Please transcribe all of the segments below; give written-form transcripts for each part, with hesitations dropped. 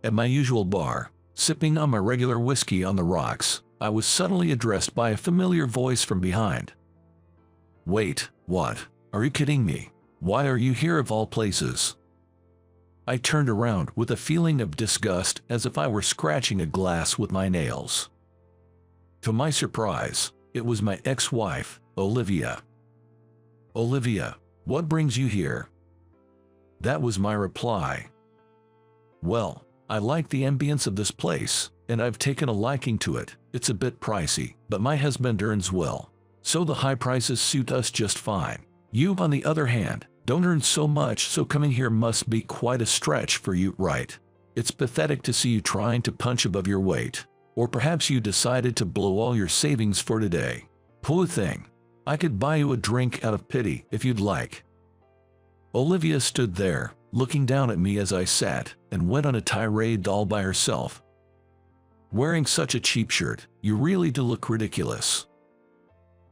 At my usual bar, sipping on my regular whiskey on the rocks, I was suddenly addressed by a familiar voice from behind. "Wait, what? Are you kidding me? Why are you here of all places?" I turned around with a feeling of disgust as if I were scratching a glass with my nails. To my surprise, it was my ex-wife, Olivia. "Olivia, what brings you here?" That was my reply. "Well, I like the ambience of this place, and I've taken a liking to it. It's a bit pricey, but my husband earns well, so the high prices suit us just fine. You, on the other hand, don't earn so much, so coming here must be quite a stretch for you, right? It's pathetic to see you trying to punch above your weight. Or perhaps you decided to blow all your savings for today. Poor thing. I could buy you a drink out of pity if you'd like." Olivia stood there, looking down at me as I sat, and went on a tirade all by herself. "Wearing such a cheap shirt, you really do look ridiculous."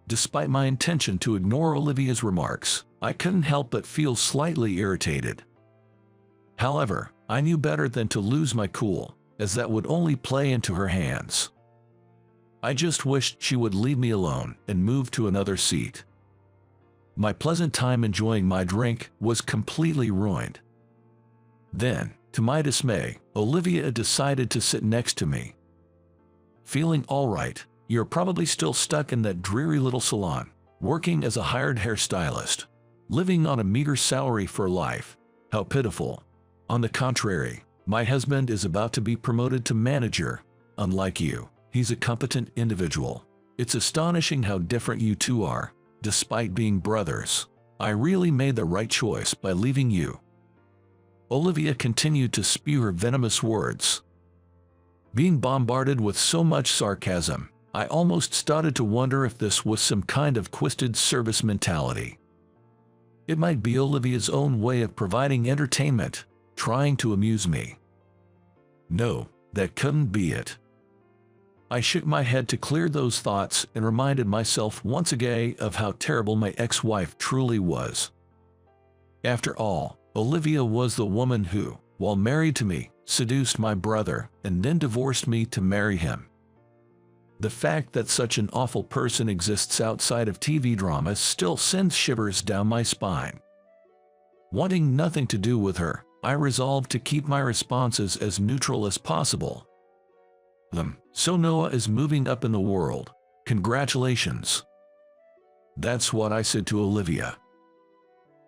Despite my intention to ignore Olivia's remarks, I couldn't help but feel slightly irritated. However, I knew better than to lose my cool, as that would only play into her hands. I just wished she would leave me alone and move to another seat. My pleasant time enjoying my drink was completely ruined. Then, to my dismay, Olivia decided to sit next to me. "Feeling all right? You're probably still stuck in that dreary little salon, working as a hired hairstylist, living on a meager salary for life. How pitiful. On the contrary, my husband is about to be promoted to manager. Unlike you, he's a competent individual. It's astonishing how different you two are, despite being brothers. I really made the right choice by leaving you." Olivia continued to spew her venomous words. Being bombarded with so much sarcasm, I almost started to wonder if this was some kind of twisted service mentality. It might be Olivia's own way of providing entertainment, trying to amuse me. No, that couldn't be it. I shook my head to clear those thoughts and reminded myself once again of how terrible my ex-wife truly was. After all, Olivia was the woman who, while married to me, seduced my brother and then divorced me to marry him. The fact that such an awful person exists outside of TV dramas still sends shivers down my spine. Wanting nothing to do with her, I resolved to keep my responses as neutral as possible. "So Noah is moving up in the world. Congratulations." That's what I said to Olivia.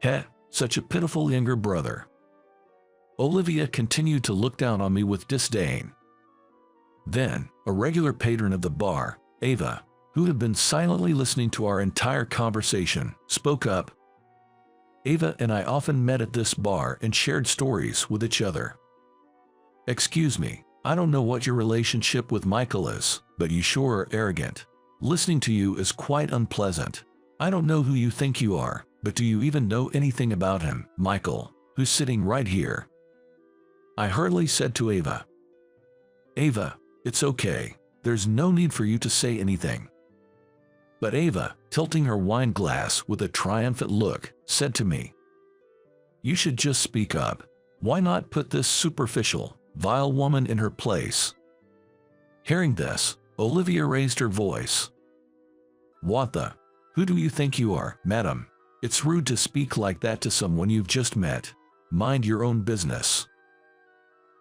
"Heh, such a pitiful younger brother." Olivia continued to look down on me with disdain. Then, a regular patron of the bar, Ava, who had been silently listening to our entire conversation, spoke up. Ava and I often met at this bar and shared stories with each other. "Excuse me, I don't know what your relationship with Michael is, but you sure are arrogant. Listening to you is quite unpleasant. I don't know who you think you are, but do you even know anything about him, Michael, who's sitting right here?" I hurriedly said to Ava. "Ava, it's okay. There's no need for you to say anything." But Ava, tilting her wine glass with a triumphant look, said to me, "You should just speak up. Why not put this superficial, vile woman in her place?" Hearing this, Olivia raised her voice. "What the? Who do you think you are, madam? It's rude to speak like that to someone you've just met. Mind your own business."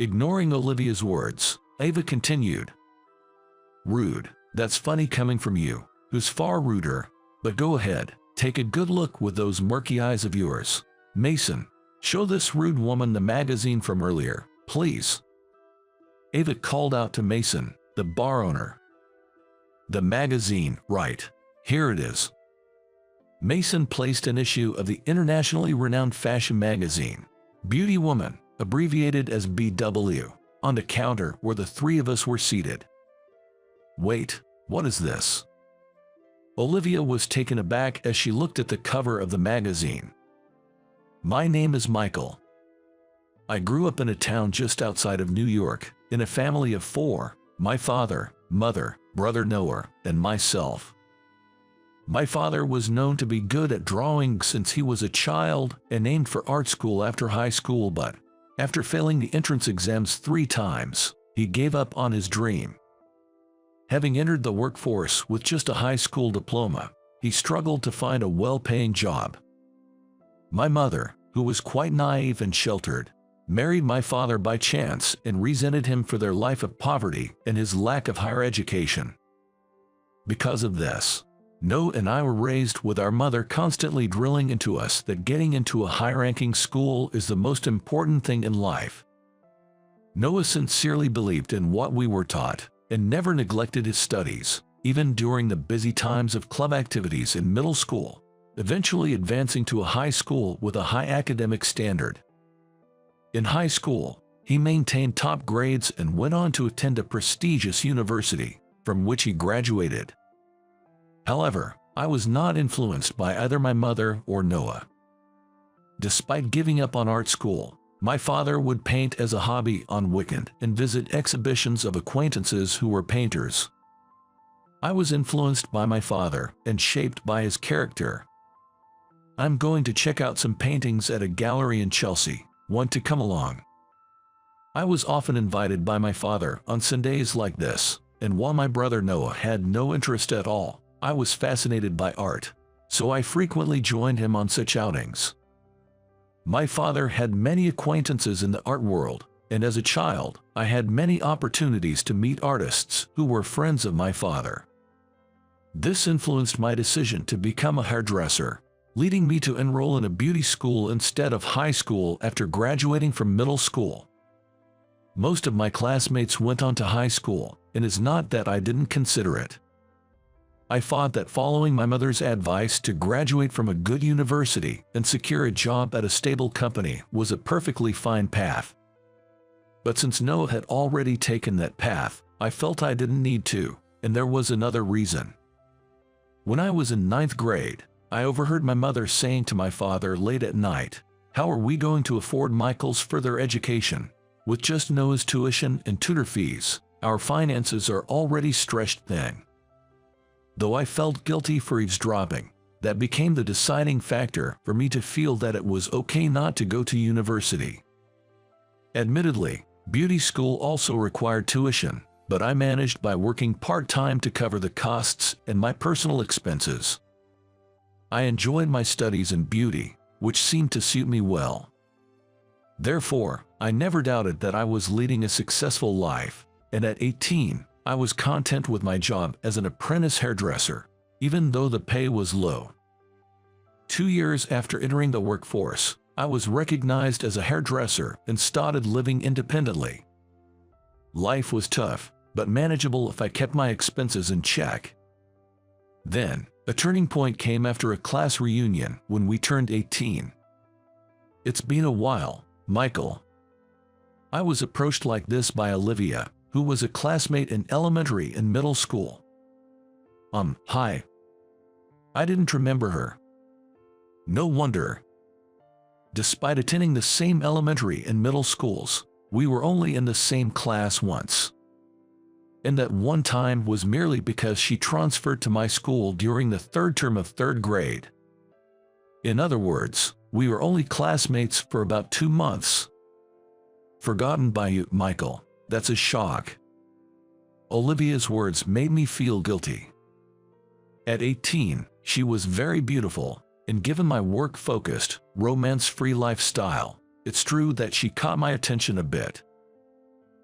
Ignoring Olivia's words, Ava continued. "Rude, that's funny coming from you, who's far ruder, but go ahead, take a good look with those murky eyes of yours. Mason, show this rude woman the magazine from earlier, please." Ava called out to Mason, the bar owner. "The magazine, right. Here it is." Mason placed an issue of the internationally renowned fashion magazine, Beauty Woman, abbreviated as BW, on the counter where the three of us were seated. "Wait, what is this?" Olivia was taken aback as she looked at the cover of the magazine. "My name is Michael. I grew up in a town just outside of New York, in a family of 4, my father, mother, brother Noah, and myself. My father was known to be good at drawing since he was a child and aimed for art school after high school, but After failing the entrance exams 3 times, he gave up on his dream. Having entered the workforce with just a high school diploma, he struggled to find a well-paying job. My mother, who was quite naive and sheltered, married my father by chance and resented him for their life of poverty and his lack of higher education. Because of this, Noah and I were raised with our mother constantly drilling into us that getting into a high-ranking school is the most important thing in life. Noah sincerely believed in what we were taught and never neglected his studies, even during the busy times of club activities in middle school, eventually advancing to a high school with a high academic standard. In high school, he maintained top grades and went on to attend a prestigious university, from which he graduated. However, I was not influenced by either my mother or Noah. Despite giving up on art school, my father would paint as a hobby on weekend and visit exhibitions of acquaintances who were painters. I was influenced by my father and shaped by his character. I'm going to check out some paintings at a gallery in Chelsea. Want to come along? I was often invited by my father on Sundays like this, and while my brother Noah had no interest at all, I was fascinated by art, so I frequently joined him on such outings. My father had many acquaintances in the art world, and as a child, I had many opportunities to meet artists who were friends of my father. This influenced my decision to become a hairdresser, leading me to enroll in a beauty school instead of high school after graduating from middle school. Most of my classmates went on to high school, and it's not that I didn't consider it. I thought that following my mother's advice to graduate from a good university and secure a job at a stable company was a perfectly fine path. But since Noah had already taken that path, I felt I didn't need to, and there was another reason. When I was in 9th grade, I overheard my mother saying to my father late at night, "How are we going to afford Michael's further education? With just Noah's tuition and tutor fees, our finances are already stretched thin." Though I felt guilty for eavesdropping, that became the deciding factor for me to feel that it was okay not to go to university. Admittedly, beauty school also required tuition, but I managed by working part-time to cover the costs and my personal expenses. I enjoyed my studies in beauty, which seemed to suit me well. Therefore, I never doubted that I was leading a successful life, and at 18, I was content with my job as an apprentice hairdresser, even though the pay was low. 2 years after entering the workforce, I was recognized as a hairdresser and started living independently. Life was tough, but manageable if I kept my expenses in check. Then, a turning point came after a class reunion when we turned 18. "It's been a while, Michael." I was approached like this by Olivia, who was a classmate in elementary and middle school. Hi. I didn't remember her. No wonder. Despite attending the same elementary and middle schools, we were only in the same class once. And that one time was merely because she transferred to my school during the 3rd term of 3rd grade. In other words, we were only classmates for about 2 months. Forgotten by you, Michael. That's a shock. Olivia's words made me feel guilty. At 18, she was very beautiful, and given my work-focused, romance-free lifestyle, it's true that she caught my attention a bit.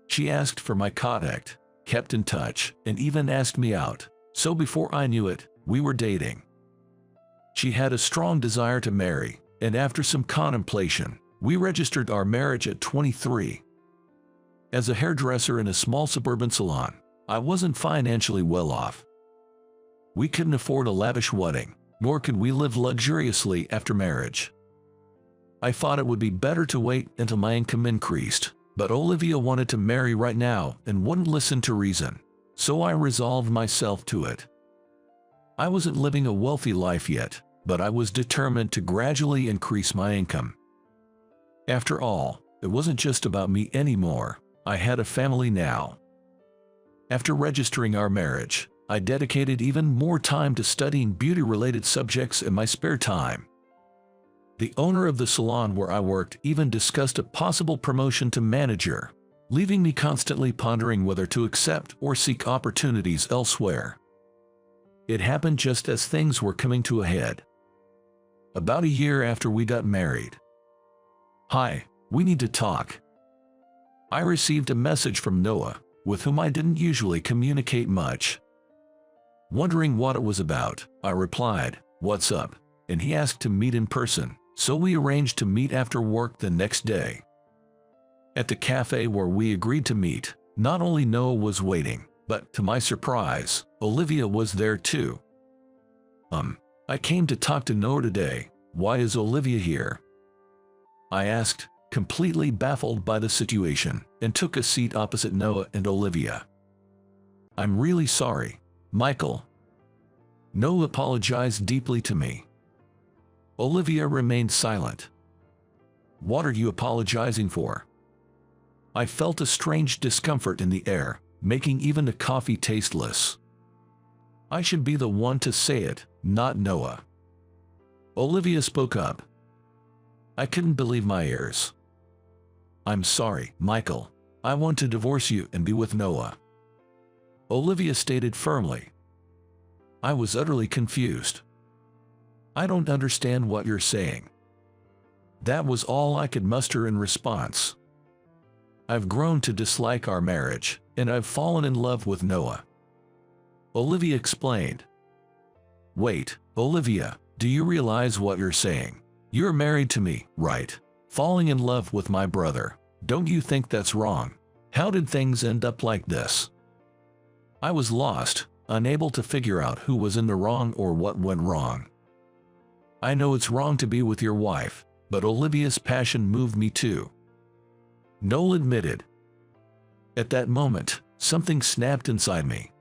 She asked for my contact, kept in touch, and even asked me out, so before I knew it, we were dating. She had a strong desire to marry, and after some contemplation, we registered our marriage at 23. As a hairdresser in a small suburban salon, I wasn't financially well off. We couldn't afford a lavish wedding, nor could we live luxuriously after marriage. I thought it would be better to wait until my income increased, but Olivia wanted to marry right now and wouldn't listen to reason, so I resolved myself to it. I wasn't living a wealthy life yet, but I was determined to gradually increase my income. After all, it wasn't just about me anymore. I had a family now. After registering our marriage, I dedicated even more time to studying beauty-related subjects in my spare time. The owner of the salon where I worked even discussed a possible promotion to manager, leaving me constantly pondering whether to accept or seek opportunities elsewhere. It happened just as things were coming to a head. About a year after we got married. "Hi, we need to talk." I received a message from Noah, with whom I didn't usually communicate much. Wondering what it was about, I replied, "What's up?" and he asked to meet in person, so we arranged to meet after work the next day. At the cafe where we agreed to meet, not only Noah was waiting, but, to my surprise, Olivia was there too. I came to talk to Noah today. Why is Olivia here?" I asked, completely baffled by the situation, and took a seat opposite Noah and Olivia. "I'm really sorry, Michael." Noah apologized deeply to me. Olivia remained silent. "What are you apologizing for?" I felt a strange discomfort in the air, making even the coffee tasteless. I should be the one to say it, not Noah. Olivia spoke up. I couldn't believe my ears. "I'm sorry, Michael. I want to divorce you and be with Noah," Olivia stated firmly. I was utterly confused. "I don't understand what you're saying." That was all I could muster in response. "I've grown to dislike our marriage, and I've fallen in love with Noah," Olivia explained. "Wait, Olivia, do you realize what you're saying? You're married to me, right? Falling in love with my brother. Don't you think that's wrong? How did things end up like this?" I was lost, unable to figure out who was in the wrong or what went wrong. "I know it's wrong to be with your wife, but Olivia's passion moved me too," Noel admitted. At that moment, something snapped inside me.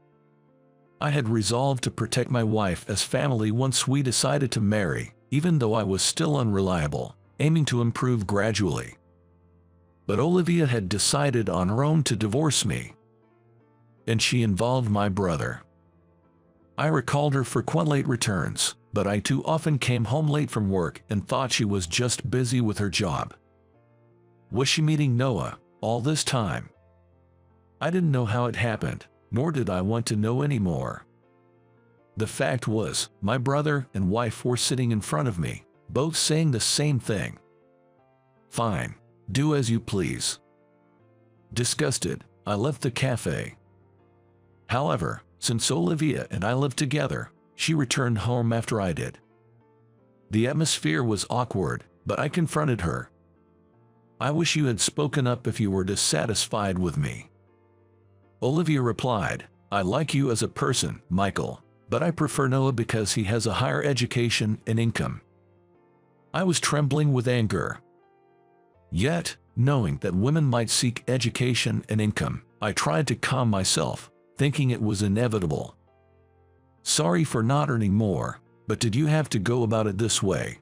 I had resolved to protect my wife as family once we decided to marry, even though I was still unreliable, aiming to improve gradually. But Olivia had decided on her own to divorce me. And she involved my brother. I recalled her frequent late returns, but I too often came home late from work and thought she was just busy with her job. Was she meeting Noah all this time? I didn't know how it happened, nor did I want to know anymore. The fact was, my brother and wife were sitting in front of me, both saying the same thing. "Fine, do as you please." Disgusted, I left the cafe. However, since Olivia and I lived together, she returned home after I did. The atmosphere was awkward, but I confronted her. "I wish you had spoken up if you were dissatisfied with me." Olivia replied, "I like you as a person, Michael, but I prefer Noah because he has a higher education and income." I was trembling with anger. Yet, knowing that women might seek education and income, I tried to calm myself, thinking it was inevitable. "Sorry for not earning more, but did you have to go about it this way?"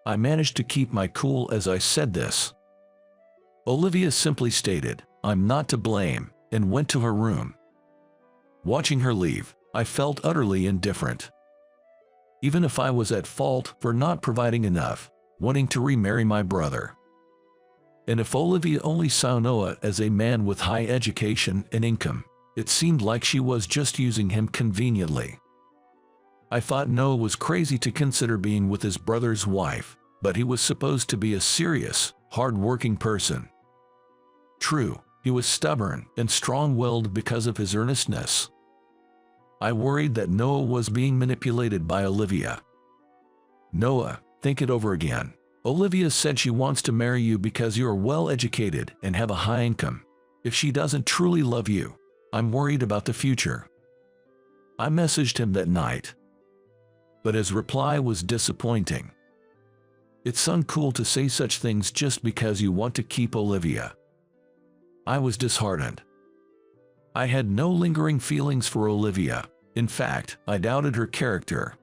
I managed to keep my cool as I said this. Olivia simply stated, "I'm not to blame," and went to her room. Watching her leave, I felt utterly indifferent. Even if I was at fault for not providing enough, wanting to remarry my brother. And if Olivia only saw Noah as a man with high education and income, it seemed like she was just using him conveniently. I thought Noah was crazy to consider being with his brother's wife, but he was supposed to be a serious, hard-working person. True, he was stubborn and strong-willed because of his earnestness. I worried that Noah was being manipulated by Olivia. "Noah, think it over again. Olivia said she wants to marry you because you are well-educated and have a high income. If she doesn't truly love you, I'm worried about the future." I messaged him that night. But his reply was disappointing. "It's uncool to say such things just because you want to keep Olivia." I was disheartened. I had no lingering feelings for Olivia. In fact, I doubted her character.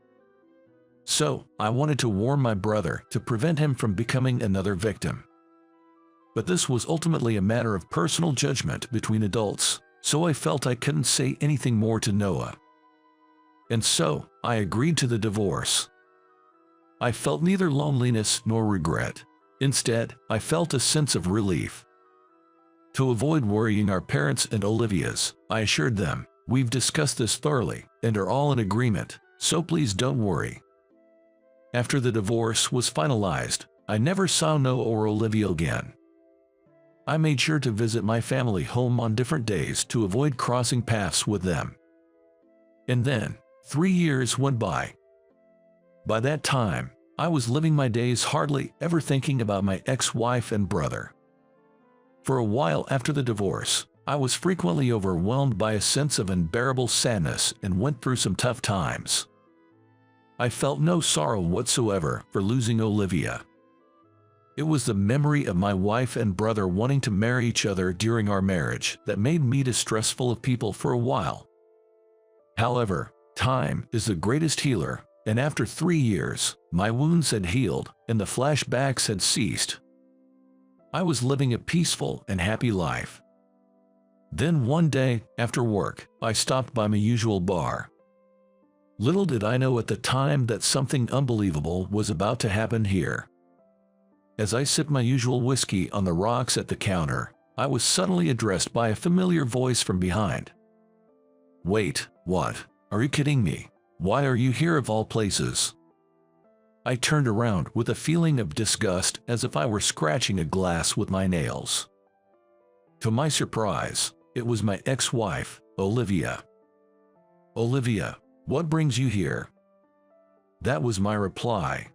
So, I wanted to warn my brother to prevent him from becoming another victim. But this was ultimately a matter of personal judgment between adults, so I felt I couldn't say anything more to Noah. And so, I agreed to the divorce. I felt neither loneliness nor regret. Instead, I felt a sense of relief. To avoid worrying our parents and Olivia's, I assured them, "We've discussed this thoroughly and are all in agreement, so please don't worry." After the divorce was finalized, I never saw Noah or Olivia again. I made sure to visit my family home on different days to avoid crossing paths with them. And then, 3 years went by. By that time, I was living my days hardly ever thinking about my ex-wife and brother. For a while after the divorce, I was frequently overwhelmed by a sense of unbearable sadness and went through some tough times. I felt no sorrow whatsoever for losing Olivia. It was the memory of my wife and brother wanting to marry each other during our marriage that made me distrustful of people for a while. However, time is the greatest healer, and after 3 years, my wounds had healed and the flashbacks had ceased. I was living a peaceful and happy life. Then one day, after work, I stopped by my usual bar. Little did I know at the time that something unbelievable was about to happen here. As I sipped my usual whiskey on the rocks at the counter, I was suddenly addressed by a familiar voice from behind. "Wait, what? Are you kidding me? Why are you here of all places?" I turned around with a feeling of disgust as if I were scratching a glass with my nails. To my surprise, it was my ex-wife, Olivia. "Olivia, what brings you here?" That was my reply.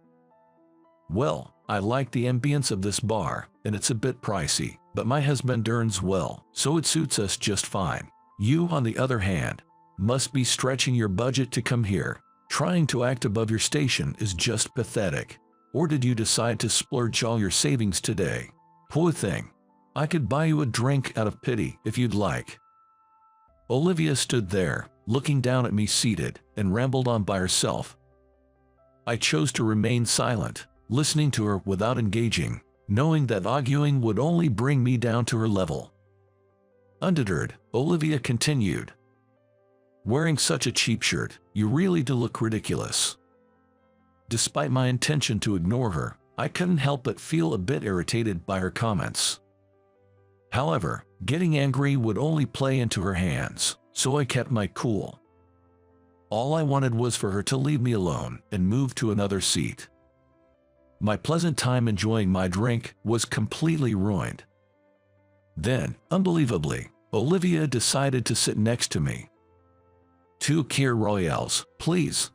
"Well, I like the ambience of this bar, and it's a bit pricey, but my husband earns well, so it suits us just fine. You, on the other hand, must be stretching your budget to come here. Trying to act above your station is just pathetic. Or did you decide to splurge all your savings today? Poor thing. I could buy you a drink out of pity if you'd like." Olivia stood there, looking down at me seated, and rambled on by herself. I chose to remain silent, listening to her without engaging, knowing that arguing would only bring me down to her level. Undeterred, Olivia continued. "Wearing such a cheap shirt, you really do look ridiculous." Despite my intention to ignore her, I couldn't help but feel a bit irritated by her comments. However, getting angry would only play into her hands, so I kept my cool. All I wanted was for her to leave me alone and move to another seat. My pleasant time enjoying my drink was completely ruined. Then, unbelievably, Olivia decided to sit next to me. "2 Kir Royales, please."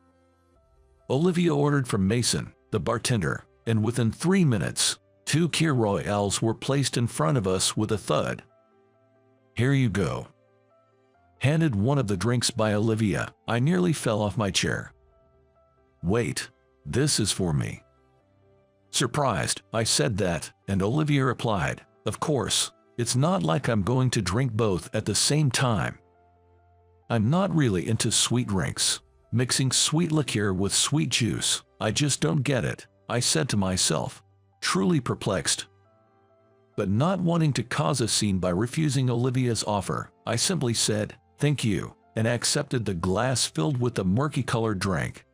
Olivia ordered from Mason, the bartender, and within 3 minutes, 2 Kir Royales were placed in front of us with a thud. "Here you go." Handed one of the drinks by Olivia, I nearly fell off my chair. "Wait, this is for me." Surprised, I said that, and Olivia replied, "Of course, it's not like I'm going to drink both at the same time. I'm not really into sweet drinks. Mixing sweet liqueur with sweet juice, I just don't get it," I said to myself, truly perplexed. But not wanting to cause a scene by refusing Olivia's offer, I simply said, "Thank you," and accepted the glass filled with the murky-colored drink.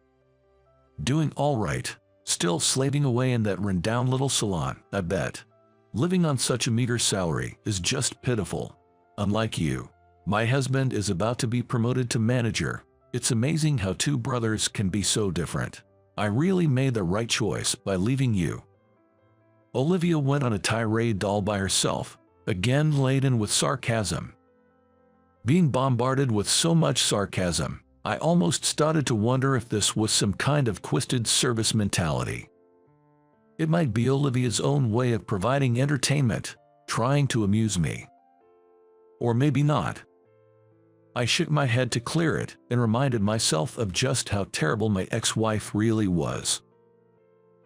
Doing all right, still slaving away in that rundown little salon, I bet. Living on such a meager salary is just pitiful. Unlike you, my husband is about to be promoted to manager. It's amazing how 2 brothers can be so different. I really made the right choice by leaving you." Olivia went on a tirade all by herself, again laden with sarcasm. Being bombarded with so much sarcasm, I almost started to wonder if this was some kind of twisted service mentality. It might be Olivia's own way of providing entertainment, trying to amuse me. Or maybe not. I shook my head to clear it and reminded myself of just how terrible my ex-wife really was.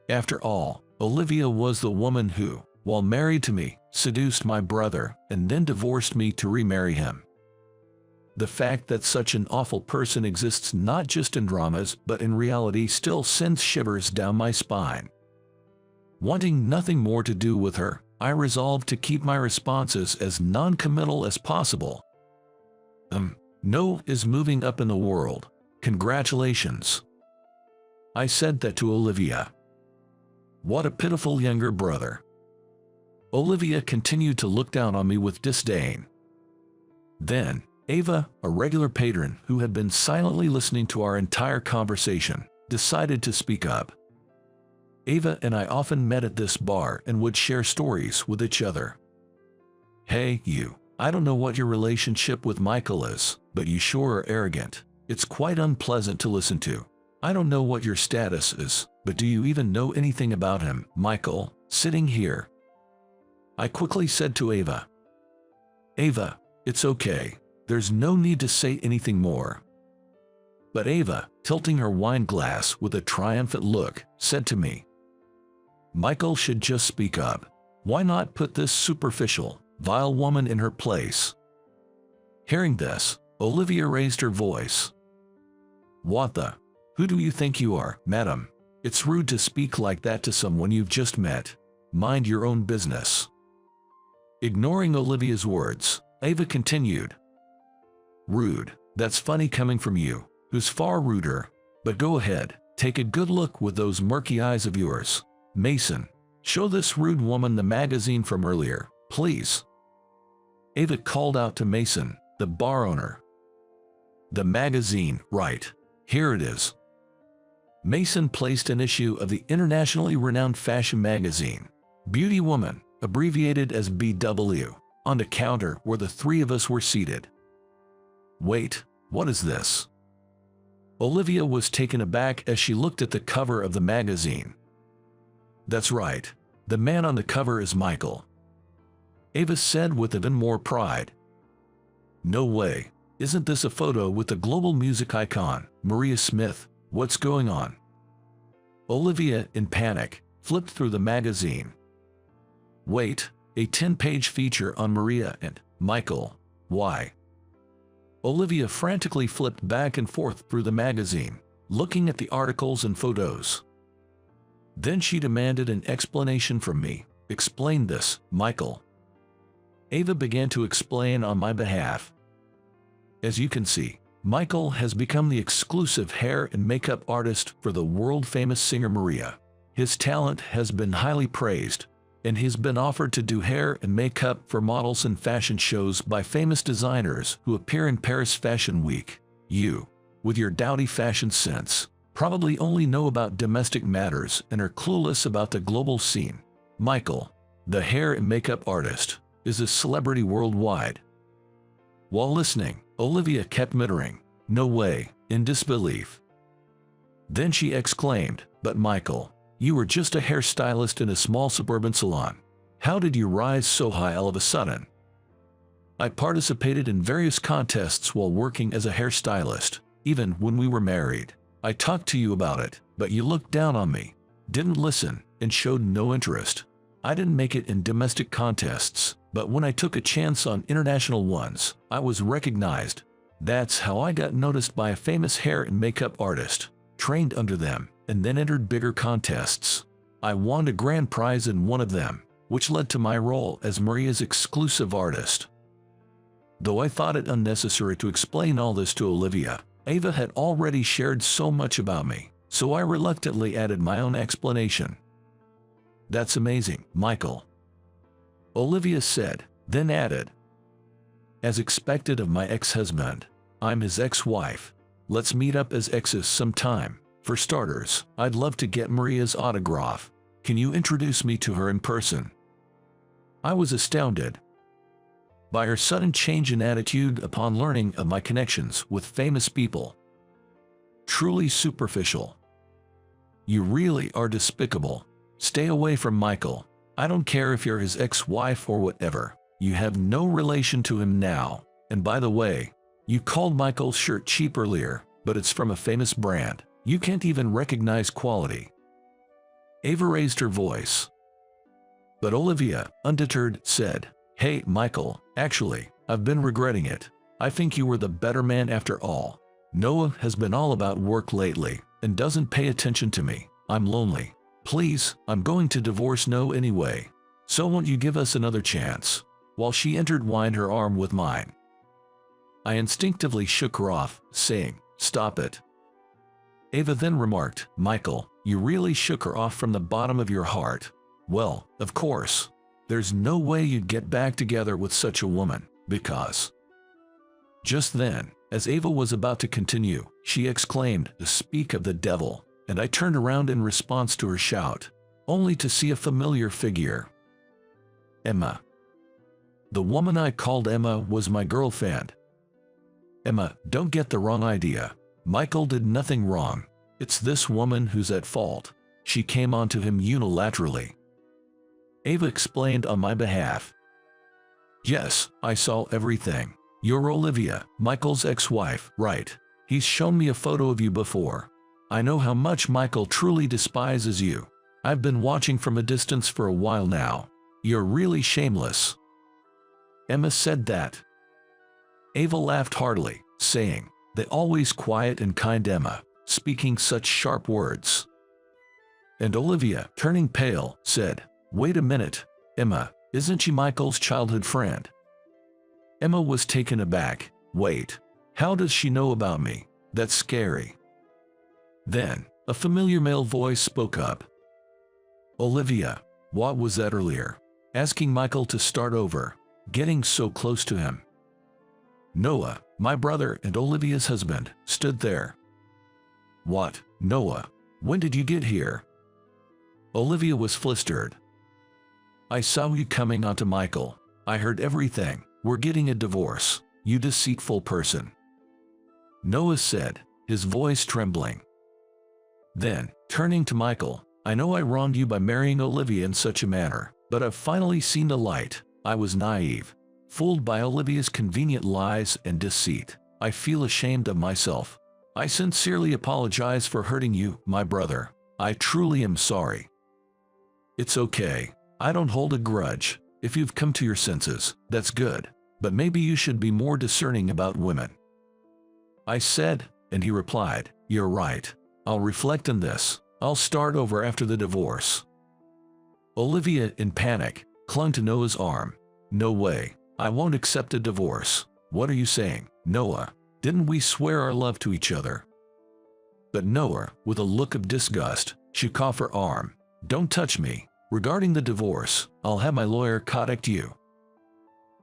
After all, Olivia was the woman who, while married to me, seduced my brother and then divorced me to remarry him. The fact that such an awful person exists not just in dramas but in reality still sends shivers down my spine. Wanting nothing more to do with her, I resolved to keep my responses as non-committal as possible. "No is moving up in the world. Congratulations." I said that to Olivia. What a pitiful younger brother. Olivia continued to look down on me with disdain. Then, Ava, a regular patron who had been silently listening to our entire conversation, decided to speak up. Ava and I often met at this bar and would share stories with each other. Hey, you. I don't know what your relationship with Michael is, but you sure are arrogant. It's quite unpleasant to listen to. I don't know what your status is, but do you even know anything about him, Michael, sitting here? I quickly said to Ava. Ava, it's okay. There's no need to say anything more. But Ava, tilting her wine glass with a triumphant look, said to me, Michael should just speak up. Why not put this superficial, vile woman in her place? Hearing this, Olivia raised her voice. What the? Who do you think you are, madam? It's rude to speak like that to someone you've just met. Mind your own business. Ignoring Olivia's words, Ava continued. Rude, that's funny coming from you, who's far ruder. But go ahead, take a good look with those murky eyes of yours. Mason, show this rude woman the magazine from earlier, please. Ava called out to Mason, the bar owner. The magazine, right. Here it is. Mason placed an issue of the internationally renowned fashion magazine, Beauty Woman, abbreviated as BW, on the counter where the three of us were seated. Wait, what is this? Olivia was taken aback as she looked at the cover of the magazine. That's right, the man on the cover is Michael. Ava said with even more pride. No way, isn't this a photo with the global music icon, Maria Smith? What's going on? Olivia, in panic, flipped through the magazine. Wait, a 10-page feature on Maria and Michael. Why? Olivia frantically flipped back and forth through the magazine, looking at the articles and photos. Then she demanded an explanation from me. Explain this, Michael. Ava began to explain on my behalf. As you can see, Michael has become the exclusive hair and makeup artist for the world-famous singer Maria. His talent has been highly praised, and he's been offered to do hair and makeup for models and fashion shows by famous designers who appear in Paris Fashion Week. You, with your dowdy fashion sense, probably only know about domestic matters and are clueless about the global scene. Michael, the hair and makeup artist, is a celebrity worldwide. While listening, Olivia kept muttering, "No way," in disbelief. Then she exclaimed, "But Michael, you were just a hairstylist in a small suburban salon. How did you rise so high all of a sudden?" "I participated in various contests while working as a hairstylist, even when we were married. I talked to you about it, but you looked down on me, didn't listen, and showed no interest. I didn't make it in domestic contests, but when I took a chance on international ones, I was recognized. That's how I got noticed by a famous hair and makeup artist, trained under them, and then entered bigger contests. I won a grand prize in one of them, which led to my role as Maria's exclusive artist." Though I thought it unnecessary to explain all this to Olivia, Ava had already shared so much about me, so I reluctantly added my own explanation. "That's amazing, Michael," Olivia said, then added, "As expected of my ex-husband, I'm his ex-wife. Let's meet up as exes sometime. For starters, I'd love to get Maria's autograph. Can you introduce me to her in person?" I was astounded by her sudden change in attitude upon learning of my connections with famous people. Truly superficial. "You really are despicable. Stay away from Michael. I don't care if you're his ex-wife or whatever. You have no relation to him now. And by the way, you called Michael's shirt cheap earlier, but it's from a famous brand. You can't even recognize quality." Ava raised her voice. But Olivia, undeterred, said, "Hey, Michael, actually, I've been regretting it. I think you were the better man after all. Noah has been all about work lately and doesn't pay attention to me. I'm lonely. Please, I'm going to divorce Noah anyway. So won't you give us another chance?" While she intertwined her arm with mine, I instinctively shook her off, saying, "Stop it." Ava then remarked, "Michael, You really shook her off from the bottom of your heart. Well, of course. There's no way you'd get back together with such a woman, because... Just then, as Ava was about to continue, she exclaimed, "Speak of the devil," and I turned around in response to her shout, only to see a familiar figure. Emma. The woman I called Emma was my girlfriend. Emma, don't get the wrong idea. Michael did nothing wrong. It's this woman who's at fault. She came onto him unilaterally. Ava explained on my behalf. Yes, I saw everything. You're Olivia, Michael's ex-wife, right? He's shown me a photo of you before. I know how much Michael truly despises you. I've been watching from a distance for a while now. You're really shameless. Emma said that. Ava laughed heartily, saying, "The always quiet and kind Emma, speaking such sharp words." And Olivia, turning pale, said, "Wait a minute, Emma, isn't she Michael's childhood friend?" Emma was taken aback. "Wait, how does she know about me? That's scary." Then, a familiar male voice spoke up. "Olivia, what was that earlier? Asking Michael to start over, getting so close to him." Noah, my brother and Olivia's husband, stood there. "What, Noah? When did you get here?" Olivia was flustered. "I saw you coming onto Michael. I heard everything. We're getting a divorce, you deceitful person," Noah said, his voice trembling. Then, turning to Michael, "I know I wronged you by marrying Olivia in such a manner, but I've finally seen the light. I was naive, fooled by Olivia's convenient lies and deceit. I feel ashamed of myself. I sincerely apologize for hurting you, my brother. I truly am sorry." "It's okay. I don't hold a grudge. If you've come to your senses, that's good. But maybe you should be more discerning about women," I said, and he replied, "You're right. I'll reflect on this. I'll start over after the divorce." Olivia, in panic, clung to Noah's arm. "No way. I won't accept a divorce. What are you saying, Noah? Didn't we swear our love to each other?" But Noah, with a look of disgust, shook off her arm. "Don't touch me. Regarding the divorce, I'll have my lawyer contact you."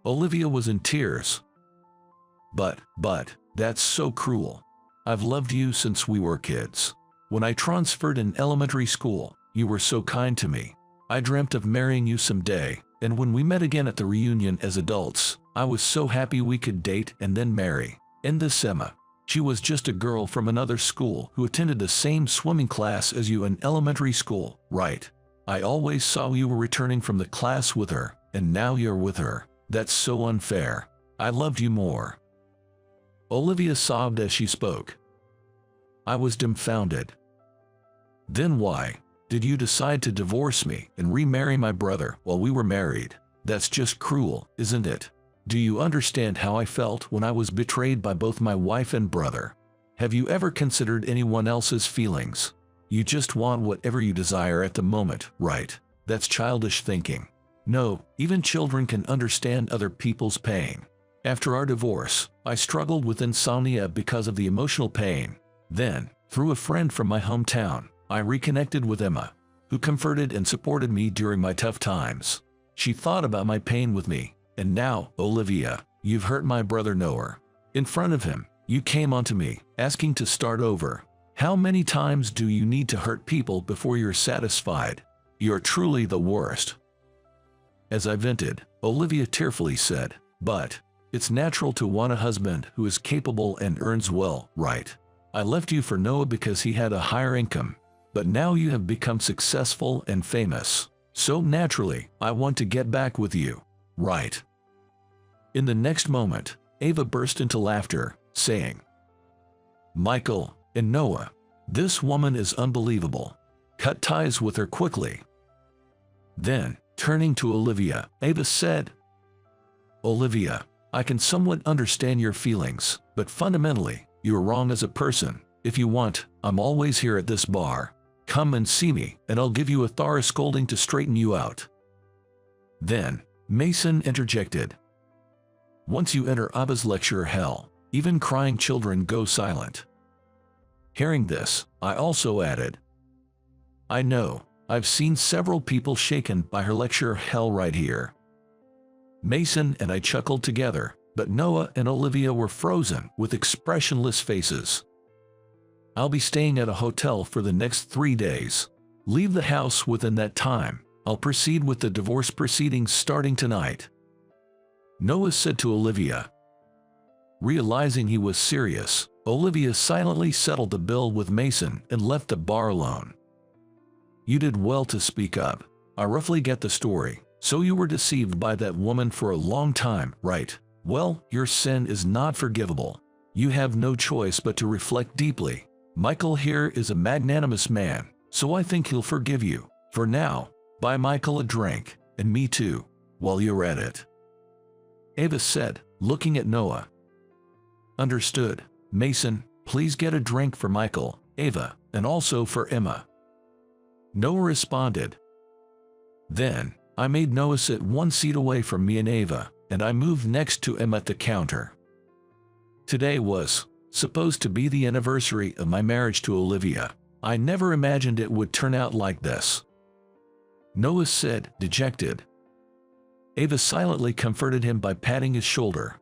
Olivia was in tears. But, that's so cruel. I've loved you since we were kids. When I transferred in elementary school, you were so kind to me. I dreamt of marrying you someday, and when we met again at the reunion as adults, I was so happy we could date and then marry. And this Emma, she was just a girl from another school who attended the same swimming class as you in elementary school, right? I always saw you were returning from the class with her, and now you're with her. That's so unfair. I loved you more." Olivia sobbed as she spoke. I was dumbfounded. "Then why did you decide to divorce me and remarry my brother while we were married? That's just cruel, isn't it? Do you understand how I felt when I was betrayed by both my wife and brother? Have you ever considered anyone else's feelings? You just want whatever you desire at the moment, right? That's childish thinking. No, even children can understand other people's pain. After our divorce, I struggled with insomnia because of the emotional pain. Then, through a friend from my hometown, I reconnected with Emma, who comforted and supported me during my tough times. She thought about my pain with me, and now, Olivia, you've hurt my brother Noah. In front of him, you came onto me, asking to start over. How many times do you need to hurt people before you're satisfied? You're truly the worst." As I vented, Olivia tearfully said, "But it's natural to want a husband who is capable and earns well, right? I left you for Noah because he had a higher income, but now you have become successful and famous. So naturally, I want to get back with you, right?" In the next moment, Ava burst into laughter, saying, "Michael and Noah, this woman is unbelievable. Cut ties with her quickly." Then, turning to Olivia, Ava said, "Olivia, I can somewhat understand your feelings, but fundamentally, you're wrong as a person. If you want, I'm always here at this bar. Come and see me, and I'll give you a thorough scolding to straighten you out." Then, Mason interjected, "Once you enter Abba's lecture hell, even crying children go silent." Hearing this, I also added, I know, I've seen several people shaken by her lecture hell right here. Mason and I chuckled together, but Noah and Olivia were frozen with expressionless faces. I'll be staying at a hotel for the next 3 days. Leave the house within that time. I'll proceed with the divorce proceedings starting tonight, Noah said to Olivia. Realizing he was serious, Olivia silently settled the bill with Mason and left the bar alone. You did well to speak up. I roughly get the story. So you were deceived by that woman for a long time, right? Well, your sin is not forgivable. You have no choice but to reflect deeply. Michael here is a magnanimous man, so I think he'll forgive you. For now, buy Michael a drink, and me too, while you're at it, Ava said, looking at Noah. Understood. Mason, please get a drink for Michael, Ava, and also for Emma, Noah responded. Then, I made Noah sit 1 seat away from me and Ava, and I moved next to Emma at the counter. Today was supposed to be the anniversary of my marriage to Olivia. I never imagined it would turn out like this, Noah said, dejected. Ava silently comforted him by patting his shoulder.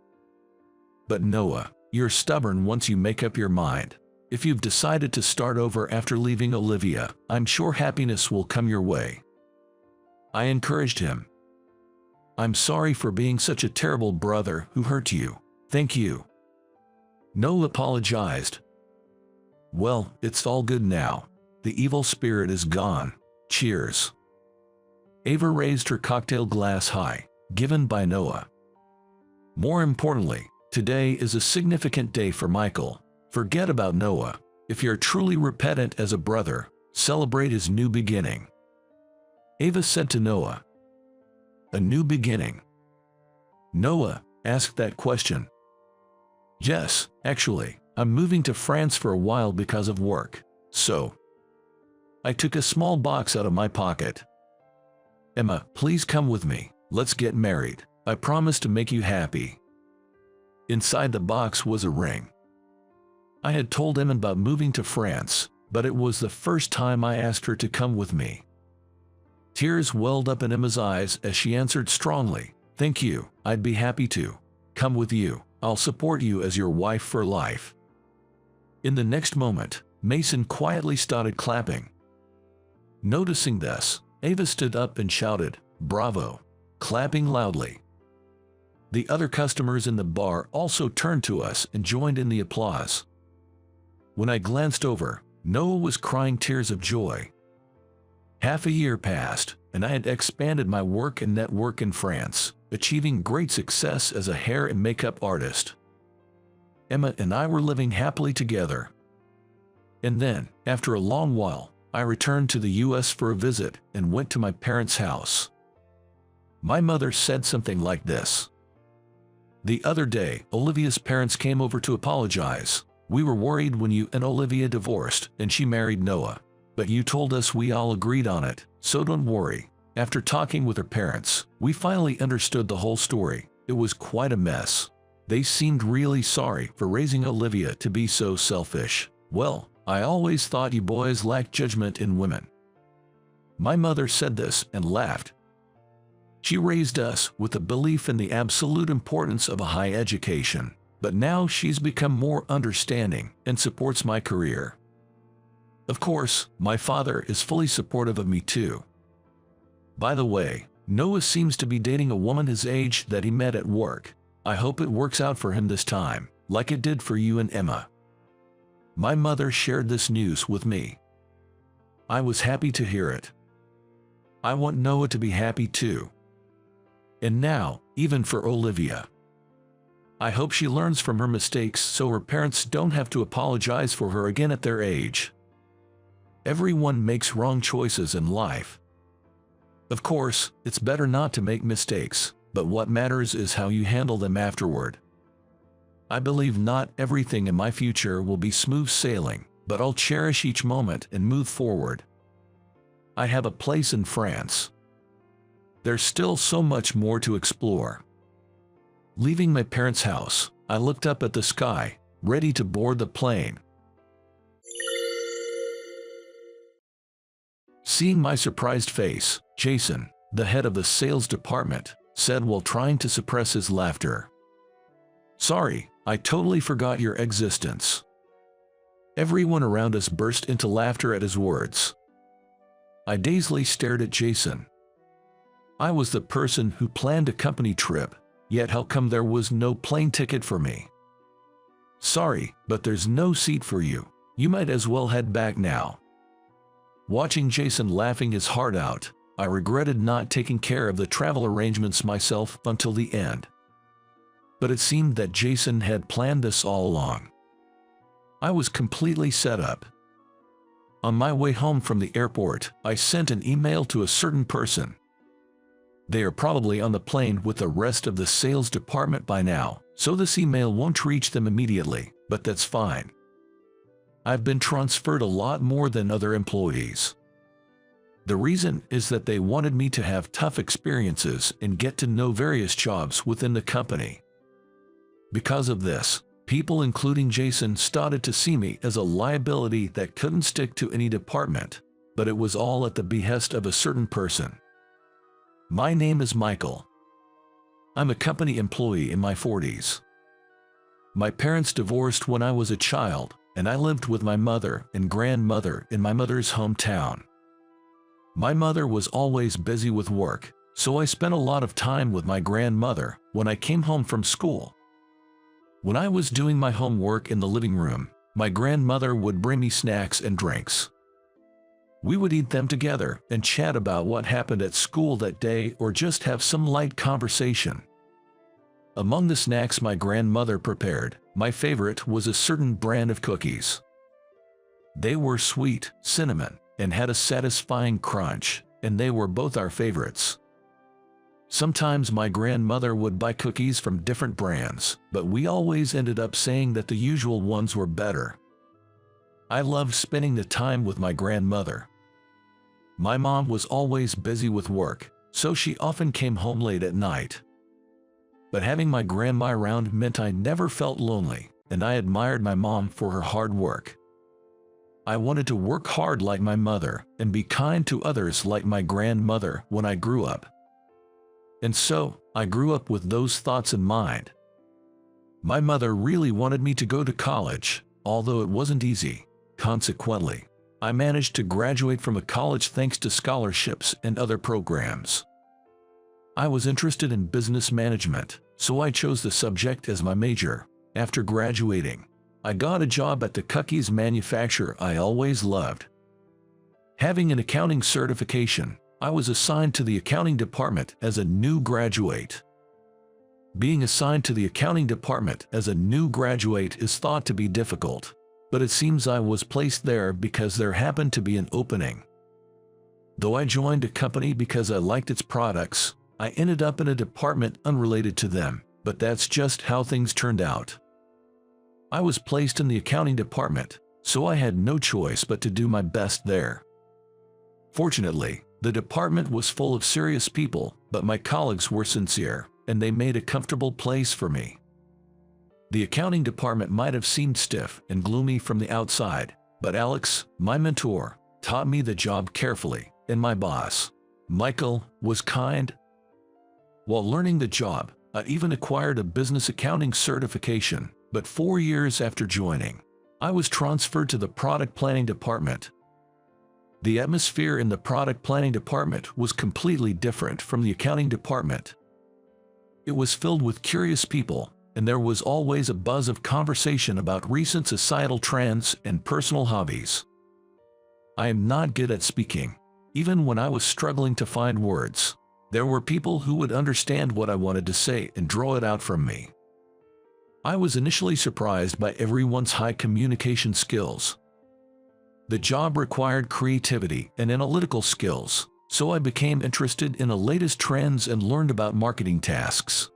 But Noah, you're stubborn once you make up your mind. If you've decided to start over after leaving Olivia, I'm sure happiness will come your way, I encouraged him. I'm sorry for being such a terrible brother who hurt you. Thank you, Noah apologized. Well, it's all good now. The evil spirit is gone. Cheers. Ava raised her cocktail glass high, given by Noah. More importantly, today is a significant day for Michael. Forget about Noah. If you're truly repentant as a brother, celebrate his new beginning, Ava said to Noah. A new beginning? Noah asked that question. Yes, actually, I'm moving to France for a while because of work, so I took a small box out of my pocket. Emma, please come with me. Let's get married. I promise to make you happy. Inside the box was a ring. I had told Emma about moving to France, but it was the first time I asked her to come with me. Tears welled up in Emma's eyes as she answered strongly, Thank you, I'd be happy to come with you. I'll support you as your wife for life. In the next moment, Mason quietly started clapping. Noticing this, Ava stood up and shouted, Bravo, clapping loudly. The other customers in the bar also turned to us and joined in the applause. When I glanced over, Noah was crying tears of joy. Half a year passed, and I had expanded my work and network in France, achieving great success as a hair and makeup artist. Emma and I were living happily together. And then, after a long while, I returned to the US for a visit and went to my parents' house. My mother said something like this. The other day, Olivia's parents came over to apologize. We were worried when you and Olivia divorced and she married Noah. But you told us we all agreed on it, so don't worry. After talking with her parents, we finally understood the whole story. It was quite a mess. They seemed really sorry for raising Olivia to be so selfish. Well, I always thought you boys lacked judgment in women. My mother said this and laughed. She raised us with a belief in the absolute importance of a high education, but now she's become more understanding and supports my career. Of course, my father is fully supportive of me too. By the way, Noah seems to be dating a woman his age that he met at work. I hope it works out for him this time, like it did for you and Emma. My mother shared this news with me. I was happy to hear it. I want Noah to be happy too. And now, even for Olivia. I hope she learns from her mistakes so her parents don't have to apologize for her again at their age. Everyone makes wrong choices in life. Of course, it's better not to make mistakes, but what matters is how you handle them afterward. I believe not everything in my future will be smooth sailing, but I'll cherish each moment and move forward. I have a place in France. There's still so much more to explore. Leaving my parents' house, I looked up at the sky, ready to board the plane. Seeing my surprised face, Jason, the head of the sales department, said while trying to suppress his laughter, "Sorry, I totally forgot your existence." Everyone around us burst into laughter at his words. I dazedly stared at Jason. I was the person who planned a company trip, yet how come there was no plane ticket for me? "Sorry, but there's no seat for you. You might as well head back now." Watching Jason laughing his heart out, I regretted not taking care of the travel arrangements myself until the end. But it seemed that Jason had planned this all along. I was completely set up. On my way home from the airport, I sent an email to a certain person. They are probably on the plane with the rest of the sales department by now, so this email won't reach them immediately, but that's fine. I've been transferred a lot more than other employees. The reason is that they wanted me to have tough experiences and get to know various jobs within the company. Because of this, people including Jason started to see me as a liability that couldn't stick to any department, but it was all at the behest of a certain person. My name is Michael. I'm a company employee in my 40s. My parents divorced when I was a child, and I lived with my mother and grandmother in my mother's hometown. My mother was always busy with work, so I spent a lot of time with my grandmother when I came home from school. When I was doing my homework in the living room, my grandmother would bring me snacks and drinks. We would eat them together and chat about what happened at school that day or just have some light conversation. Among the snacks my grandmother prepared, my favorite was a certain brand of cookies. They were sweet, cinnamon, and had a satisfying crunch, and they were both our favorites. Sometimes my grandmother would buy cookies from different brands, but we always ended up saying that the usual ones were better. I loved spending the time with my grandmother. My mom was always busy with work, so she often came home late at night. But having my grandma around meant I never felt lonely, and I admired my mom for her hard work. I wanted to work hard like my mother and be kind to others like my grandmother when I grew up. And so, I grew up with those thoughts in mind. My mother really wanted me to go to college, although it wasn't easy. Consequently, I managed to graduate from a college thanks to scholarships and other programs. I was interested in business management, so I chose the subject as my major. After graduating, I got a job at the cookies manufacturer I always loved. Having an accounting certification, I was assigned to the accounting department as a new graduate. Being assigned to the accounting department as a new graduate is thought to be difficult, but it seems I was placed there because there happened to be an opening. Though I joined a company because I liked its products, I ended up in a department unrelated to them, but that's just how things turned out. I was placed in the accounting department, so I had no choice but to do my best there. Fortunately, the department was full of serious people, but my colleagues were sincere, and they made a comfortable place for me. The accounting department might have seemed stiff and gloomy from the outside, but Alex, my mentor, taught me the job carefully, and my boss, Michael, was kind. While learning the job, I even acquired a business accounting certification, but 4 years after joining, I was transferred to the product planning department. The atmosphere in the product planning department was completely different from the accounting department. It was filled with curious people, and there was always a buzz of conversation about recent societal trends and personal hobbies. I am not good at speaking. Even when I was struggling to find words, there were people who would understand what I wanted to say and draw it out from me. I was initially surprised by everyone's high communication skills. The job required creativity and analytical skills, so I became interested in the latest trends and learned about marketing tasks.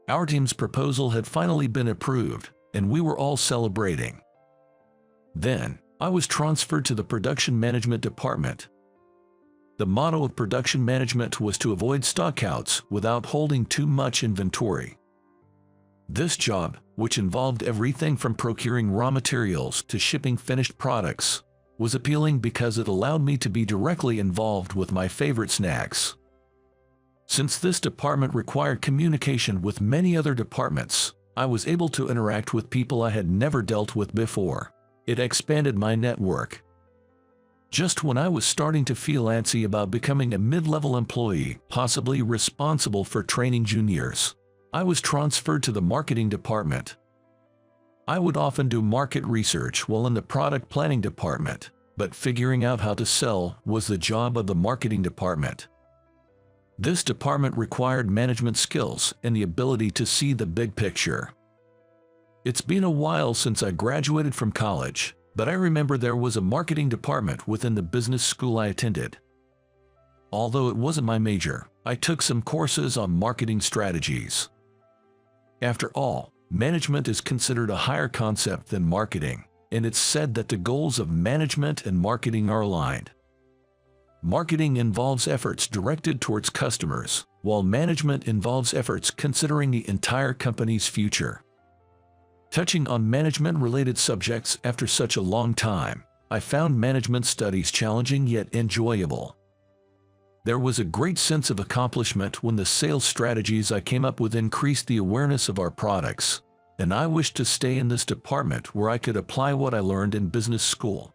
Our team's proposal had finally been approved, and we were all celebrating. Then, I was transferred to the production management department. The motto of production management was to avoid stockouts without holding too much inventory. This job, which involved everything from procuring raw materials to shipping finished products, was appealing because it allowed me to be directly involved with my favorite snacks. Since this department required communication with many other departments, I was able to interact with people I had never dealt with before. It expanded my network. Just when I was starting to feel antsy about becoming a mid-level employee, possibly responsible for training juniors, I was transferred to the marketing department. I would often do market research while in the product planning department, but figuring out how to sell was the job of the marketing department. This department required management skills and the ability to see the big picture. It's been a while since I graduated from college, but I remember there was a marketing department within the business school I attended. Although it wasn't my major, I took some courses on marketing strategies. After all, management is considered a higher concept than marketing, and it's said that the goals of management and marketing are aligned. Marketing involves efforts directed towards customers, while management involves efforts considering the entire company's future. Touching on management-related subjects after such a long time, I found management studies challenging yet enjoyable. There was a great sense of accomplishment when the sales strategies I came up with increased the awareness of our products, and I wished to stay in this department where I could apply what I learned in business school.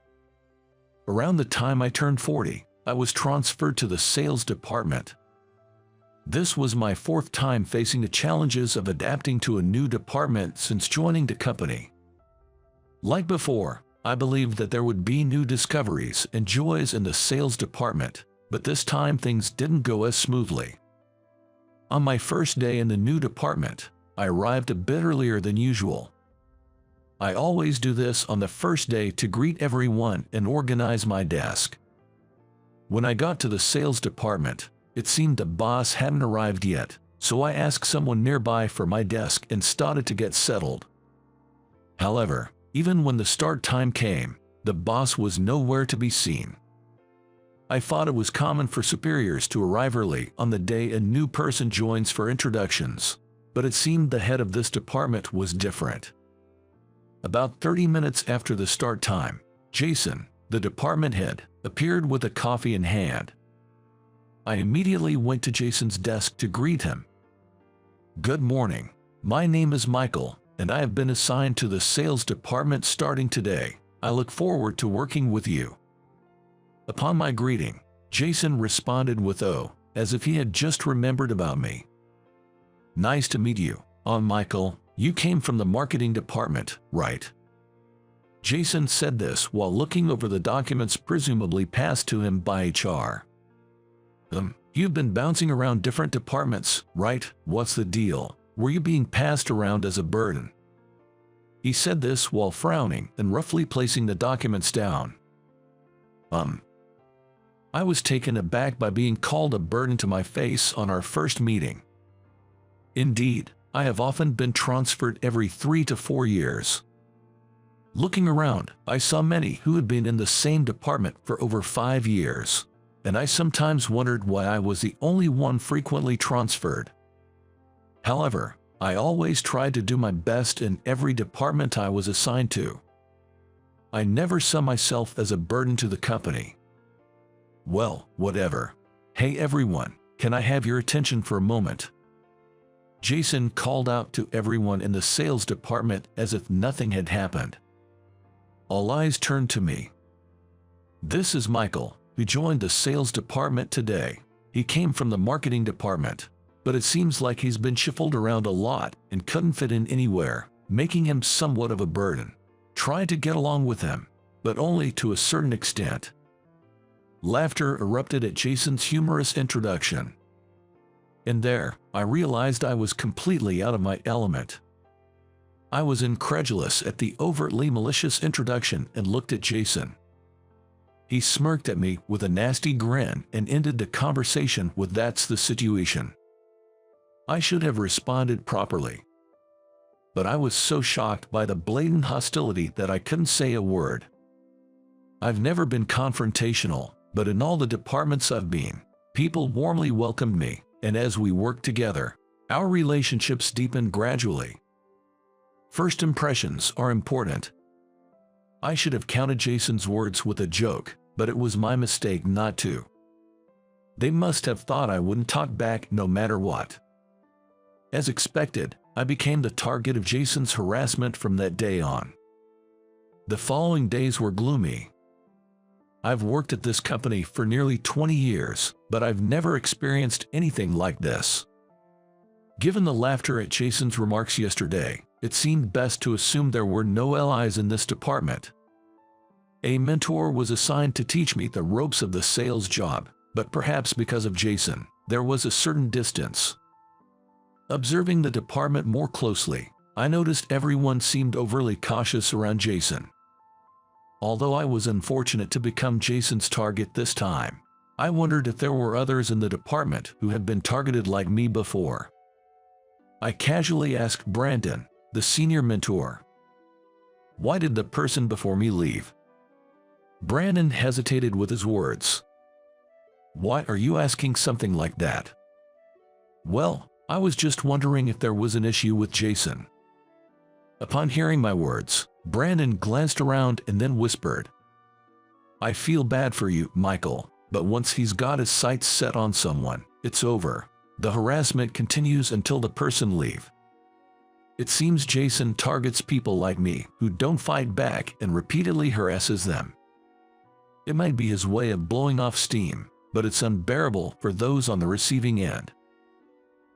Around the time I turned 40, I was transferred to the sales department. This was my fourth time facing the challenges of adapting to a new department since joining the company. Like before, I believed that there would be new discoveries and joys in the sales department, but this time things didn't go as smoothly. On my first day in the new department, I arrived a bit earlier than usual. I always do this on the first day to greet everyone and organize my desk. When I got to the sales department, it seemed the boss hadn't arrived yet, so I asked someone nearby for my desk and started to get settled. However, even when the start time came, the boss was nowhere to be seen. I thought it was common for superiors to arrive early on the day a new person joins for introductions, but it seemed the head of this department was different. About 30 minutes after the start time, Jason, the department head, appeared with a coffee in hand. I immediately went to Jason's desk to greet him. "Good morning. My name is Michael, and I have been assigned to the sales department starting today. I look forward to working with you." Upon my greeting, Jason responded with "Oh," as if he had just remembered about me. "Nice to meet you. Michael, you came from the marketing department, right?" Jason said this while looking over the documents presumably passed to him by HR. You've been bouncing around different departments, right? What's the deal? Were you being passed around as a burden?" He said this while frowning and roughly placing the documents down. I was taken aback by being called a burden to my face on our first meeting. Indeed, I have often been transferred every 3 to 4 years. Looking around, I saw many who had been in the same department for over 5 years, and I sometimes wondered why I was the only one frequently transferred. However, I always tried to do my best in every department I was assigned to. I never saw myself as a burden to the company. "Well, whatever. Hey everyone, can I have your attention for a moment?" Jason called out to everyone in the sales department as if nothing had happened. All eyes turned to me. "This is Michael, who joined the sales department today. He came from the marketing department, but it seems like he's been shuffled around a lot and couldn't fit in anywhere, making him somewhat of a burden. Try to get along with him, but only to a certain extent." Laughter erupted at Jason's humorous introduction. And there, I realized I was completely out of my element. I was incredulous at the overtly malicious introduction and looked at Jason. He smirked at me with a nasty grin and ended the conversation with "That's the situation." I should have responded properly, but I was so shocked by the blatant hostility that I couldn't say a word. I've never been confrontational, but in all the departments I've been, people warmly welcomed me, and as we worked together, our relationships deepened gradually. First impressions are important. I should have counted Jason's words with a joke, but it was my mistake not to. They must have thought I wouldn't talk back no matter what. As expected, I became the target of Jason's harassment from that day on. The following days were gloomy. I've worked at this company for nearly 20 years, but I've never experienced anything like this. Given the laughter at Jason's remarks yesterday, it seemed best to assume there were no allies in this department. A mentor was assigned to teach me the ropes of the sales job, but perhaps because of Jason, there was a certain distance. Observing the department more closely, I noticed everyone seemed overly cautious around Jason. Although I was unfortunate to become Jason's target this time, I wondered if there were others in the department who had been targeted like me before. I casually asked Brandon, the senior mentor, "Why did the person before me leave?" Brandon hesitated with his words. "Why are you asking something like that?" "Well, I was just wondering if there was an issue with Jason." Upon hearing my words, Brandon glanced around and then whispered, "I feel bad for you, Michael, but once he's got his sights set on someone, it's over. The harassment continues until the person leaves. It seems Jason targets people like me who don't fight back and repeatedly harasses them. It might be his way of blowing off steam, but it's unbearable for those on the receiving end.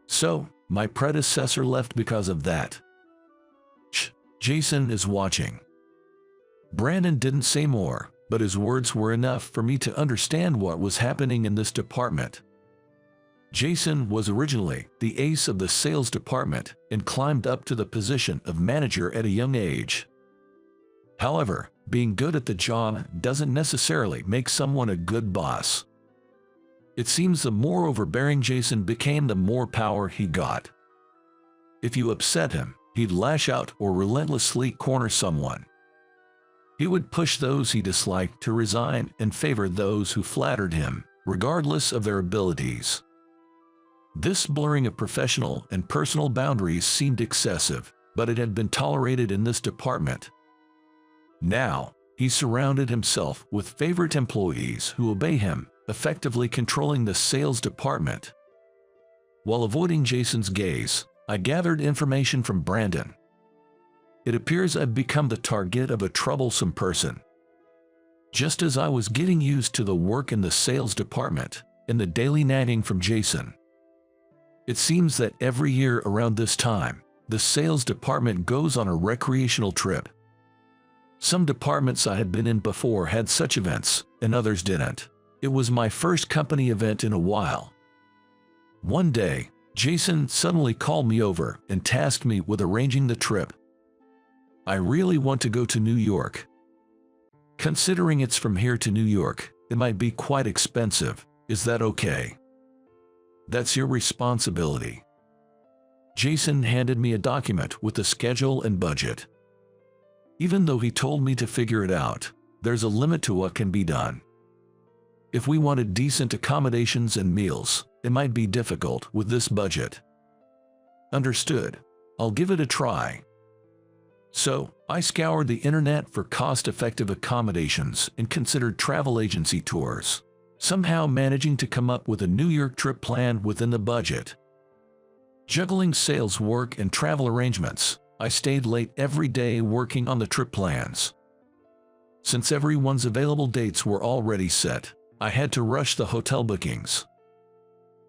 So, my predecessor left because of that. Shh, Jason is watching." Brandon didn't say more, but his words were enough for me to understand what was happening in this department. Jason was originally the ace of the sales department and climbed up to the position of manager at a young age. However, being good at the job doesn't necessarily make someone a good boss. It seems the more overbearing Jason became, the more power he got. If you upset him, he'd lash out or relentlessly corner someone. He would push those he disliked to resign and favor those who flattered him, regardless of their abilities. This blurring of professional and personal boundaries seemed excessive, but it had been tolerated in this department. Now, he surrounded himself with favorite employees who obey him, effectively controlling the sales department. While avoiding Jason's gaze, I gathered information from Brandon. It appears I've become the target of a troublesome person. Just as I was getting used to the work in the sales department and the daily nagging from Jason. It seems that every year around this time, the sales department goes on a recreational trip. Some departments I had been in before had such events, and others didn't. It was my first company event in a while. One day, Jason suddenly called me over and tasked me with arranging the trip. "I really want to go to New York. Considering it's from here to New York, it might be quite expensive. Is that okay?" "That's your responsibility." Jason handed me a document with the schedule and budget. Even though he told me to figure it out, there's a limit to what can be done. If we wanted decent accommodations and meals, it might be difficult with this budget. "Understood. I'll give it a try." So, I scoured the internet for cost-effective accommodations and considered travel agency tours, somehow managing to come up with a New York trip plan within the budget. Juggling sales work and travel arrangements, I stayed late every day working on the trip plans. Since everyone's available dates were already set, I had to rush the hotel bookings.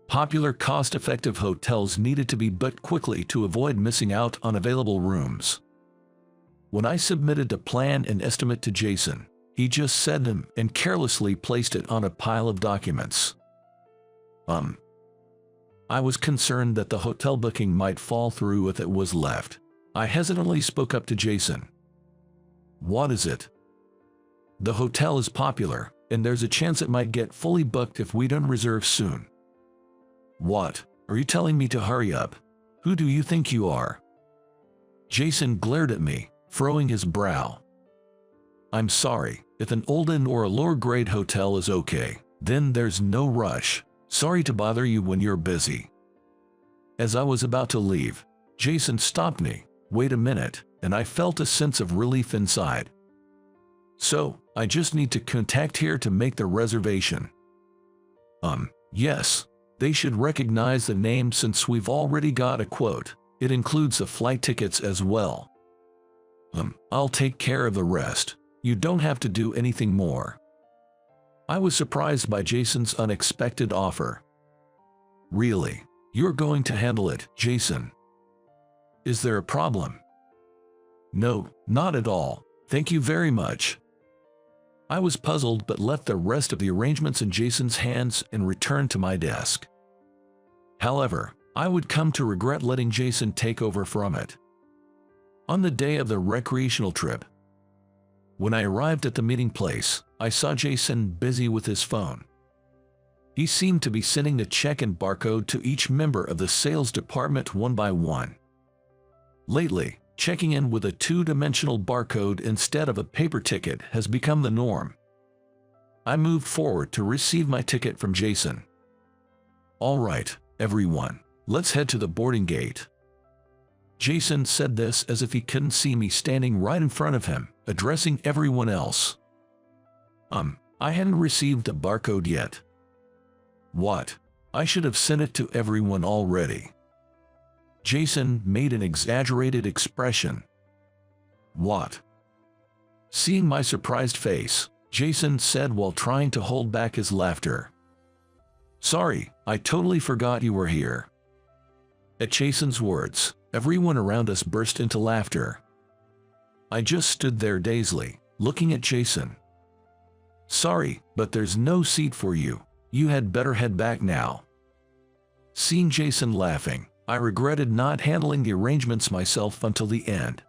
Popular cost-effective hotels needed to be booked quickly to avoid missing out on available rooms. When I submitted the plan and estimate to Jason, he just said them and carelessly placed it on a pile of documents. I was concerned that the hotel booking might fall through if it was left. I hesitantly spoke up to Jason. "What is it?" "The hotel is popular, and there's a chance it might get fully booked if we don't reserve soon." "What? Are you telling me to hurry up? Who do you think you are?" Jason glared at me, furrowing his brow. "I'm sorry, if an old inn or a lower-grade hotel is okay, then there's no rush. Sorry to bother you when you're busy." As I was about to leave, Jason stopped me. "Wait a minute," and I felt a sense of relief inside. So, I just need to contact here to make the reservation. Yes. They should recognize the name since we've already got a quote. It includes the flight tickets as well. I'll take care of the rest. You don't have to do anything more. I was surprised by Jason's unexpected offer. Really? You're going to handle it, Jason? Is there a problem? No, not at all. Thank you very much. I was puzzled but left the rest of the arrangements in Jason's hands and returned to my desk. However, I would come to regret letting Jason take over from it. On the day of the recreational trip, when I arrived at the meeting place, I saw Jason busy with his phone. He seemed to be sending the check and barcode to each member of the sales department one by one. Lately, checking in with a two-dimensional barcode instead of a paper ticket has become the norm. I moved forward to receive my ticket from Jason. All right, everyone, let's head to the boarding gate. Jason said this as if he couldn't see me standing right in front of him, addressing everyone else. I hadn't received a barcode yet. What? I should have sent it to everyone already. Jason made an exaggerated expression. What? Seeing my surprised face, Jason said while trying to hold back his laughter. Sorry, I totally forgot you were here. At Jason's words, everyone around us burst into laughter. I just stood there dazedly, looking at Jason. Sorry, but there's no seat for you. You had better head back now. Seeing Jason laughing, I regretted not handling the arrangements myself until the end.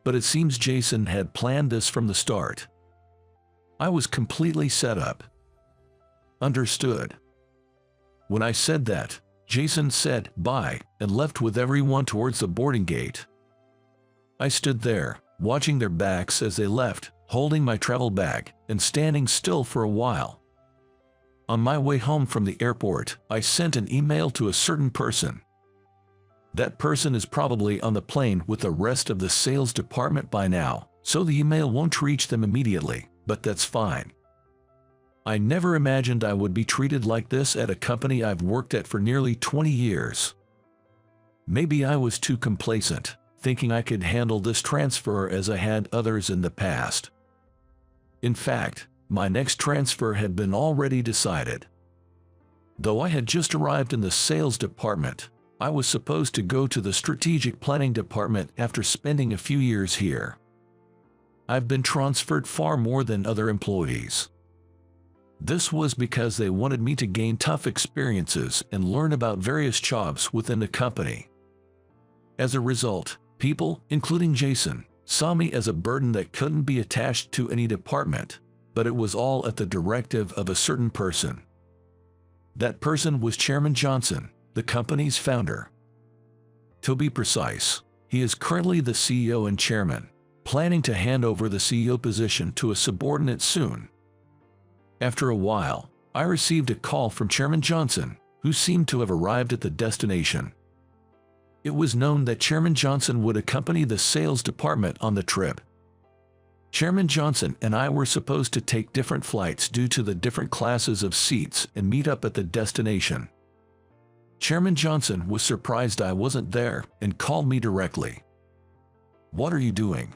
But it seems Jason had planned this from the start. I was completely set up. Understood. When I said that, Jason said bye and left with everyone towards the boarding gate. I stood there, watching their backs as they left, holding my travel bag and standing still for a while. On my way home from the airport, I sent an email to a certain person. That person is probably on the plane with the rest of the sales department by now, so the email won't reach them immediately, but that's fine. I never imagined I would be treated like this at a company I've worked at for nearly 20 years. Maybe I was too complacent, thinking I could handle this transfer as I had others in the past. In fact, my next transfer had been already decided. Though I had just arrived in the sales department, I was supposed to go to the strategic planning department after spending a few years here. I've been transferred far more than other employees. This was because they wanted me to gain tough experiences and learn about various jobs within the company. As a result, people, including Jason, saw me as a burden that couldn't be attached to any department, but it was all at the directive of a certain person. That person was Chairman Johnson, the company's founder. To be precise, he is currently the CEO and chairman, planning to hand over the CEO position to a subordinate soon. After a while, I received a call from Chairman Johnson, who seemed to have arrived at the destination. It was known that Chairman Johnson would accompany the sales department on the trip. Chairman Johnson and I were supposed to take different flights due to the different classes of seats and meet up at the destination. Chairman Johnson was surprised I wasn't there and called me directly. "What are you doing?"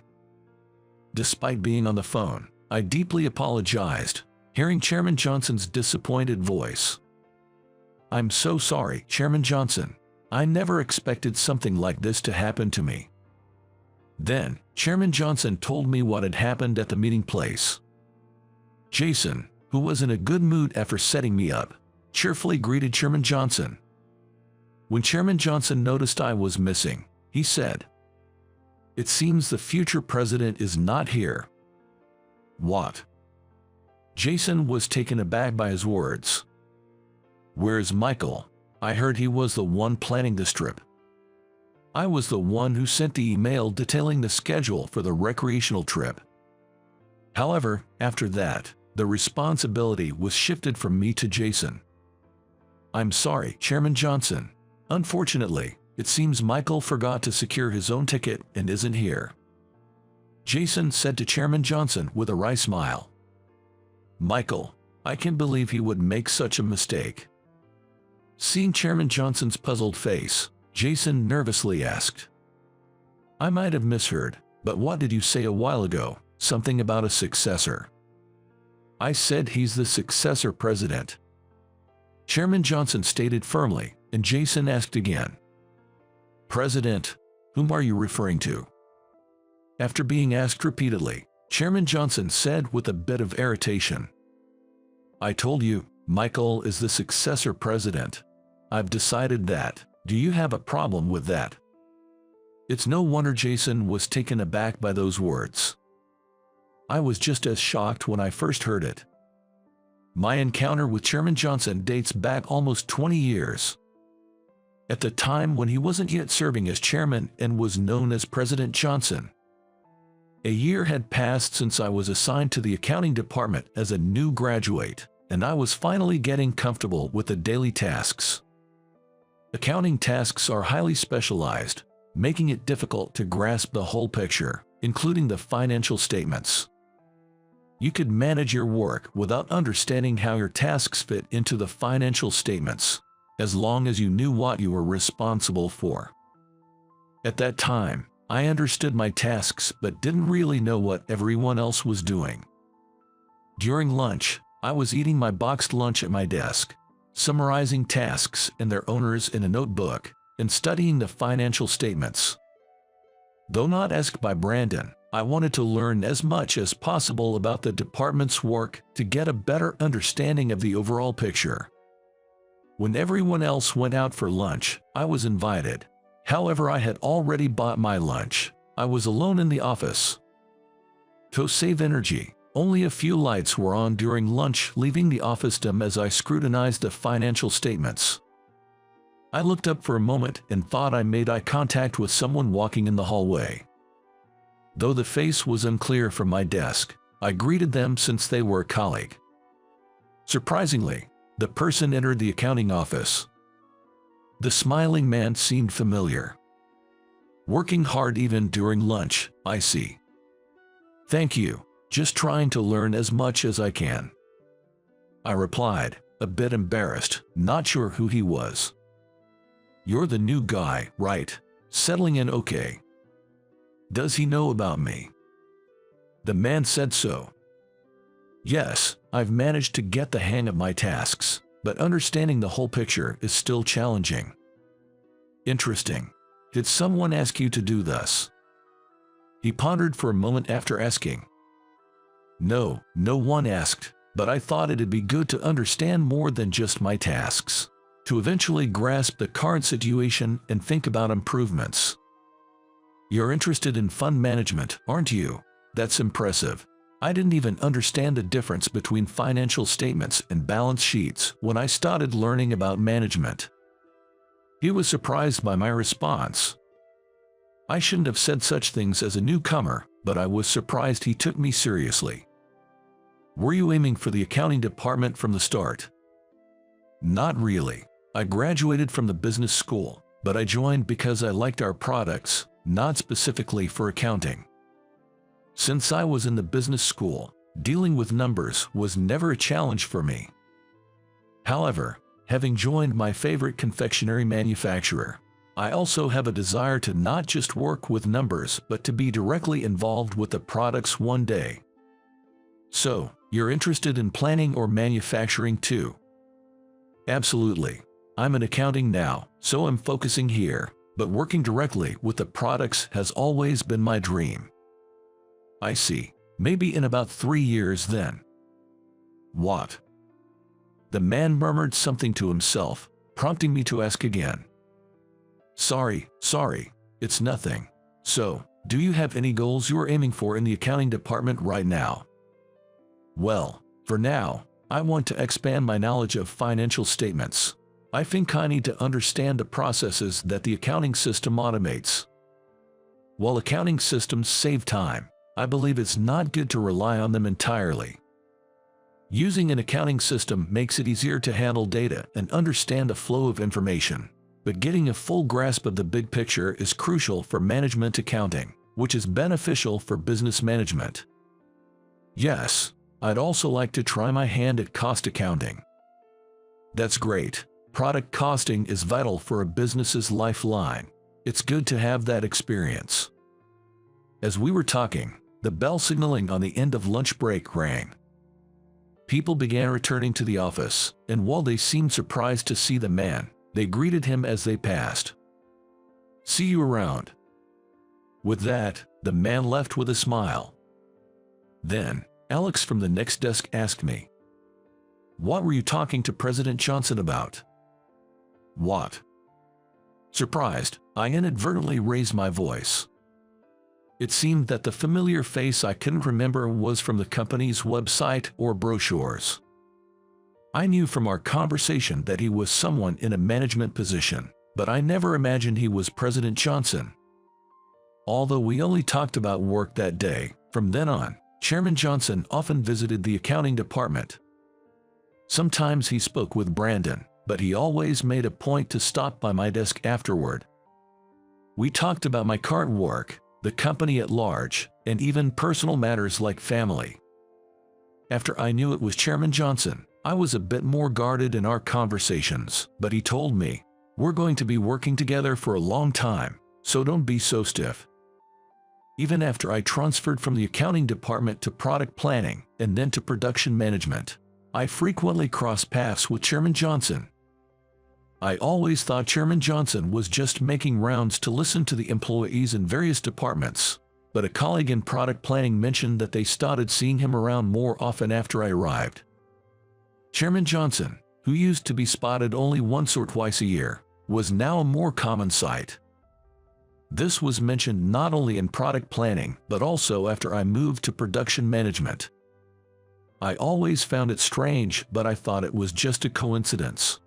Despite being on the phone, I deeply apologized, hearing Chairman Johnson's disappointed voice. "I'm so sorry, Chairman Johnson. I never expected something like this to happen to me." Then, Chairman Johnson told me what had happened at the meeting place. Jason, who was in a good mood after setting me up, cheerfully greeted Chairman Johnson. When Chairman Johnson noticed I was missing, he said, "It seems the future president is not here." What? Jason was taken aback by his words. "Where's Michael? I heard he was the one planning this trip." I was the one who sent the email detailing the schedule for the recreational trip. However, after that, the responsibility was shifted from me to Jason. "I'm sorry, Chairman Johnson. Unfortunately, it seems Michael forgot to secure his own ticket and isn't here." Jason said to Chairman Johnson with a wry smile. Michael, I can't believe he would make such a mistake. Seeing Chairman Johnson's puzzled face, Jason nervously asked, I might have misheard, but what did you say a while ago? Something about a successor. I said he's the successor president. Chairman Johnson stated firmly, and Jason asked again. President? Whom are you referring to? After being asked repeatedly, Chairman Johnson said with a bit of irritation. I told you, Michael is the successor president. I've decided that. Do you have a problem with that? It's no wonder Jason was taken aback by those words. I was just as shocked when I first heard it. My encounter with Chairman Johnson dates back almost 20 years. At the time when he wasn't yet serving as chairman and was known as President Johnson. A year had passed since I was assigned to the accounting department as a new graduate, and I was finally getting comfortable with the daily tasks. Accounting tasks are highly specialized, making it difficult to grasp the whole picture, including the financial statements. You could manage your work without understanding how your tasks fit into the financial statements, as long as you knew what you were responsible for. At that time, I understood my tasks but didn't really know what everyone else was doing. During lunch, I was eating my boxed lunch at my desk, summarizing tasks and their owners in a notebook, and studying the financial statements. Though not asked by Brandon, I wanted to learn as much as possible about the department's work to get a better understanding of the overall picture. When everyone else went out for lunch, I was invited. However, I had already bought my lunch. I was alone in the office. To save energy, only a few lights were on during lunch, leaving the office dim as I scrutinized the financial statements. I looked up for a moment and thought I made eye contact with someone walking in the hallway. Though the face was unclear from my desk, I greeted them since they were a colleague. Surprisingly, the person entered the accounting office. The smiling man seemed familiar. Working hard even during lunch, I see. Thank you, just trying to learn as much as I can. I replied, a bit embarrassed, not sure who he was. You're the new guy, right? Settling in okay. Does he know about me? The man said so. Yes, I've managed to get the hang of my tasks, but understanding the whole picture is still challenging. Interesting. Did someone ask you to do this? He pondered for a moment after asking. No, no one asked, but I thought it'd be good to understand more than just my tasks, to eventually grasp the current situation and think about improvements. You're interested in fund management, aren't you? That's impressive. I didn't even understand the difference between financial statements and balance sheets when I started learning about management. He was surprised by my response. I shouldn't have said such things as a newcomer, but I was surprised he took me seriously. Were you aiming for the accounting department from the start? Not really. I graduated from the business school, but I joined because I liked our products, not specifically for accounting. Since I was in the business school, dealing with numbers was never a challenge for me. However, having joined my favorite confectionery manufacturer, I also have a desire to not just work with numbers but to be directly involved with the products one day. So, you're interested in planning or manufacturing too? Absolutely. I'm in accounting now, so I'm focusing here, but working directly with the products has always been my dream. I see. Maybe in about 3 years then. What? The man murmured something to himself, prompting me to ask again. Sorry, it's nothing. So, do you have any goals you're aiming for in the accounting department right now? Well, for now, I want to expand my knowledge of financial statements. I think I need to understand the processes that the accounting system automates. While accounting systems save time, I believe it's not good to rely on them entirely. Using an accounting system makes it easier to handle data and understand the flow of information, but getting a full grasp of the big picture is crucial for management accounting. which is beneficial for business management. Yes, I'd also like to try my hand at cost accounting. That's great. Product costing is vital for a business's lifeline. It's good to have that experience. As we were talking, the bell signaling on the end of lunch break rang. People began returning to the office, and while they seemed surprised to see the man, they greeted him as they passed. "See you around." With that, the man left with a smile. Then, Alex from the next desk asked me, "What were you talking to President Johnson about?" "What?" Surprised, I inadvertently raised my voice. It seemed that the familiar face I couldn't remember was from the company's website or brochures. I knew from our conversation that he was someone in a management position, but I never imagined he was President Johnson. Although we only talked about work that day, from then on, Chairman Johnson often visited the accounting department. Sometimes he spoke with Brandon, but he always made a point to stop by my desk afterward. We talked about my current work, the company at large, and even personal matters like family. After I knew it was Chairman Johnson, I was a bit more guarded in our conversations, but he told me, "We're going to be working together for a long time, so don't be so stiff." Even after I transferred from the accounting department to product planning and then to production management, I frequently crossed paths with Chairman Johnson. I always thought Chairman Johnson was just making rounds to listen to the employees in various departments, but a colleague in product planning mentioned that they started seeing him around more often after I arrived. Chairman Johnson, who used to be spotted only once or twice a year, was now a more common sight. This was mentioned not only in product planning but also after I moved to production management. I always found it strange, but I thought it was just a coincidence.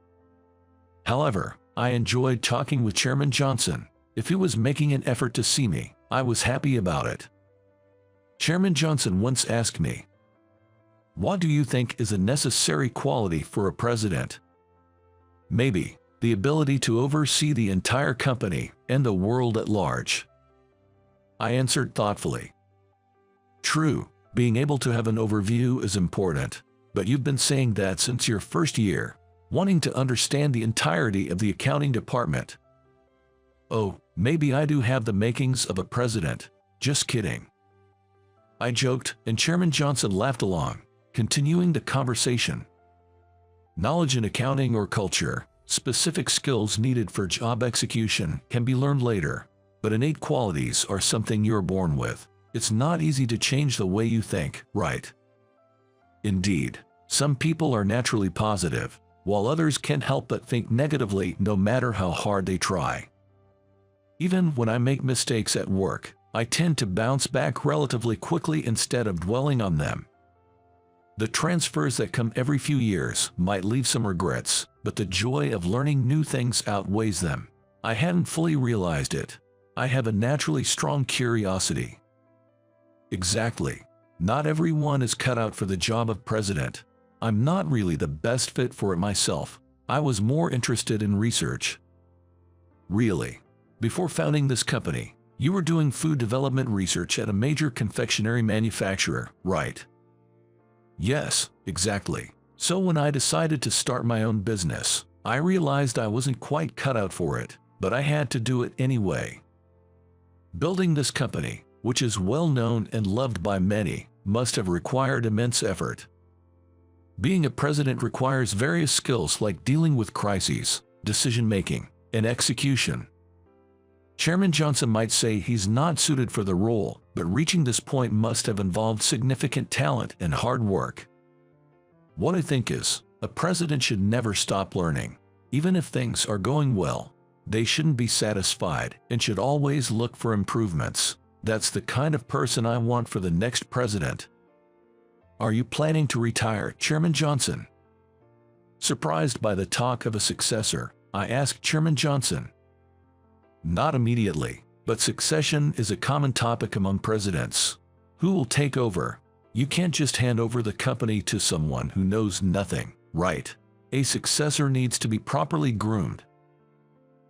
However, I enjoyed talking with Chairman Johnson. If he was making an effort to see me, I was happy about it. Chairman Johnson once asked me, "What do you think is a necessary quality for a president?" "Maybe the ability to oversee the entire company and the world at large." I answered thoughtfully. "True, being able to have an overview is important, but you've been saying that since your first year, wanting to understand the entirety of the accounting department." "Oh, maybe I do have the makings of a president, just kidding." I joked, and Chairman Johnson laughed along, continuing the conversation. Knowledge in accounting or culture, specific skills needed for job execution can be learned later, but innate qualities are something you're born with. It's not easy to change the way you think, right? Indeed, some people are naturally positive, while others can't help but think negatively no matter how hard they try. Even when I make mistakes at work, I tend to bounce back relatively quickly instead of dwelling on them. The transfers that come every few years might leave some regrets, but the joy of learning new things outweighs them. I hadn't fully realized it. I have a naturally strong curiosity. Exactly. Not everyone is cut out for the job of president. I'm not really the best fit for it myself. I was more interested in research. Really? Before founding this company, you were doing food development research at a major confectionery manufacturer, right? Yes, exactly. So when I decided to start my own business, I realized I wasn't quite cut out for it, but I had to do it anyway. Building this company, which is well known and loved by many, must have required immense effort. Being a president requires various skills like dealing with crises, decision-making, and execution. Chairman Johnson might say he's not suited for the role, but reaching this point must have involved significant talent and hard work. What I think is, a president should never stop learning. Even if things are going well, they shouldn't be satisfied and should always look for improvements. That's the kind of person I want for the next president. Are you planning to retire, Chairman Johnson? Surprised by the talk of a successor, I asked Chairman Johnson. Not immediately, but succession is a common topic among presidents. Who will take over? You can't just hand over the company to someone who knows nothing, right? A successor needs to be properly groomed.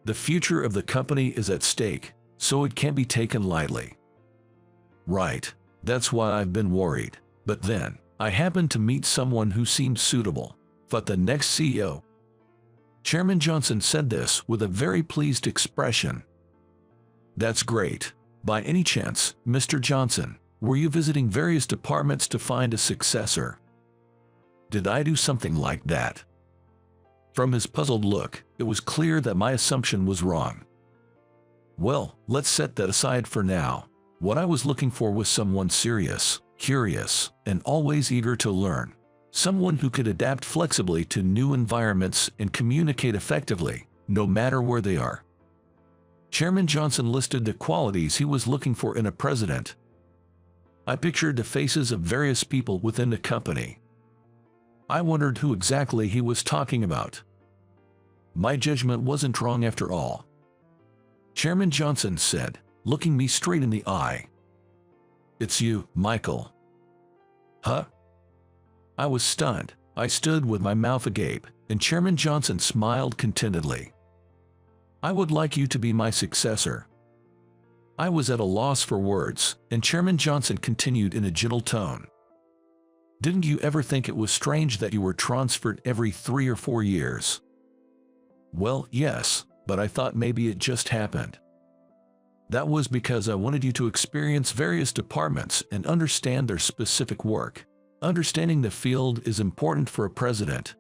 The future of the company is at stake, so it can't be taken lightly. Right. That's why I've been worried. But then, I happened to meet someone who seemed suitable. But the next CEO. Chairman Johnson said this with a very pleased expression. That's great. By any chance, Mr. Johnson, were you visiting various departments to find a successor? Did I do something like that? From his puzzled look, it was clear that my assumption was wrong. Well, let's set that aside for now. What I was looking for was someone serious, curious, and always eager to learn. Someone who could adapt flexibly to new environments and communicate effectively, no matter where they are. Chairman Johnson listed the qualities he was looking for in a president. I pictured the faces of various people within the company. I wondered who exactly he was talking about. My judgment wasn't wrong after all. Chairman Johnson said, looking me straight in the eye. It's you, Michael. Huh? I was stunned. I stood with my mouth agape, and Chairman Johnson smiled contentedly. I would like you to be my successor. I was at a loss for words, and Chairman Johnson continued in a gentle tone. Didn't you ever think it was strange that you were transferred every 3 or 4 years? Well, yes, but I thought maybe it just happened. That was because I wanted you to experience various departments and understand their specific work. Understanding the field is important for a president.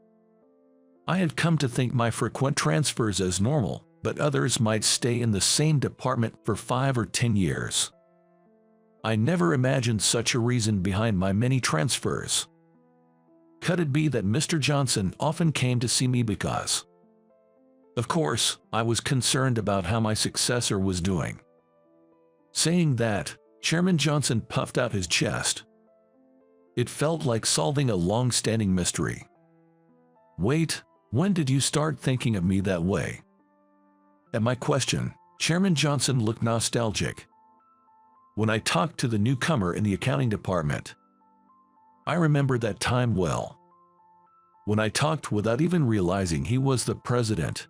I had come to think my frequent transfers as normal, but others might stay in the same department for 5 or 10 years. I never imagined such a reason behind my many transfers. Could it be that Mr. Johnson often came to see me because? Of course, I was concerned about how my successor was doing. Saying that, Chairman Johnson puffed out his chest. It felt like solving a long-standing mystery. Wait, when did you start thinking of me that way? At my question, Chairman Johnson looked nostalgic. When I talked to the newcomer in the accounting department. I remember that time well. When I talked without even realizing he was the president.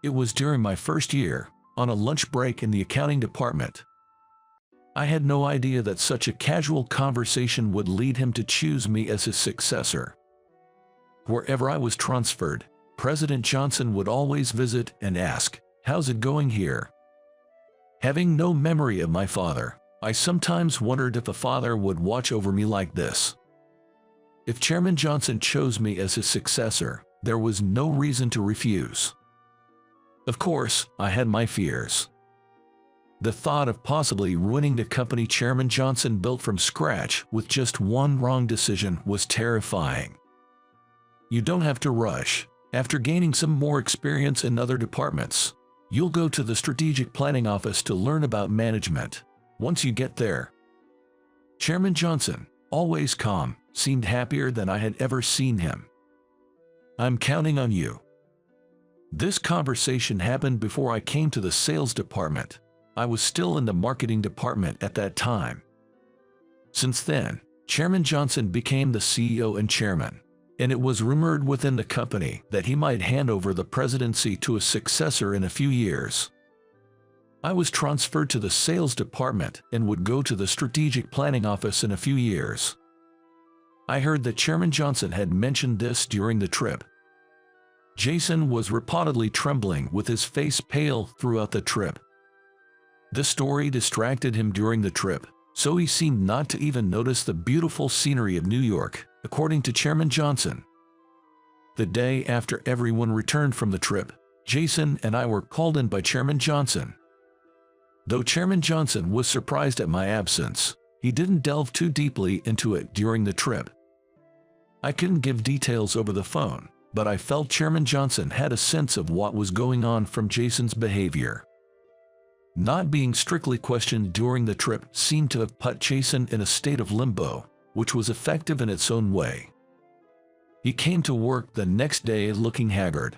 It was during my first year, on a lunch break in the accounting department. I had no idea that such a casual conversation would lead him to choose me as his successor. Wherever I was transferred, President Johnson would always visit and ask, "How's it going here?" Having no memory of my father, I sometimes wondered if a father would watch over me like this. If Chairman Johnson chose me as his successor, there was no reason to refuse. Of course, I had my fears. The thought of possibly ruining the company Chairman Johnson built from scratch with just one wrong decision was terrifying. You don't have to rush. After gaining some more experience in other departments, you'll go to the strategic planning office to learn about management. Once you get there, Chairman Johnson, always calm, seemed happier than I had ever seen him. I'm counting on you. This conversation happened before I came to the sales department. I was still in the marketing department at that time. Since then, Chairman Johnson became the CEO and chairman, and it was rumored within the company that he might hand over the presidency to a successor in a few years. I was transferred to the sales department and would go to the strategic planning office in a few years. I heard that Chairman Johnson had mentioned this during the trip. Jason was reportedly trembling with his face pale throughout the trip. The story distracted him during the trip, so he seemed not to even notice the beautiful scenery of New York, according to Chairman Johnson. The day after everyone returned from the trip, Jason and I were called in by Chairman Johnson. Though Chairman Johnson was surprised at my absence, he didn't delve too deeply into it during the trip. I couldn't give details over the phone, but I felt Chairman Johnson had a sense of what was going on from Jason's behavior. Not being strictly questioned during the trip seemed to have put Jason in a state of limbo, which was effective in its own way. He came to work the next day looking haggard.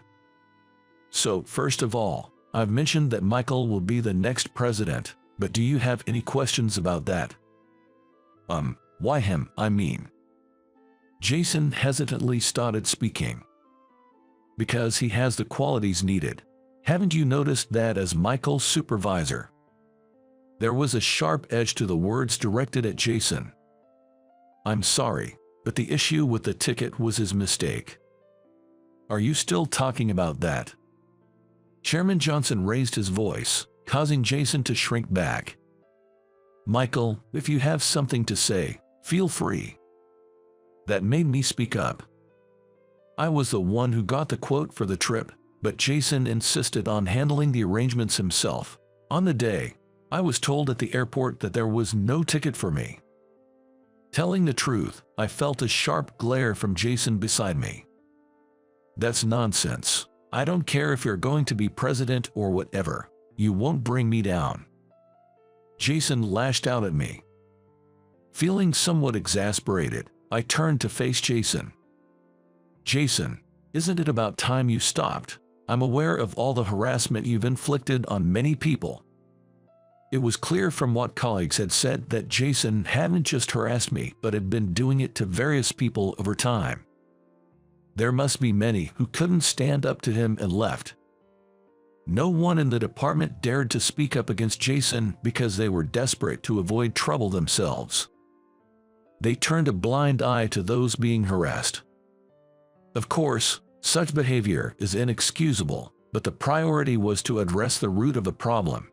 So, first of all, I've mentioned that Michael will be the next president, but do you have any questions about that? Why him, I mean? Jason hesitantly started speaking. Because he has the qualities needed. Haven't you noticed that as Michael's supervisor? There was a sharp edge to the words directed at Jason. I'm sorry, but the issue with the ticket was his mistake. Are you still talking about that? Chairman Johnson raised his voice, causing Jason to shrink back. Michael, if you have something to say, feel free. That made me speak up. I was the one who got the quote for the trip, but Jason insisted on handling the arrangements himself. On the day, I was told at the airport that there was no ticket for me. Telling the truth, I felt a sharp glare from Jason beside me. That's nonsense. I don't care if you're going to be president or whatever. You won't bring me down. Jason lashed out at me. Feeling somewhat exasperated, I turned to face Jason. Jason, isn't it about time you stopped? I'm aware of all the harassment you've inflicted on many people. It was clear from what colleagues had said that Jason hadn't just harassed me, but had been doing it to various people over time. There must be many who couldn't stand up to him and left. No one in the department dared to speak up against Jason because they were desperate to avoid trouble themselves. They turned a blind eye to those being harassed. Of course, such behavior is inexcusable, but the priority was to address the root of the problem.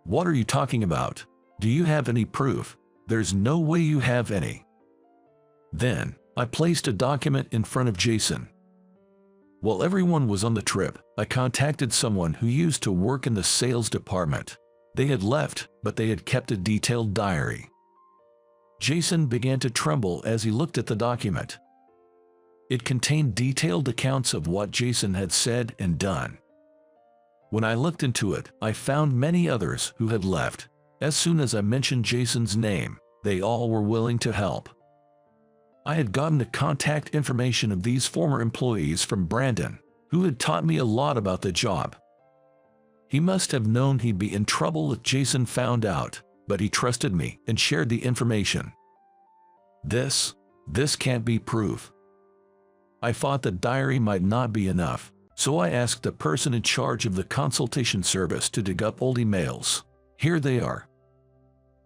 What are you talking about? Do you have any proof? There's no way you have any. Then, I placed a document in front of Jason. While everyone was on the trip, I contacted someone who used to work in the sales department. They had left, but they had kept a detailed diary. Jason began to tremble as he looked at the document. It contained detailed accounts of what Jason had said and done. When I looked into it, I found many others who had left. As soon as I mentioned Jason's name, they all were willing to help. I had gotten the contact information of these former employees from Brandon, who had taught me a lot about the job. He must have known he'd be in trouble if Jason found out, but he trusted me and shared the information. This can't be proof. I thought the diary might not be enough, so I asked the person in charge of the consultation service to dig up old emails. Here they are.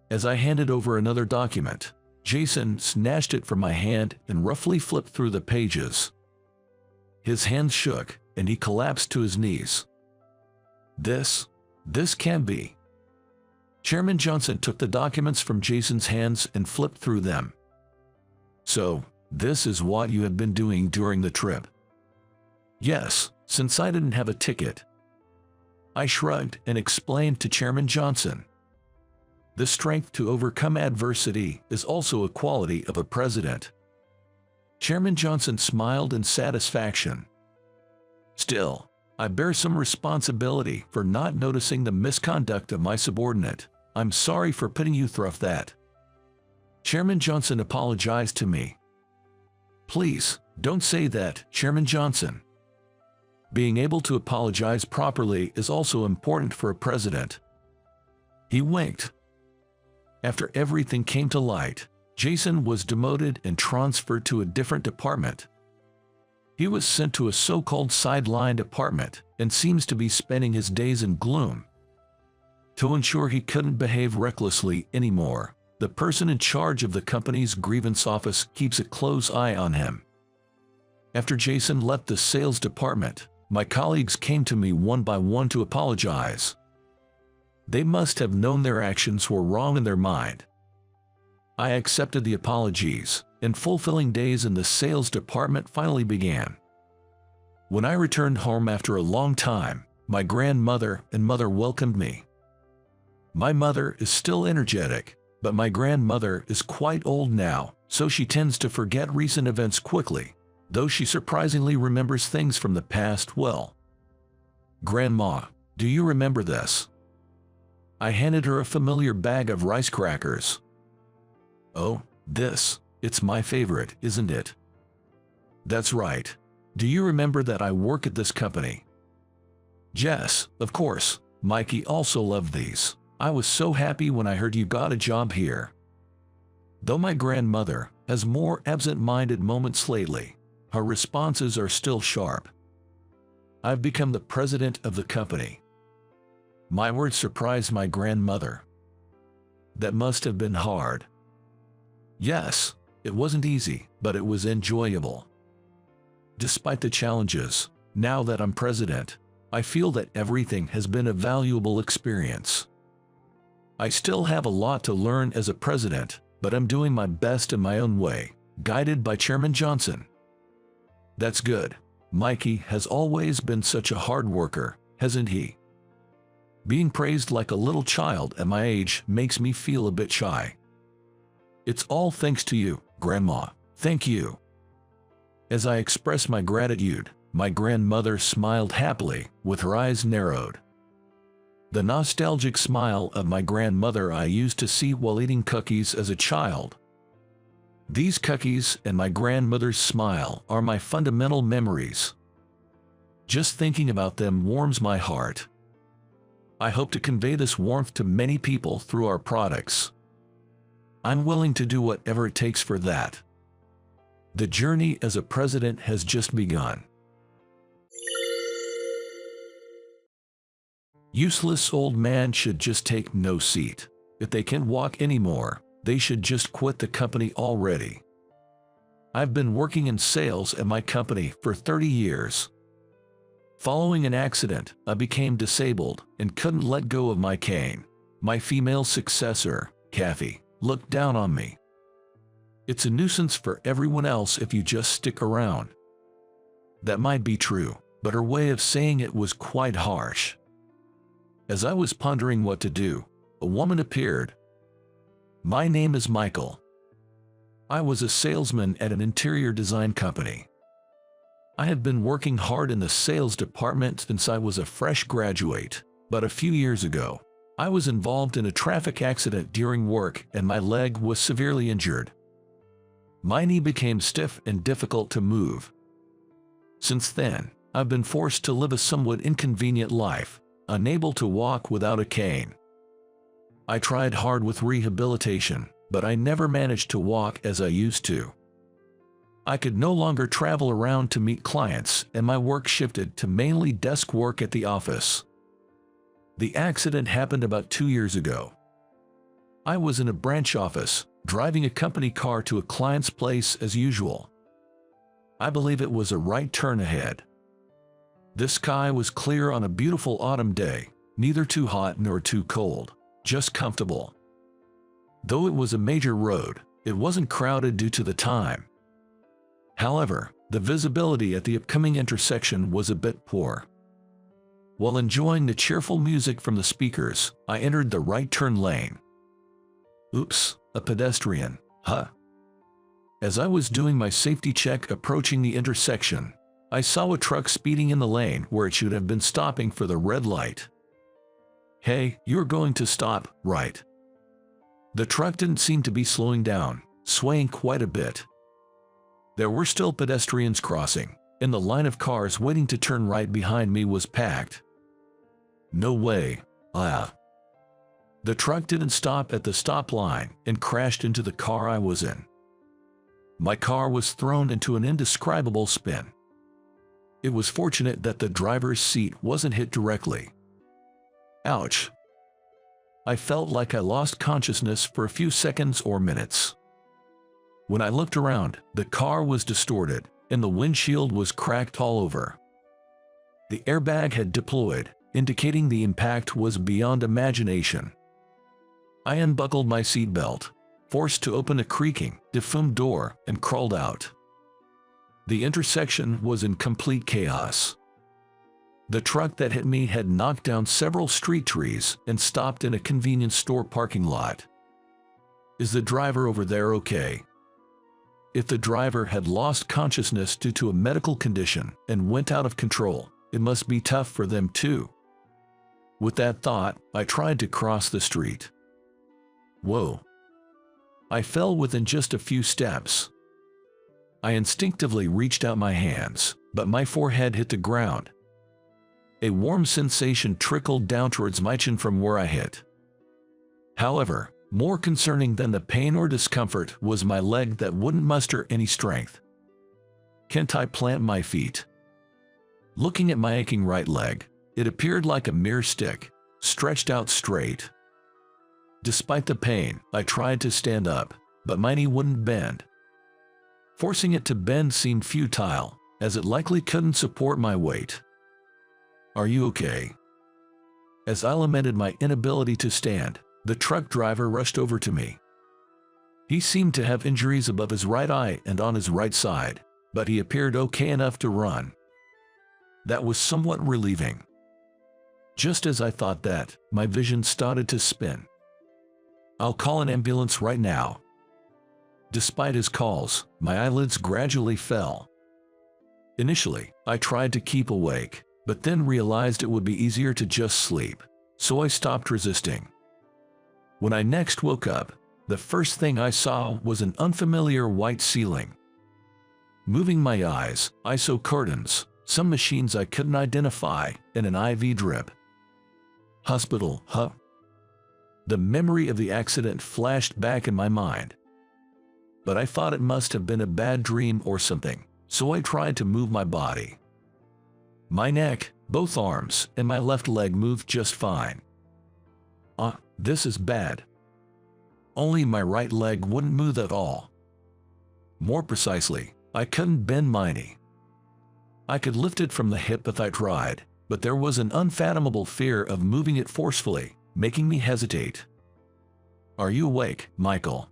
As I handed over another document, Jason snatched it from my hand and roughly flipped through the pages. His hands shook, and he collapsed to his knees. This can't be. Chairman Johnson took the documents from Jason's hands and flipped through them. So, this is what you have been doing during the trip? Yes, since I didn't have a ticket. I shrugged and explained to Chairman Johnson. The strength to overcome adversity is also a quality of a president. Chairman Johnson smiled in satisfaction. Still, I bear some responsibility for not noticing the misconduct of my subordinate. I'm sorry for putting you through that. Chairman Johnson apologized to me. Please, don't say that, Chairman Johnson. Being able to apologize properly is also important for a president. He winked. After everything came to light, Jason was demoted and transferred to a different department. He was sent to a so-called sideline department and seems to be spending his days in gloom. To ensure he couldn't behave recklessly anymore, the person in charge of the company's grievance office keeps a close eye on him. After Jason left the sales department, my colleagues came to me one by one to apologize. They must have known their actions were wrong in their mind. I accepted the apologies, and fulfilling days in the sales department finally began. When I returned home after a long time, my grandmother and mother welcomed me. My mother is still energetic, but my grandmother is quite old now, so she tends to forget recent events quickly, though she surprisingly remembers things from the past well. Grandma, do you remember this? I handed her a familiar bag of rice crackers. Oh, it's my favorite, isn't it? That's right. Do you remember that I work at this company? Yes, of course. Mikey also loved these. I was so happy when I heard you got a job here. Though my grandmother has more absent-minded moments lately, her responses are still sharp. I've become the president of the company. My words surprised my grandmother, That must have been hard. Yes, it wasn't easy, but it was enjoyable. Despite the challenges, now that I'm president, I feel that everything has been a valuable experience. I still have a lot to learn as a president, but I'm doing my best in my own way, guided by Chairman Johnson. That's good. Mikey has always been such a hard worker, hasn't he? Being praised like a little child at my age makes me feel a bit shy. It's all thanks to you, Grandma. Thank you. As I expressed my gratitude, my grandmother smiled happily, with her eyes narrowed. The nostalgic smile of my grandmother I used to see while eating cookies as a child. These cookies and my grandmother's smile are my fundamental memories. Just thinking about them warms my heart. I hope to convey this warmth to many people through our products. I'm willing to do whatever it takes for that. The journey as a president has just begun. Useless old man should just take no seat. If they can't walk anymore, they should just quit the company already. I've been working in sales at my company for 30 years. Following an accident, I became disabled and couldn't let go of my cane. My female successor, Kathy, looked down on me. It's a nuisance for everyone else if you just stick around. That might be true, but her way of saying it was quite harsh. As I was pondering what to do, a woman appeared. My name is Michael. I was a salesman at an interior design company. I had been working hard in the sales department since I was a fresh graduate, but a few years ago, I was involved in a traffic accident during work and my leg was severely injured. My knee became stiff and difficult to move. Since then, I've been forced to live a somewhat inconvenient life, unable to walk without a cane. I tried hard with rehabilitation, but I never managed to walk as I used to. I could no longer travel around to meet clients, and my work shifted to mainly desk work at the office. The accident happened about 2 years ago. I was in a branch office, driving a company car to a client's place as usual. I believe it was a right turn ahead. The sky was clear on a beautiful autumn day, neither too hot nor too cold, just comfortable. Though it was a major road, it wasn't crowded due to the time. However, the visibility at the upcoming intersection was a bit poor. While enjoying the cheerful music from the speakers, I entered the right turn lane. Oops, a pedestrian, huh? As I was doing my safety check approaching the intersection, I saw a truck speeding in the lane where it should have been stopping for the red light. Hey, you're going to stop, right? The truck didn't seem to be slowing down, swaying quite a bit. There were still pedestrians crossing, and the line of cars waiting to turn right behind me was packed. No way, The truck didn't stop at the stop line and crashed into the car I was in. My car was thrown into an indescribable spin. It was fortunate that the driver's seat wasn't hit directly. Ouch. I felt like I lost consciousness for a few seconds or minutes. When I looked around, the car was distorted, and the windshield was cracked all over. The airbag had deployed, indicating the impact was beyond imagination. I unbuckled my seatbelt, forced to open a creaking, defumed door, and crawled out. The intersection was in complete chaos. The truck that hit me had knocked down several street trees and stopped in a convenience store parking lot. Is the driver over there okay? If the driver had lost consciousness due to a medical condition and went out of control, it must be tough for them too. With that thought, I tried to cross the street. Whoa. I fell within just a few steps. I instinctively reached out my hands, but my forehead hit the ground. A warm sensation trickled down towards my chin from where I hit. However, more concerning than the pain or discomfort was my leg that wouldn't muster any strength. Can't I plant my feet? Looking at my aching right leg, it appeared like a mere stick, stretched out straight. Despite the pain, I tried to stand up, but my knee wouldn't bend. Forcing it to bend seemed futile, as it likely couldn't support my weight. "Are you okay?" As I lamented my inability to stand, the truck driver rushed over to me. He seemed to have injuries above his right eye and on his right side, but he appeared okay enough to run. That was somewhat relieving. Just as I thought that, my vision started to spin. "I'll call an ambulance right now." Despite his calls, my eyelids gradually fell. Initially, I tried to keep awake, but then realized it would be easier to just sleep, so I stopped resisting. When I next woke up, the first thing I saw was an unfamiliar white ceiling. Moving my eyes, I saw curtains, some machines I couldn't identify, and an IV drip. Hospital, huh? The memory of the accident flashed back in my mind. But I thought it must have been a bad dream or something, so I tried to move my body. My neck, both arms, and my left leg moved just fine. This is bad. Only my right leg wouldn't move at all. More precisely, I couldn't bend my knee. I could lift it from the hip if I tried, but there was an unfathomable fear of moving it forcefully, making me hesitate. "Are you awake, Michael?"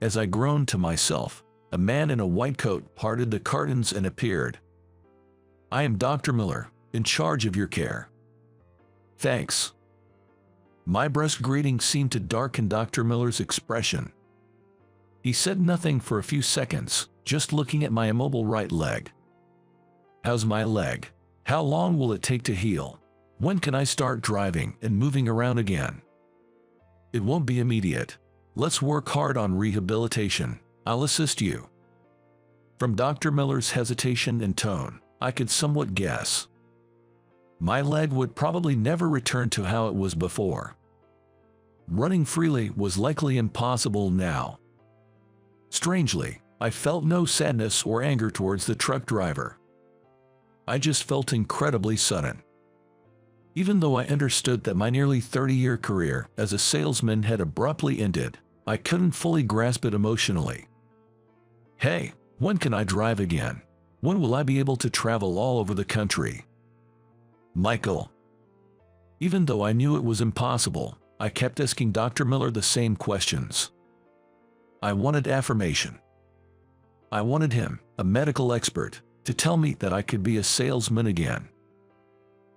As I groaned to myself, a man in a white coat parted the curtains and appeared. "I am Dr. Miller, in charge of your care." "Thanks." My brusque greeting seemed to darken Dr. Miller's expression. He said nothing for a few seconds, just looking at my immobile right leg. "How's my leg? How long will it take to heal? When can I start driving and moving around again?" "It won't be immediate. Let's work hard on rehabilitation. I'll assist you." From Dr. Miller's hesitation and tone, I could somewhat guess. My leg would probably never return to how it was before. Running freely was likely impossible now. Strangely, I felt no sadness or anger towards the truck driver. I just felt incredibly sudden. Even though I understood that my nearly 30-year career as a salesman had abruptly ended, I couldn't fully grasp it emotionally. "Hey, when can I drive again? When will I be able to travel all over the country?" "Michael." Even though I knew it was impossible, I kept asking Dr. Miller the same questions. I wanted affirmation. I wanted him, a medical expert, to tell me that I could be a salesman again.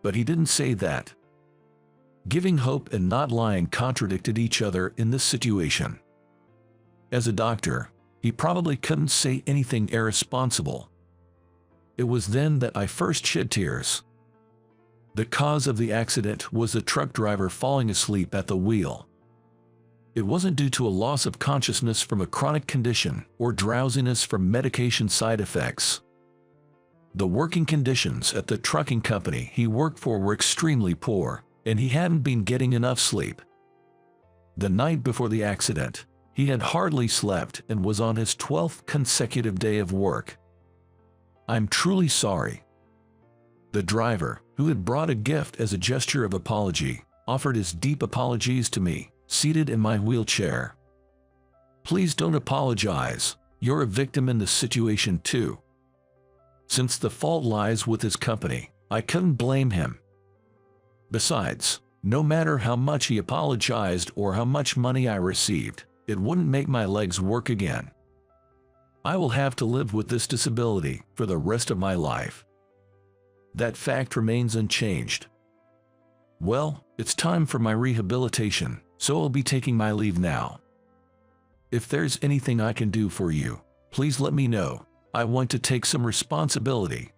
But he didn't say that. Giving hope and not lying contradicted each other in this situation. As a doctor, he probably couldn't say anything irresponsible. It was then that I first shed tears. The cause of the accident was the truck driver falling asleep at the wheel. It wasn't due to a loss of consciousness from a chronic condition or drowsiness from medication side effects. The working conditions at the trucking company he worked for were extremely poor, and he hadn't been getting enough sleep. The night before the accident, he had hardly slept and was on his 12th consecutive day of work. "I'm truly sorry." The driver, who had brought a gift as a gesture of apology, offered his deep apologies to me, seated in my wheelchair. "Please don't apologize. You're a victim in this situation too." Since the fault lies with his company, I couldn't blame him. Besides, no matter how much he apologized or how much money I received, it wouldn't make my legs work again. I will have to live with this disability for the rest of my life. That fact remains unchanged. Well, it's time for my rehabilitation, so I'll be taking my leave now. If there's anything I can do for you, please let me know. I want to take some responsibility.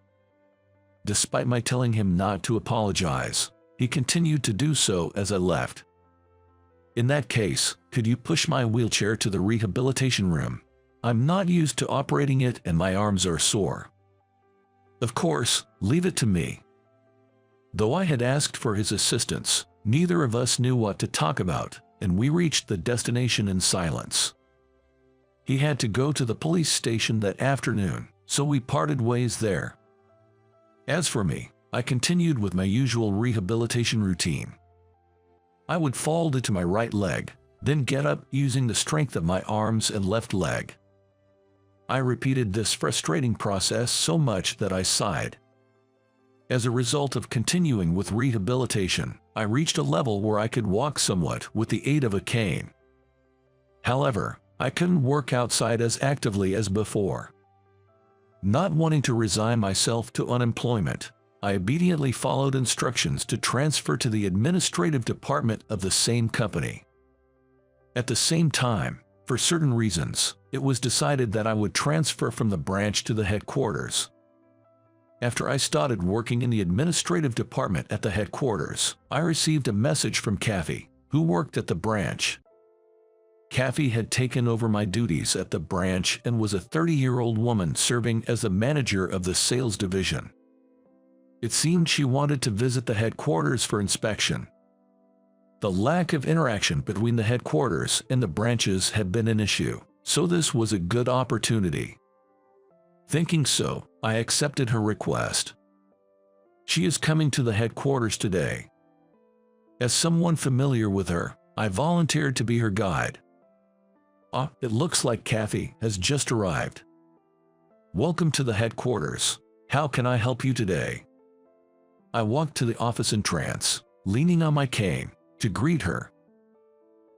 Despite my telling him not to apologize, he continued to do so as I left. "In that case, could you push my wheelchair to the rehabilitation room? I'm not used to operating it and my arms are sore." "Of course, leave it to me." Though I had asked for his assistance, neither of us knew what to talk about, and we reached the destination in silence. He had to go to the police station that afternoon, so we parted ways there. As for me, I continued with my usual rehabilitation routine. I would fall into my right leg, then get up using the strength of my arms and left leg. I repeated this frustrating process so much that I sighed. As a result of continuing with rehabilitation, I reached a level where I could walk somewhat with the aid of a cane. However, I couldn't work outside as actively as before. Not wanting to resign myself to unemployment, I obediently followed instructions to transfer to the administrative department of the same company. At the same time, for certain reasons, it was decided that I would transfer from the branch to the headquarters. After I started working in the administrative department at the headquarters, I received a message from Kathy, who worked at the branch. Kathy had taken over my duties at the branch and was a 30-year-old woman serving as the manager of the sales division. It seemed she wanted to visit the headquarters for inspection. The lack of interaction between the headquarters and the branches had been an issue, so this was a good opportunity. Thinking so, I accepted her request. She is coming to the headquarters today. As someone familiar with her, I volunteered to be her guide. It looks like Kathy has just arrived. Welcome to the headquarters. How can I help you today? I walked to the office in trance, leaning on my cane, to greet her.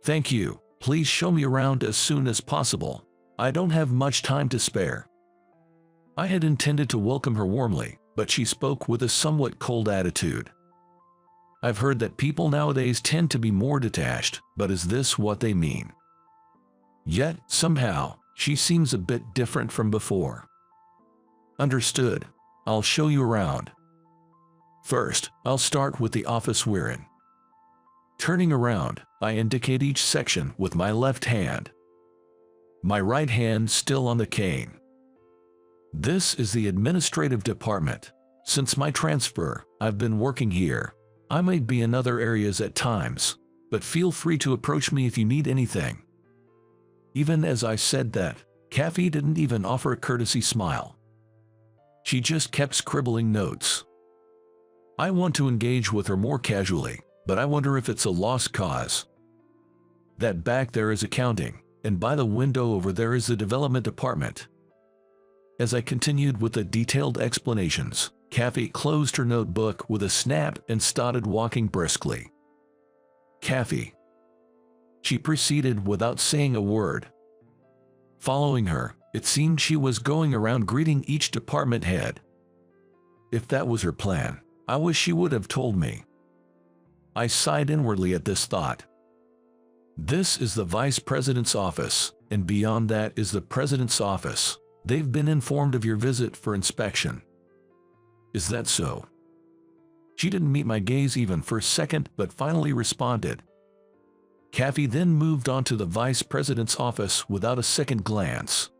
Thank you. Please show me around as soon as possible. I don't have much time to spare. I had intended to welcome her warmly, but she spoke with a somewhat cold attitude. I've heard that people nowadays tend to be more detached, but is this what they mean? Yet, somehow, she seems a bit different from before. Understood. I'll show you around. First, I'll start with the office we're in. Turning around, I indicate each section with my left hand. My right hand still on the cane. This is the administrative department. Since my transfer, I've been working here. I might be in other areas at times, but feel free to approach me if you need anything. Even as I said that, Kathy didn't even offer a courtesy smile. She just kept scribbling notes. I want to engage with her more casually, but I wonder if it's a lost cause. That back there is accounting, and by the window over there is the development department. As I continued with the detailed explanations, Kathy closed her notebook with a snap and started walking briskly. Kathy. She proceeded without saying a word. Following her, it seemed she was going around greeting each department head. If that was her plan, I wish she would have told me. I sighed inwardly at this thought. This is the vice president's office, and beyond that is the president's office. They've been informed of your visit for inspection. Is that so? She didn't meet my gaze even for a second, but finally responded. Kathy then moved on to the vice president's office without a second glance.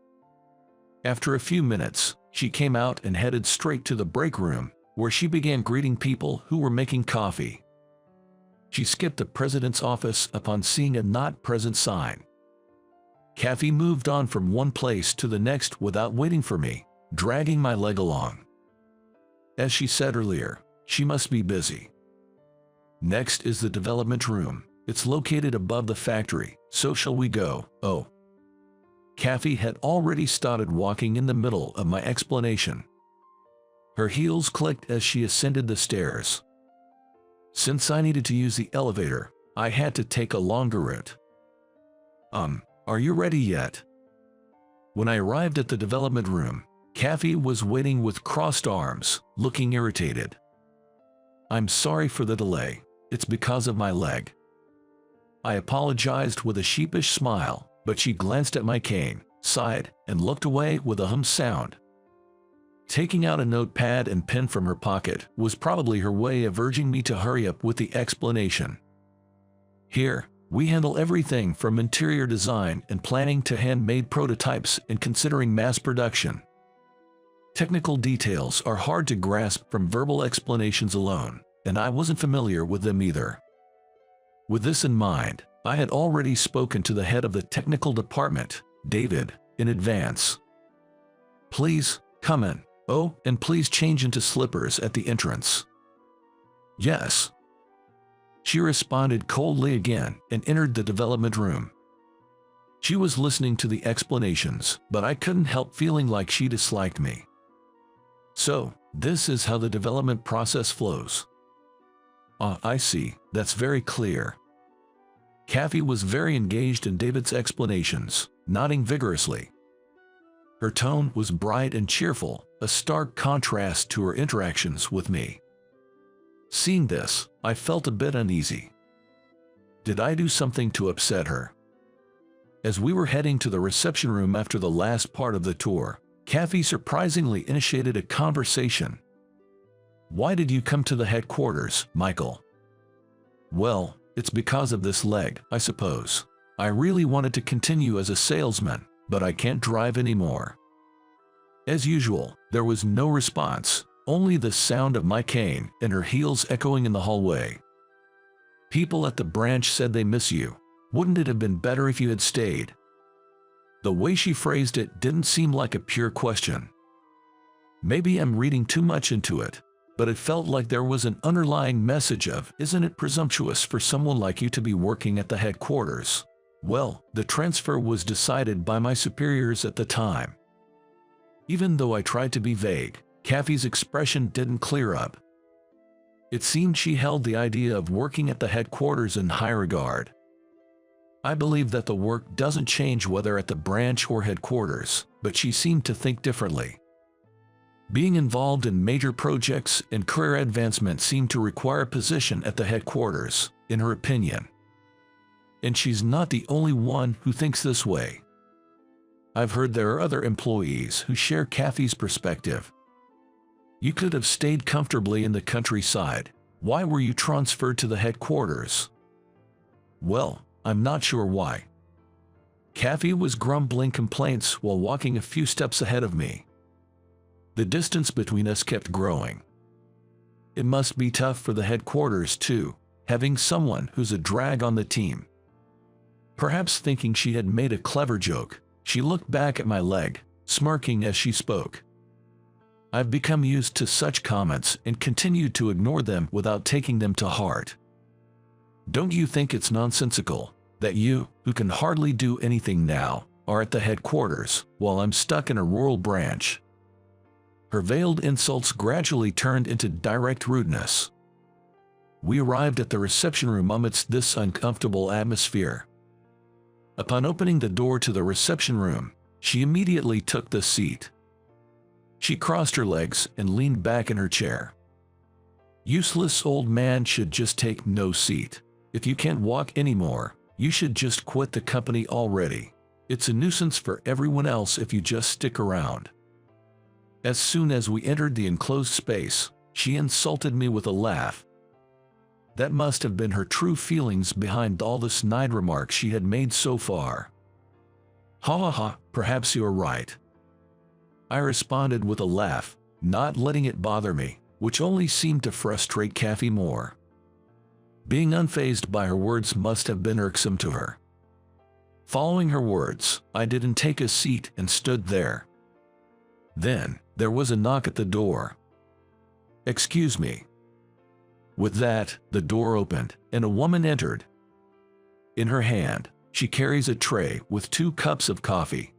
After a few minutes, she came out and headed straight to the break room, where she began greeting people who were making coffee. She skipped the president's office upon seeing a not present sign. Kathy moved on from one place to the next without waiting for me, dragging my leg along. As she said earlier, she must be busy. Next is the development room. It's located above the factory, so shall we go? Oh. Kathy had already started walking in the middle of my explanation. Her heels clicked as she ascended the stairs. Since I needed to use the elevator, I had to take a longer route. Are you ready yet? When I arrived at the development room, Kathy was waiting with crossed arms, looking irritated. I'm sorry for the delay. It's because of my leg. I apologized with a sheepish smile, but she glanced at my cane, sighed, and looked away with a hum sound. Taking out a notepad and pen from her pocket was probably her way of urging me to hurry up with the explanation. Here, we handle everything from interior design and planning to handmade prototypes and considering mass production. Technical details are hard to grasp from verbal explanations alone, and I wasn't familiar with them either. With this in mind, I had already spoken to the head of the technical department, David, in advance. Please, come in. Oh, and please change into slippers at the entrance. Yes. She responded coldly again and entered the development room. She was listening to the explanations, but I couldn't help feeling like she disliked me. So, this is how the development process flows. Ah, I see, that's very clear. Kathy was very engaged in David's explanations, nodding vigorously. Her tone was bright and cheerful, a stark contrast to her interactions with me. Seeing this, I felt a bit uneasy. Did I do something to upset her? As we were heading to the reception room after the last part of the tour, Kathy surprisingly initiated a conversation. "Why did you come to the headquarters, Michael?" "Well, it's because of this leg, I suppose. I really wanted to continue as a salesman, but I can't drive anymore." As usual, there was no response, only the sound of my cane and her heels echoing in the hallway. "People at the branch said they miss you. Wouldn't it have been better if you had stayed?" The way she phrased it didn't seem like a pure question. Maybe I'm reading too much into it, but it felt like there was an underlying message of, "Isn't it presumptuous for someone like you to be working at the headquarters?" Well, the transfer was decided by my superiors at the time. Even though I tried to be vague, Kathy's expression didn't clear up. It seemed she held the idea of working at the headquarters in high regard. I believe that the work doesn't change whether at the branch or headquarters, but she seemed to think differently. Being involved in major projects and career advancement seemed to require a position at the headquarters, in her opinion. And she's not the only one who thinks this way. I've heard there are other employees who share Kathy's perspective. You could have stayed comfortably in the countryside. Why were you transferred to the headquarters? Well, I'm not sure why. Kathy was grumbling complaints while walking a few steps ahead of me. The distance between us kept growing. It must be tough for the headquarters too, having someone who's a drag on the team. Perhaps thinking she had made a clever joke, she looked back at my leg, smirking as she spoke. I've become used to such comments and continued to ignore them without taking them to heart. Don't you think it's nonsensical that you, who can hardly do anything now, are at the headquarters while I'm stuck in a rural branch? Her veiled insults gradually turned into direct rudeness. We arrived at the reception room amidst this uncomfortable atmosphere. Upon opening the door to the reception room, she immediately took the seat. She crossed her legs and leaned back in her chair. "Useless old man should just take no seat. If you can't walk anymore, you should just quit the company already. It's a nuisance for everyone else if you just stick around." As soon as we entered the enclosed space, she insulted me with a laugh. That must have been her true feelings behind all the snide remarks she had made so far. "Ha ha ha, perhaps you're right," I responded with a laugh, not letting it bother me, which only seemed to frustrate Kathy more. Being unfazed by her words must have been irksome to her. Following her words, I didn't take a seat and stood there. Then, there was a knock at the door. "Excuse me." With that, the door opened, and a woman entered. In her hand, she carries a tray with 2 cups of coffee.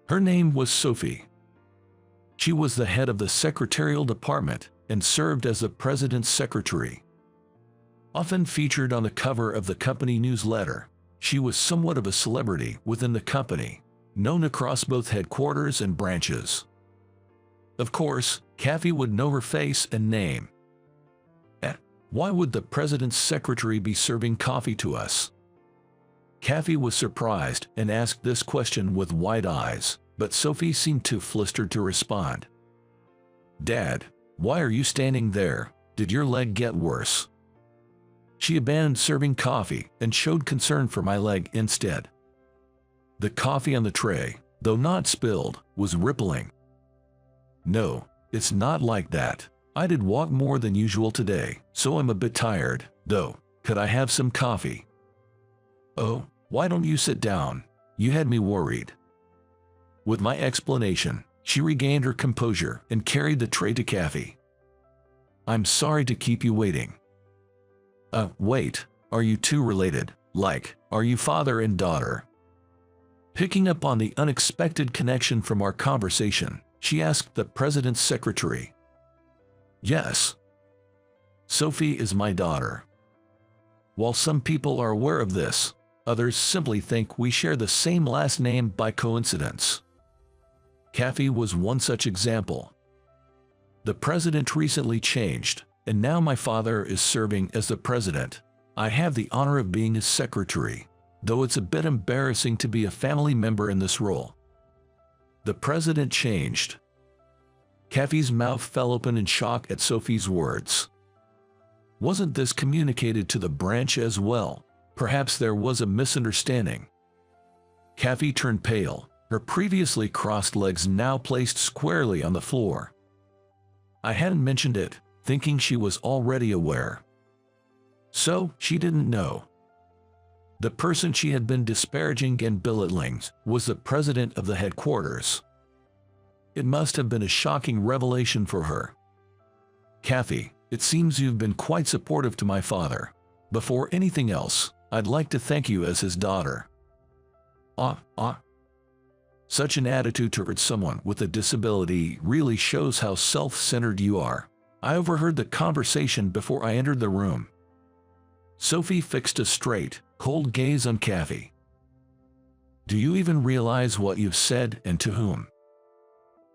Her name was Sophie. She was the head of the secretarial department and served as the president's secretary. Often featured on the cover of the company newsletter, she was somewhat of a celebrity within the company, known across both headquarters and branches. Of course, Kathy would know her face and name. Why would the president's secretary be serving coffee to us? Kathy was surprised and asked this question with wide eyes, but Sophie seemed too flustered to respond. "Dad, why are you standing there? Did your leg get worse?" She abandoned serving coffee and showed concern for my leg instead. The coffee on the tray, though not spilled, was rippling. "No, it's not like that. I did walk more than usual today, so I'm a bit tired, though. Could I have some coffee?" "Oh, why don't you sit down? You had me worried." With my explanation, she regained her composure and carried the tray to Kathy. "I'm sorry to keep you waiting." Wait, are you two related? Like, are you father and daughter? Picking up on the unexpected connection from our conversation, she asked the president's secretary. Yes. Sophie is my daughter. While some people are aware of this, others simply think we share the same last name by coincidence. Kathy was one such example. The president recently changed, and now my father is serving as the president. I have the honor of being his secretary, though it's a bit embarrassing to be a family member in this role. The president changed. Kathy's mouth fell open in shock at Sophie's words. Wasn't this communicated to the branch as well? Perhaps there was a misunderstanding. Kathy turned pale, her previously crossed legs now placed squarely on the floor. I hadn't mentioned it, thinking she was already aware. So, she didn't know. The person she had been disparaging and belittling was the president of the headquarters. It must have been a shocking revelation for her. Kathy, it seems you've been quite supportive to my father. Before anything else, I'd like to thank you as his daughter. Such an attitude towards someone with a disability really shows how self-centered you are. I overheard the conversation before I entered the room. Sophie fixed a straight, cold gaze on Kathy. Do you even realize what you've said and to whom?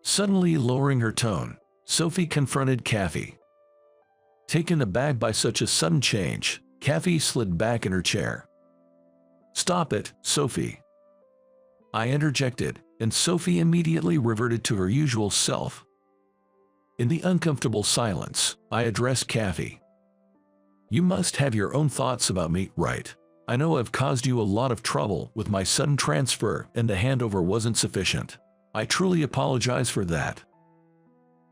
Suddenly lowering her tone, Sophie confronted Kathy. Taken aback by such a sudden change, Kathy slid back in her chair. Stop it, Sophie. I interjected, and Sophie immediately reverted to her usual self. In the uncomfortable silence, I addressed Kathy. You must have your own thoughts about me, right? I know I've caused you a lot of trouble with my sudden transfer and the handover wasn't sufficient. I truly apologize for that.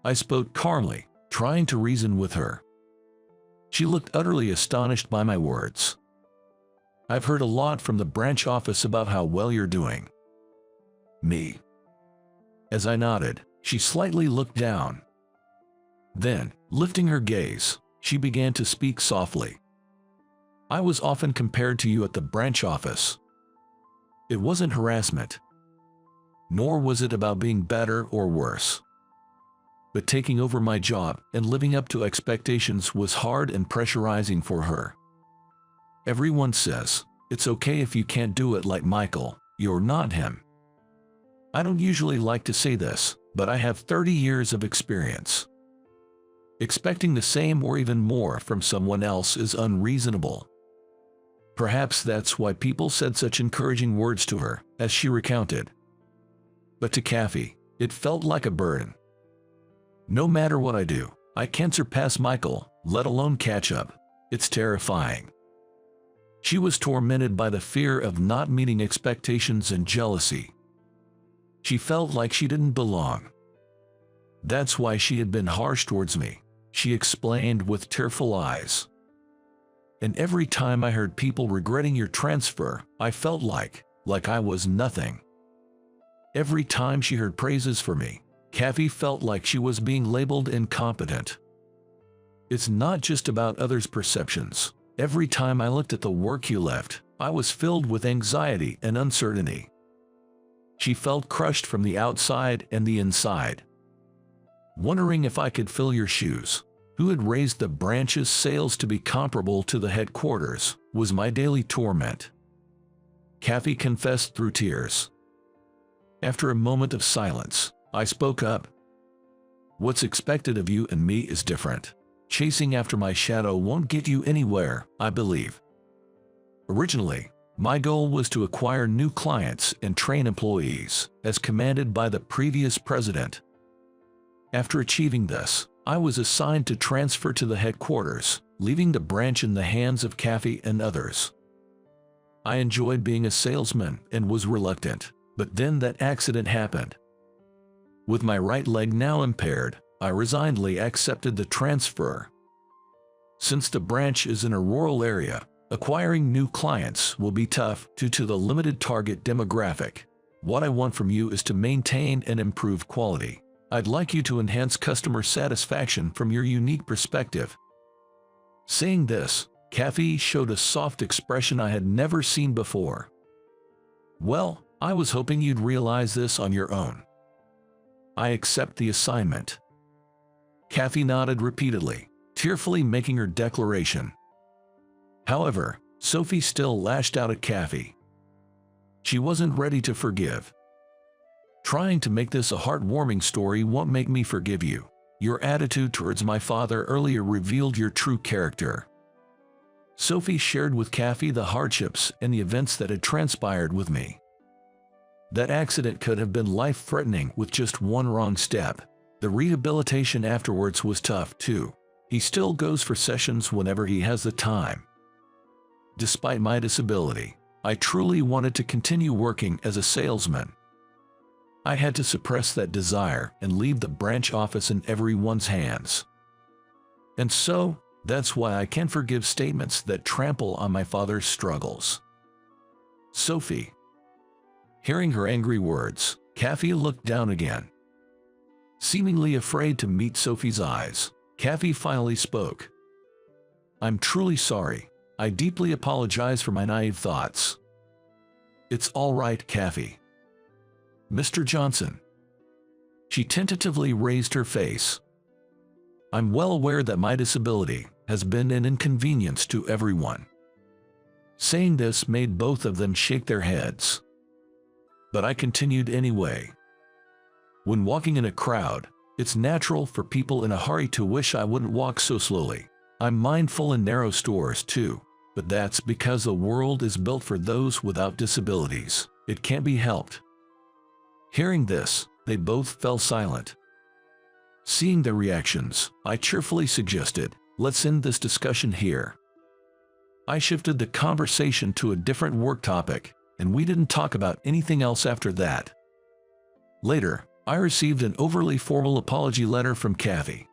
I spoke calmly, trying to reason with her. She looked utterly astonished by my words. I've heard a lot from the branch office about how well you're doing. Me. As I nodded, she slightly looked down. Then, lifting her gaze, she began to speak softly. I was often compared to you at the branch office. It wasn't harassment. Nor was it about being better or worse. But taking over my job and living up to expectations was hard and pressurizing for her. Everyone says, it's okay if you can't do it like Michael, you're not him. I don't usually like to say this, but I have 30 years of experience. Expecting the same or even more from someone else is unreasonable. Perhaps that's why people said such encouraging words to her, as she recounted. But to Kathy, it felt like a burden. No matter what I do, I can't surpass Michael, let alone catch up. It's terrifying. She was tormented by the fear of not meeting expectations and jealousy. She felt like she didn't belong. That's why she had been harsh towards me, she explained with tearful eyes. And every time I heard people regretting your transfer, I felt like I was nothing. Every time she heard praises for me, Kathy felt like she was being labeled incompetent. It's not just about others' perceptions. Every time I looked at the work you left, I was filled with anxiety and uncertainty. She felt crushed from the outside and the inside. Wondering if I could fill your shoes, who had raised the branch's sales to be comparable to the headquarters, was my daily torment. Kathy confessed through tears. After a moment of silence, I spoke up. What's expected of you and me is different. Chasing after my shadow won't get you anywhere, I believe. Originally, my goal was to acquire new clients and train employees, as commanded by the previous president. After achieving this, I was assigned to transfer to the headquarters, leaving the branch in the hands of Kathy and others. I enjoyed being a salesman and was reluctant, but then that accident happened. With my right leg now impaired, I resignedly accepted the transfer. Since the branch is in a rural area, acquiring new clients will be tough due to the limited target demographic. What I want from you is to maintain and improve quality. I'd like you to enhance customer satisfaction from your unique perspective. Saying this, Kathy showed a soft expression I had never seen before. "Well, I was hoping you'd realize this on your own. I accept the assignment." Kathy nodded repeatedly, tearfully making her declaration. However, Sophie still lashed out at Kathy. She wasn't ready to forgive. "Trying to make this a heartwarming story won't make me forgive you. Your attitude towards my father earlier revealed your true character." Sophie shared with Kathy the hardships and the events that had transpired with me. "That accident could have been life-threatening with just one wrong step. The rehabilitation afterwards was tough, too. He still goes for sessions whenever he has the time. Despite my disability, I truly wanted to continue working as a salesman. I had to suppress that desire and leave the branch office in everyone's hands. And so, that's why I can't forgive statements that trample on my father's struggles." Sophie. Hearing her angry words, Kathy looked down again. Seemingly afraid to meet Sophie's eyes, Kathy finally spoke. "I'm truly sorry. I deeply apologize for my naive thoughts." "It's all right, Kathy. Mr. Johnson." She tentatively raised her face. "I'm well aware that my disability has been an inconvenience to everyone." Saying this made both of them shake their heads. But I continued anyway. "When walking in a crowd, it's natural for people in a hurry to wish I wouldn't walk so slowly. I'm mindful in narrow stores too, but that's because the world is built for those without disabilities. It can't be helped." Hearing this, they both fell silent. Seeing their reactions, I cheerfully suggested, "Let's end this discussion here." I shifted the conversation to a different work topic, and we didn't talk about anything else after that. Later, I received an overly formal apology letter from Kathy.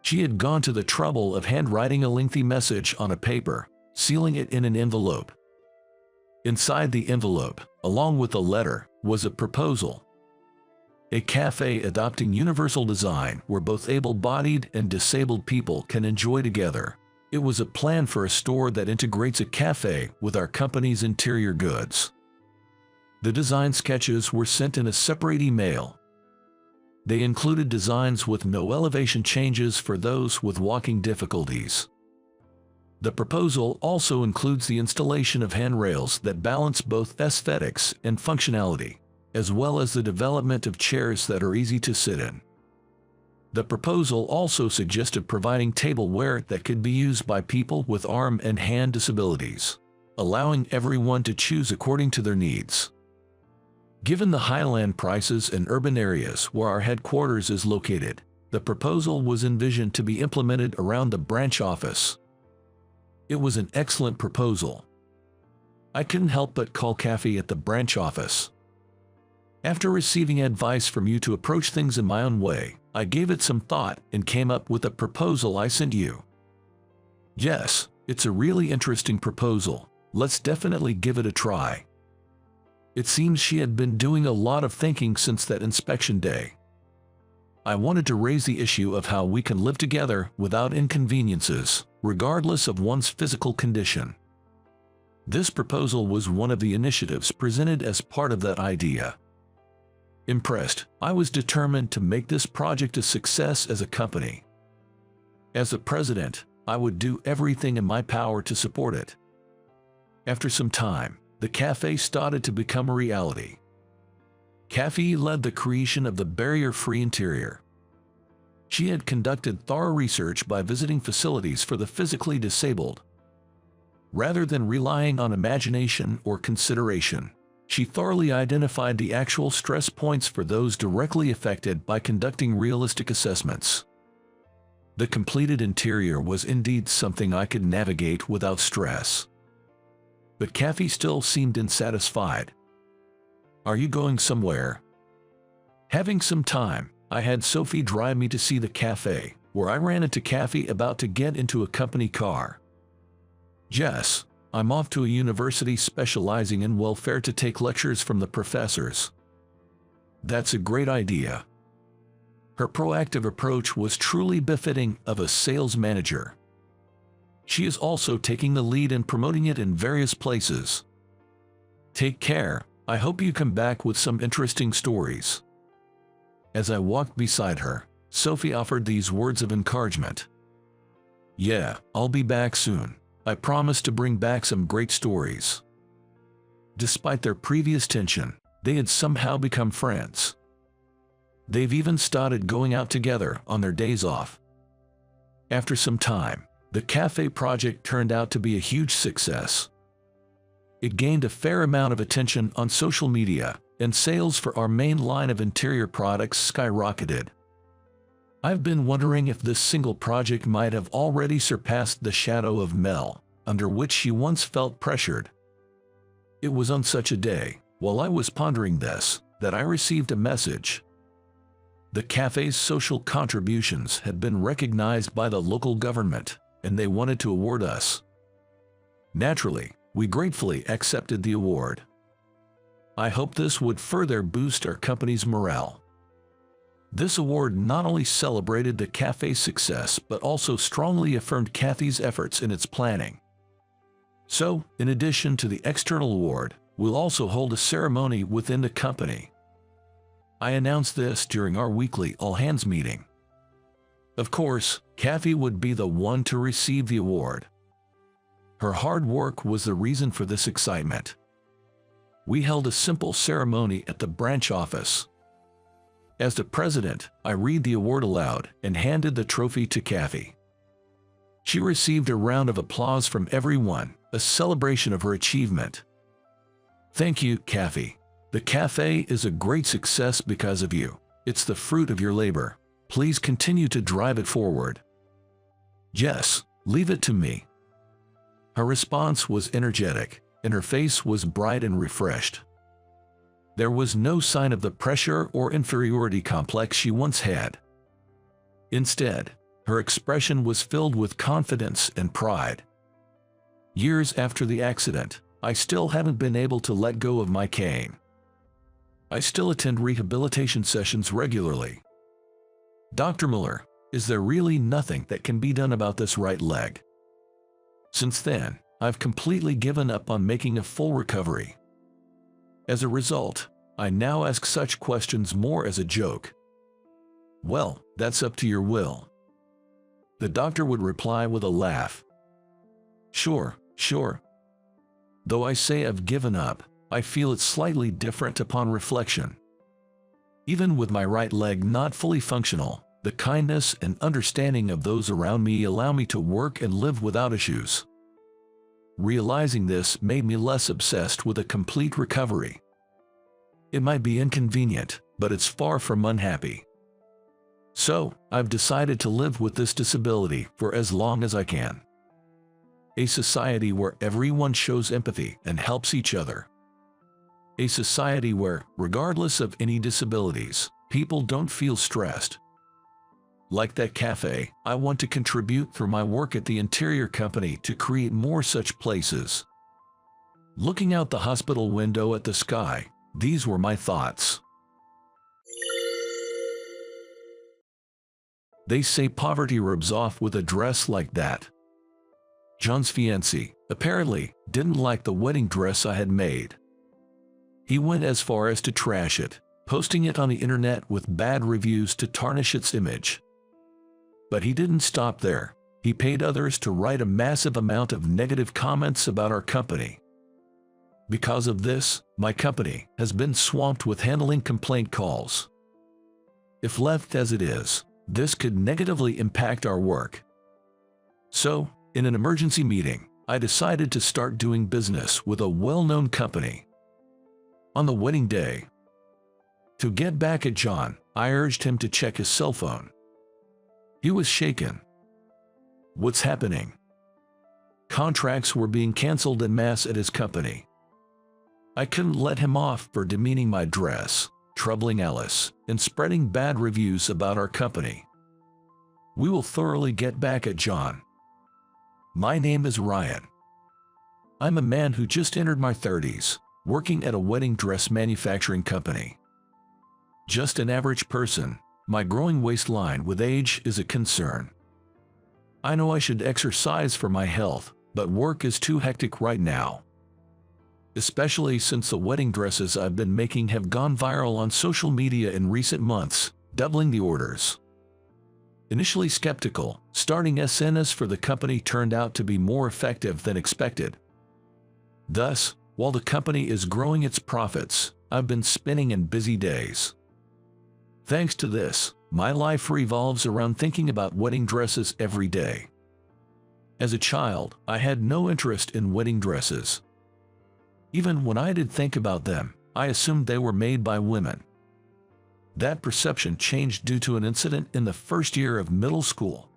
She had gone to the trouble of handwriting a lengthy message on a paper, sealing it in an envelope. Inside the envelope, along with the letter, was a proposal. A cafe adopting universal design where both able-bodied and disabled people can enjoy together. It was a plan for a store that integrates a cafe with our company's interior goods. The design sketches were sent in a separate email. They included designs with no elevation changes for those with walking difficulties. The proposal also includes the installation of handrails that balance both aesthetics and functionality, as well as the development of chairs that are easy to sit in. The proposal also suggested providing tableware that could be used by people with arm and hand disabilities, allowing everyone to choose according to their needs. Given the highland prices in urban areas where our headquarters is located, the proposal was envisioned to be implemented around the branch office. It was an excellent proposal. I couldn't help but call Kathy at the branch office. "After receiving advice from you to approach things in my own way, I gave it some thought and came up with a proposal I sent you." "Yes, it's a really interesting proposal. Let's definitely give it a try." It seems she had been doing a lot of thinking since that inspection day. I wanted to raise the issue of how we can live together without inconveniences, regardless of one's physical condition. This proposal was one of the initiatives presented as part of that idea. Impressed, I was determined to make this project a success as a company. As the president, I would do everything in my power to support it. After some time, the cafe started to become a reality. Kathy led the creation of the barrier-free interior. She had conducted thorough research by visiting facilities for the physically disabled. Rather than relying on imagination or consideration, she thoroughly identified the actual stress points for those directly affected by conducting realistic assessments. The completed interior was indeed something I could navigate without stress. But Kathy still seemed unsatisfied. "Are you going somewhere?" Having some time, I had Sophie drive me to see the cafe, where I ran into Kathy about to get into a company car. "Jess, I'm off to a university specializing in welfare to take lectures from the professors." "That's a great idea." Her proactive approach was truly befitting of a sales manager. She is also taking the lead in promoting it in various places. Take care. I hope you come back with some interesting stories. As I walked beside her, Sophie offered these words of encouragement. Yeah, I'll be back soon. I promise to bring back some great stories. Despite their previous tension, they had somehow become friends. They've even started going out together on their days off. After some time, the cafe project turned out to be a huge success. It gained a fair amount of attention on social media, and sales for our main line of interior products skyrocketed. I've been wondering if this single project might have already surpassed the shadow of Mel, under which she once felt pressured. It was on such a day, while I was pondering this, that I received a message. The cafe's social contributions had been recognized by the local government, and they wanted to award us. Naturally, we gratefully accepted the award. I hope this would further boost our company's morale. This award not only celebrated the cafe's success but also strongly affirmed Kathy's efforts in its planning. So, in addition to the external award, we'll also hold a ceremony within the company. I announced this during our weekly all-hands meeting. Of course, Kathy would be the one to receive the award. Her hard work was the reason for this excitement. We held a simple ceremony at the branch office. As the president, I read the award aloud and handed the trophy to Kathy. She received a round of applause from everyone, a celebration of her achievement. Thank you, Kathy. The cafe is a great success because of you. It's the fruit of your labor. Please continue to drive it forward. Yes, leave it to me. Her response was energetic, and her face was bright and refreshed. There was no sign of the pressure or inferiority complex she once had. Instead, her expression was filled with confidence and pride. Years after the accident, I still haven't been able to let go of my cane. I still attend rehabilitation sessions regularly. Dr. Muller, is there really nothing that can be done about this right leg? Since then, I've completely given up on making a full recovery. As a result, I now ask such questions more as a joke. Well, that's up to your will. The doctor would reply with a laugh. Sure. Though I say I've given up, I feel it's slightly different upon reflection. Even with my right leg not fully functional, the kindness and understanding of those around me allow me to work and live without issues. Realizing this made me less obsessed with a complete recovery. It might be inconvenient, but it's far from unhappy. So, I've decided to live with this disability for as long as I can. A society where everyone shows empathy and helps each other. A society where, regardless of any disabilities, people don't feel stressed. Like that cafe, I want to contribute through my work at the interior company to create more such places. Looking out the hospital window at the sky, these were my thoughts. They say poverty rubs off with a dress like that. John's fiancé, apparently, didn't like the wedding dress I had made. He went as far as to trash it, posting it on the internet with bad reviews to tarnish its image. But he didn't stop there. He paid others to write a massive amount of negative comments about our company. Because of this, my company has been swamped with handling complaint calls. If left as it is, this could negatively impact our work. So, in an emergency meeting, I decided to start doing business with a well-known company. On the wedding day, to get back at John, I urged him to check his cell phone. He was shaken. What's happening? Contracts were being canceled en masse at his company. I couldn't let him off for demeaning my dress, troubling Alice, and spreading bad reviews about our company. We will thoroughly get back at John. My name is Ryan. I'm a man who just entered my 30s, working at a wedding dress manufacturing company. Just an average person. My growing waistline with age is a concern. I know I should exercise for my health, but work is too hectic right now. Especially since the wedding dresses I've been making have gone viral on social media in recent months, doubling the orders. Initially skeptical, starting SNS for the company turned out to be more effective than expected. Thus, while the company is growing its profits, I've been spinning in busy days. Thanks to this, my life revolves around thinking about wedding dresses every day. As a child, I had no interest in wedding dresses. Even when I did think about them, I assumed they were made by women. That perception changed due to an incident in the first year of middle school.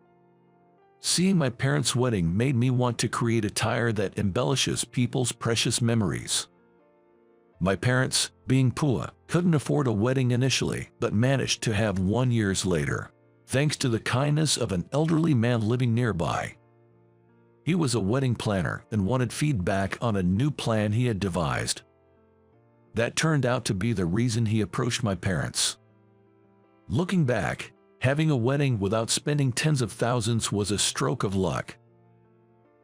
Seeing my parents' wedding made me want to create attire that embellishes people's precious memories. My parents, being poor, couldn't afford a wedding initially, but managed to have one years later, thanks to the kindness of an elderly man living nearby. He was a wedding planner and wanted feedback on a new plan he had devised. That turned out to be the reason he approached my parents. Looking back, having a wedding without spending tens of thousands was a stroke of luck.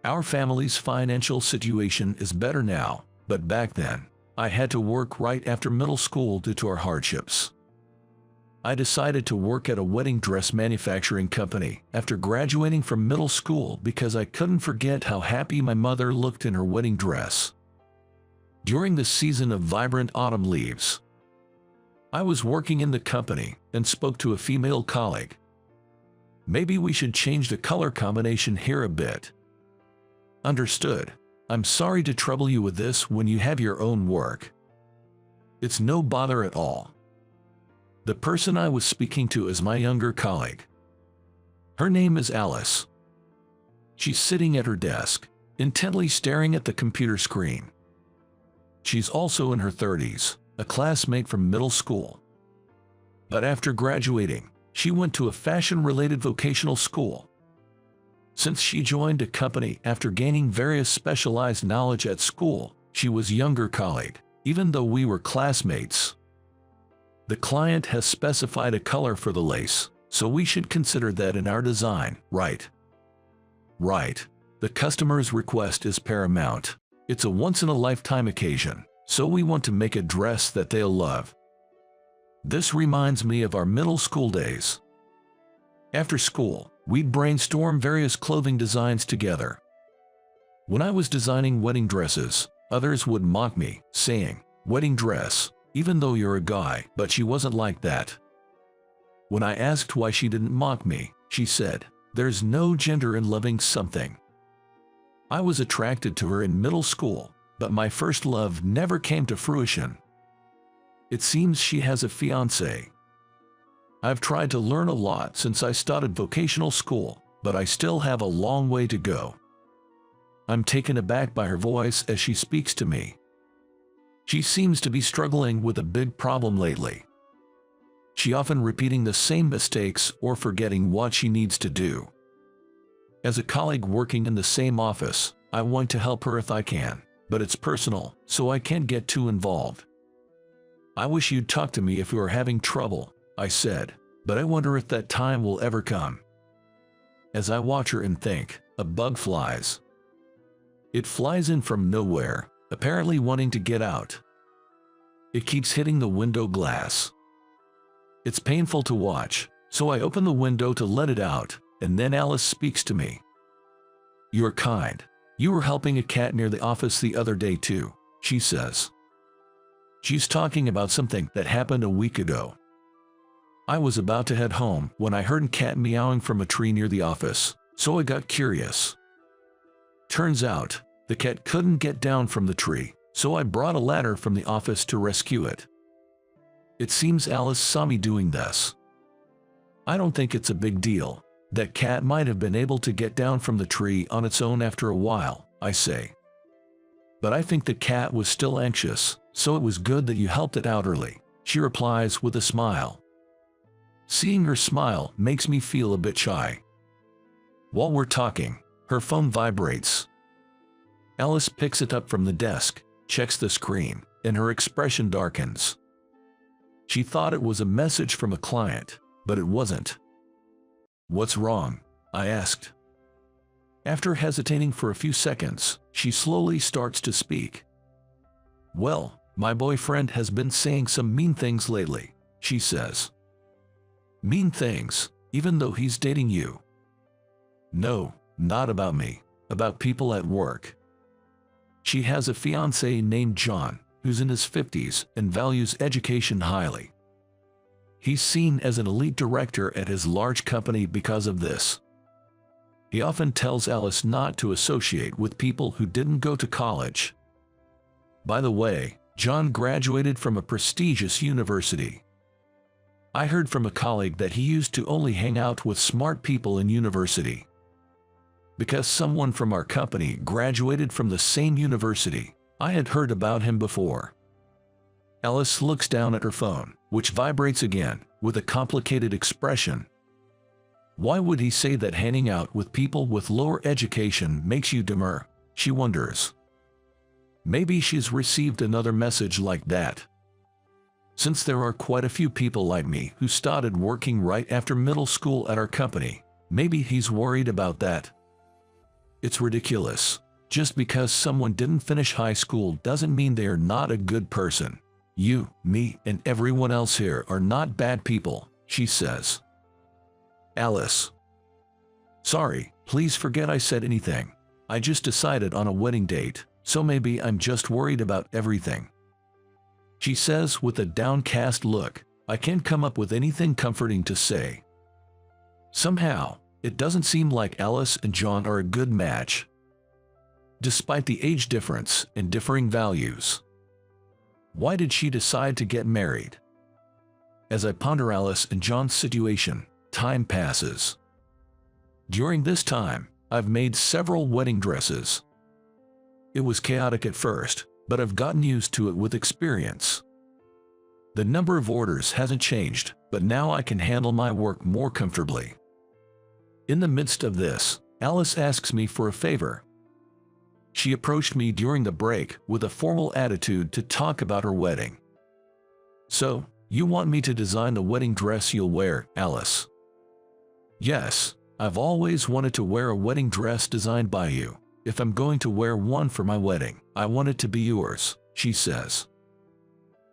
Our family's financial situation is better now, but back then, I had to work right after middle school due to our hardships. I decided to work at a wedding dress manufacturing company after graduating from middle school because I couldn't forget how happy my mother looked in her wedding dress. During the season of vibrant autumn leaves, I was working in the company and spoke to a female colleague. Maybe we should change the color combination here a bit. Understood. I'm sorry to trouble you with this when you have your own work. It's no bother at all. The person I was speaking to is my younger colleague. Her name is Alice. She's sitting at her desk, intently staring at the computer screen. She's also in her 30s, a classmate from middle school. But after graduating, she went to a fashion-related vocational school. Since she joined a company after gaining various specialized knowledge at school, she was younger colleague, even though we were classmates. The client has specified a color for the lace, so we should consider that in our design, right? Right. The customer's request is paramount. It's a once-in-a-lifetime occasion, so we want to make a dress that they'll love. This reminds me of our middle school days. After school, we'd brainstorm various clothing designs together. When I was designing wedding dresses, others would mock me, saying, "Wedding dress, even though you're a guy," but she wasn't like that. When I asked why she didn't mock me, she said, "There's no gender in loving something." I was attracted to her in middle school, but my first love never came to fruition. It seems she has a fiancé. I've tried to learn a lot since I started vocational school, but I still have a long way to go. I'm taken aback by her voice as she speaks to me. She seems to be struggling with a big problem lately. She often repeating the same mistakes or forgetting what she needs to do. As a colleague working in the same office, I want to help her if I can, but it's personal, so I can't get too involved. "I wish you'd talk to me if you are having trouble," I said, "but I wonder if that time will ever come." As I watch her and think, a bug flies. It flies in from nowhere, apparently wanting to get out. It keeps hitting the window glass. It's painful to watch, so I open the window to let it out, and then Alice speaks to me. "You're kind. You were helping a cat near the office the other day too," she says. She's talking about something that happened a week ago. I was about to head home when I heard a cat meowing from a tree near the office, so I got curious. Turns out, the cat couldn't get down from the tree, so I brought a ladder from the office to rescue it. It seems Alice saw me doing this. I don't think it's a big deal. That cat might have been able to get down from the tree on its own after a while, I say. But I think the cat was still anxious, so it was good that you helped it out early, she replies with a smile. Seeing her smile makes me feel a bit shy. While we're talking, her phone vibrates. Alice picks it up from the desk, checks the screen, and her expression darkens. She thought it was a message from a client, but it wasn't. "What's wrong?" I asked. After hesitating for a few seconds, she slowly starts to speak. "Well, my boyfriend has been saying some mean things lately," she says. "Mean things, even though he's dating you?" "No, not about me, about people at work." She has a fiancé named John, who's in his 50s and values education highly. He's seen as an elite director at his large company because of this. He often tells Alice not to associate with people who didn't go to college. By the way, John graduated from a prestigious university. I heard from a colleague that he used to only hang out with smart people in university. Because someone from our company graduated from the same university, I had heard about him before. Alice looks down at her phone, which vibrates again, with a complicated expression. Why would he say that hanging out with people with lower education makes you dumber? She wonders. Maybe she's received another message like that. Since there are quite a few people like me who started working right after middle school at our company, maybe he's worried about that. It's ridiculous. Just because someone didn't finish high school doesn't mean they are not a good person. You, me, and everyone else here are not bad people, she says. Alice. Sorry, please forget I said anything. I just decided on a wedding date, so maybe I'm just worried about everything. She says with a downcast look. I can't come up with anything comforting to say. Somehow, it doesn't seem like Alice and John are a good match. Despite the age difference and differing values. Why did she decide to get married? As I ponder Alice and John's situation, time passes. During this time, I've made several wedding dresses. It was chaotic at first, but I've gotten used to it with experience. The number of orders hasn't changed, but now I can handle my work more comfortably. In the midst of this, Alice asks me for a favor. She approached me during the break with a formal attitude to talk about her wedding. "So, you want me to design the wedding dress you'll wear, Alice?" "Yes, I've always wanted to wear a wedding dress designed by you. If I'm going to wear one for my wedding, I want it to be yours," she says.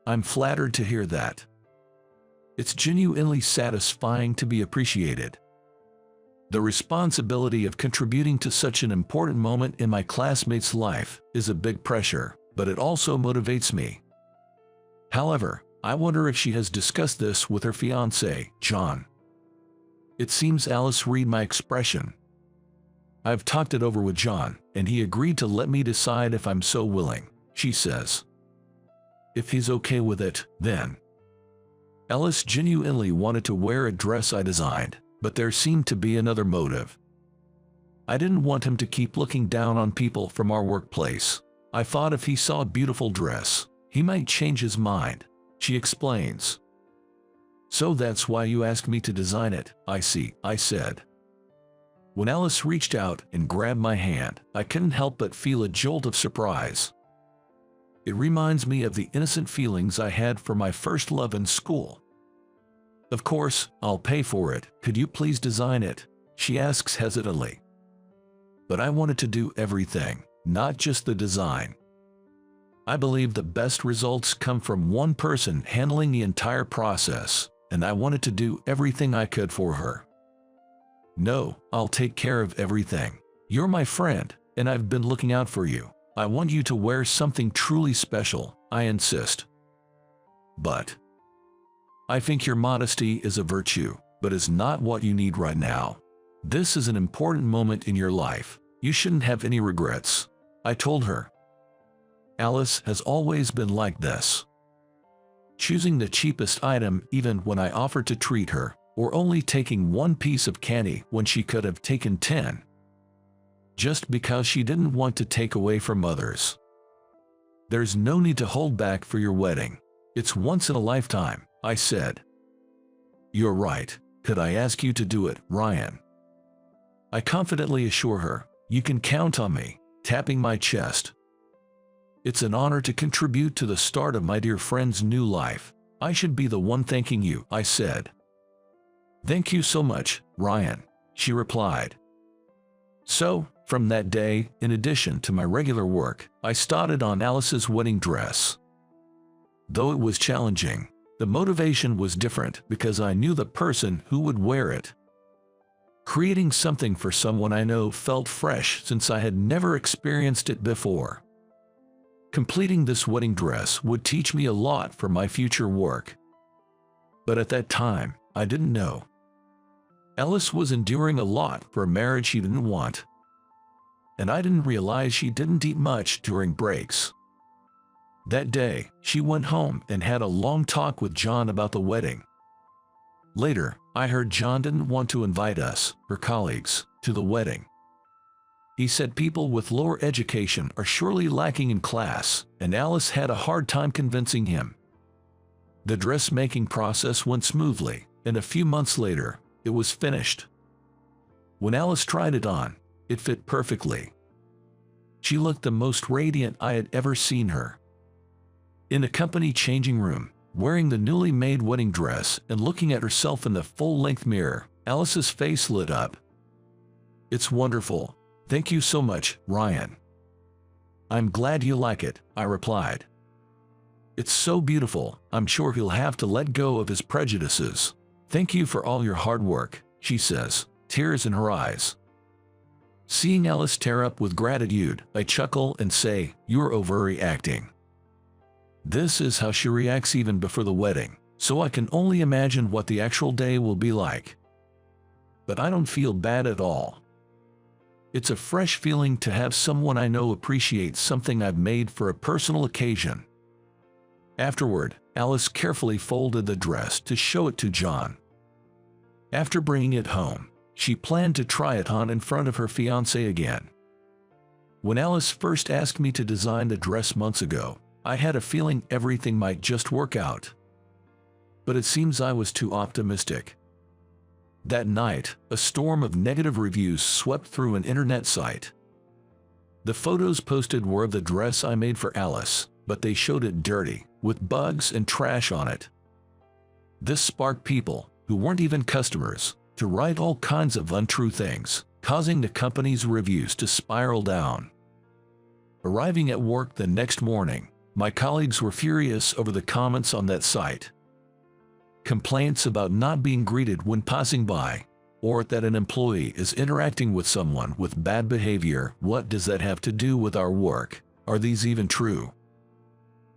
I'm flattered to hear that. It's genuinely satisfying to be appreciated. The responsibility of contributing to such an important moment in my classmate's life is a big pressure, but it also motivates me. However, I wonder if she has discussed this with her fiancé, John. It seems Alice read my expression. I've talked it over with John, and he agreed to let me decide if I'm so willing, she says. If he's okay with it, then. Alice genuinely wanted to wear a dress I designed, but there seemed to be another motive. I didn't want him to keep looking down on people from our workplace. I thought if he saw a beautiful dress, he might change his mind, she explains. So that's why you asked me to design it, I see, I said. When Alice reached out and grabbed my hand, I couldn't help but feel a jolt of surprise. It reminds me of the innocent feelings I had for my first love in school. Of course, I'll pay for it. Could you please design it? She asks hesitantly. But I wanted to do everything, not just the design. I believe the best results come from one person handling the entire process, and I wanted to do everything I could for her. No, I'll take care of everything. You're my friend, and I've been looking out for you. I want you to wear something truly special, I insist. But I think your modesty is a virtue, but is not what you need right now. This is an important moment in your life. You shouldn't have any regrets, I told her. Alice has always been like this. Choosing the cheapest item even when I offered to treat her, or only taking one piece of candy when she could have taken 10. Just because she didn't want to take away from others. There's no need to hold back for your wedding. It's once in a lifetime, I said. You're right. Could I ask you to do it, Ryan? I confidently assure her, you can count on me, tapping my chest. It's an honor to contribute to the start of my dear friend's new life. I should be the one thanking you, I said. Thank you so much, Ryan, she replied. So, From that day, in addition to my regular work, I started on Alice's wedding dress. Though it was challenging, the motivation was different because I knew the person who would wear it. Creating something for someone I know felt fresh since I had never experienced it before. Completing this wedding dress would teach me a lot for my future work. But at that time, I didn't know. Alice was enduring a lot for a marriage she didn't want. And I didn't realize she didn't eat much during breaks. That day, she went home and had a long talk with John about the wedding. Later, I heard John didn't want to invite us, her colleagues, to the wedding. He said people with lower education are surely lacking in class, and Alice had a hard time convincing him. The dressmaking process went smoothly, and a few months later, it was finished. When Alice tried it on, it fit perfectly. She looked the most radiant I had ever seen her. In a company changing room, wearing the newly made wedding dress and looking at herself in the full-length mirror, Alice's face lit up. "It's wonderful. Thank you so much, Ryan." "I'm glad you like it," I replied. "It's so beautiful, I'm sure he'll have to let go of his prejudices. Thank you for all your hard work," she says, tears in her eyes. Seeing Alice tear up with gratitude, I chuckle and say, "You're overreacting." This is how she reacts even before the wedding, so I can only imagine what the actual day will be like. But I don't feel bad at all. It's a fresh feeling to have someone I know appreciate something I've made for a personal occasion. Afterward, Alice carefully folded the dress to show it to John. After bringing it home, she planned to try it on in front of her fiancé again. When Alice first asked me to design the dress months ago, I had a feeling everything might just work out. But it seems I was too optimistic. That night, a storm of negative reviews swept through an internet site. The photos posted were of the dress I made for Alice, but they showed it dirty, with bugs and trash on it. This sparked people, who weren't even customers, to write all kinds of untrue things, causing the company's reviews to spiral down. Arriving at work the next morning, my colleagues were furious over the comments on that site. Complaints about not being greeted when passing by, or that an employee is interacting with someone with bad behavior. What does that have to do with our work? Are these even true?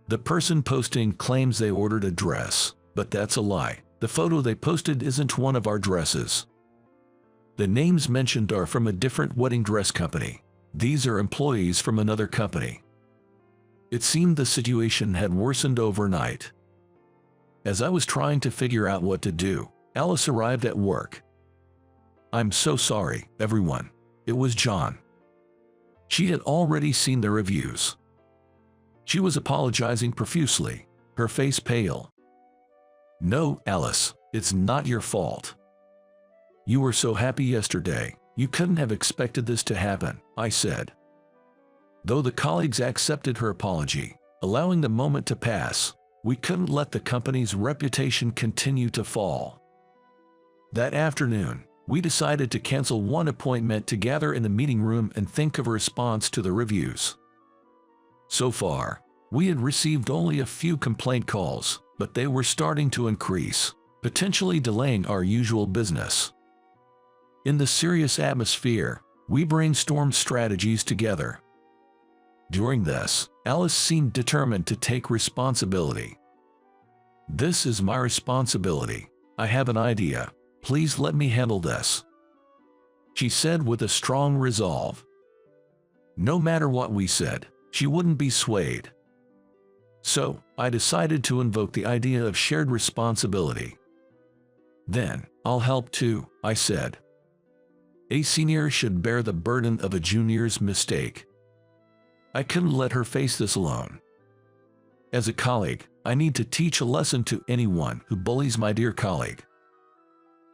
The person posting claims they ordered a dress, but that's a lie. The photo they posted isn't one of our dresses. The names mentioned are from a different wedding dress company. These are employees from another company. It seemed the situation had worsened overnight. As I was trying to figure out what to do, Alice arrived at work. "I'm so sorry, everyone. It was John." She had already seen the reviews. She was apologizing profusely, her face pale. "No, Alice, it's not your fault. You were so happy yesterday, you couldn't have expected this to happen," I said. Though the colleagues accepted her apology, allowing the moment to pass, we couldn't let the company's reputation continue to fall. That afternoon, we decided to cancel one appointment to gather in the meeting room and think of a response to the reviews. So far, we had received only a few complaint calls, but they were starting to increase, potentially delaying our usual business. In the serious atmosphere, we brainstormed strategies together. During this, Alice seemed determined to take responsibility. "This is my responsibility. I have an idea. Please let me handle this," she said with a strong resolve. No matter what we said, she wouldn't be swayed. So, I decided to invoke the idea of shared responsibility. "Then, I'll help too," I said. "A senior should bear the burden of a junior's mistake." I couldn't let her face this alone. As a colleague, I need to teach a lesson to anyone who bullies my dear colleague.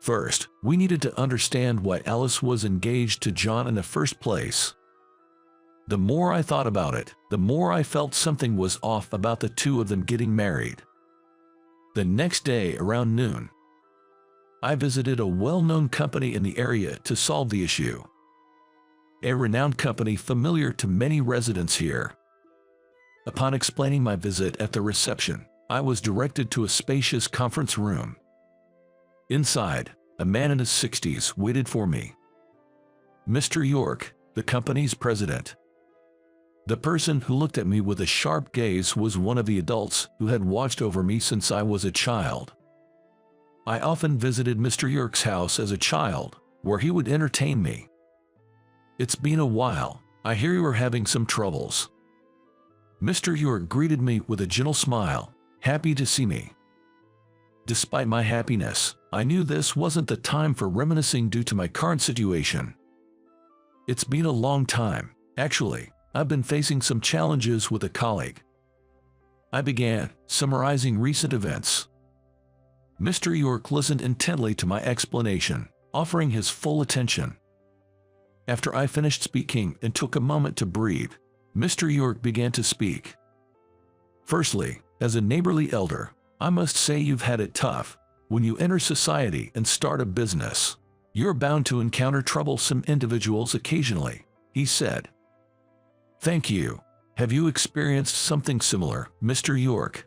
First, we needed to understand why Alice was engaged to John in the first place. The more I thought about it, the more I felt something was off about the two of them getting married. The next day around noon, I visited a well-known company in the area to solve the issue. a renowned company familiar to many residents here. Upon explaining my visit at the reception, I was directed to a spacious conference room. Inside, a man in his 60s waited for me. Mr. York, the company's president. The person who looked at me with a sharp gaze was one of the adults who had watched over me since I was a child. I often visited Mr. York's house as a child, where he would entertain me. "It's been a while. I hear you are having some troubles." Mr. York greeted me with a gentle smile, happy to see me. Despite my happiness, I knew this wasn't the time for reminiscing due to my current situation. "It's been a long time. Actually, I've been facing some challenges with a colleague." I began, summarizing recent events. Mr. York listened intently to my explanation, offering his full attention. After I finished speaking and took a moment to breathe, Mr. York began to speak. "Firstly, as a neighborly elder, I must say you've had it tough. When you enter society and start a business, you're bound to encounter troublesome individuals occasionally," he said. "Thank you. Have you experienced something similar, Mr. York?"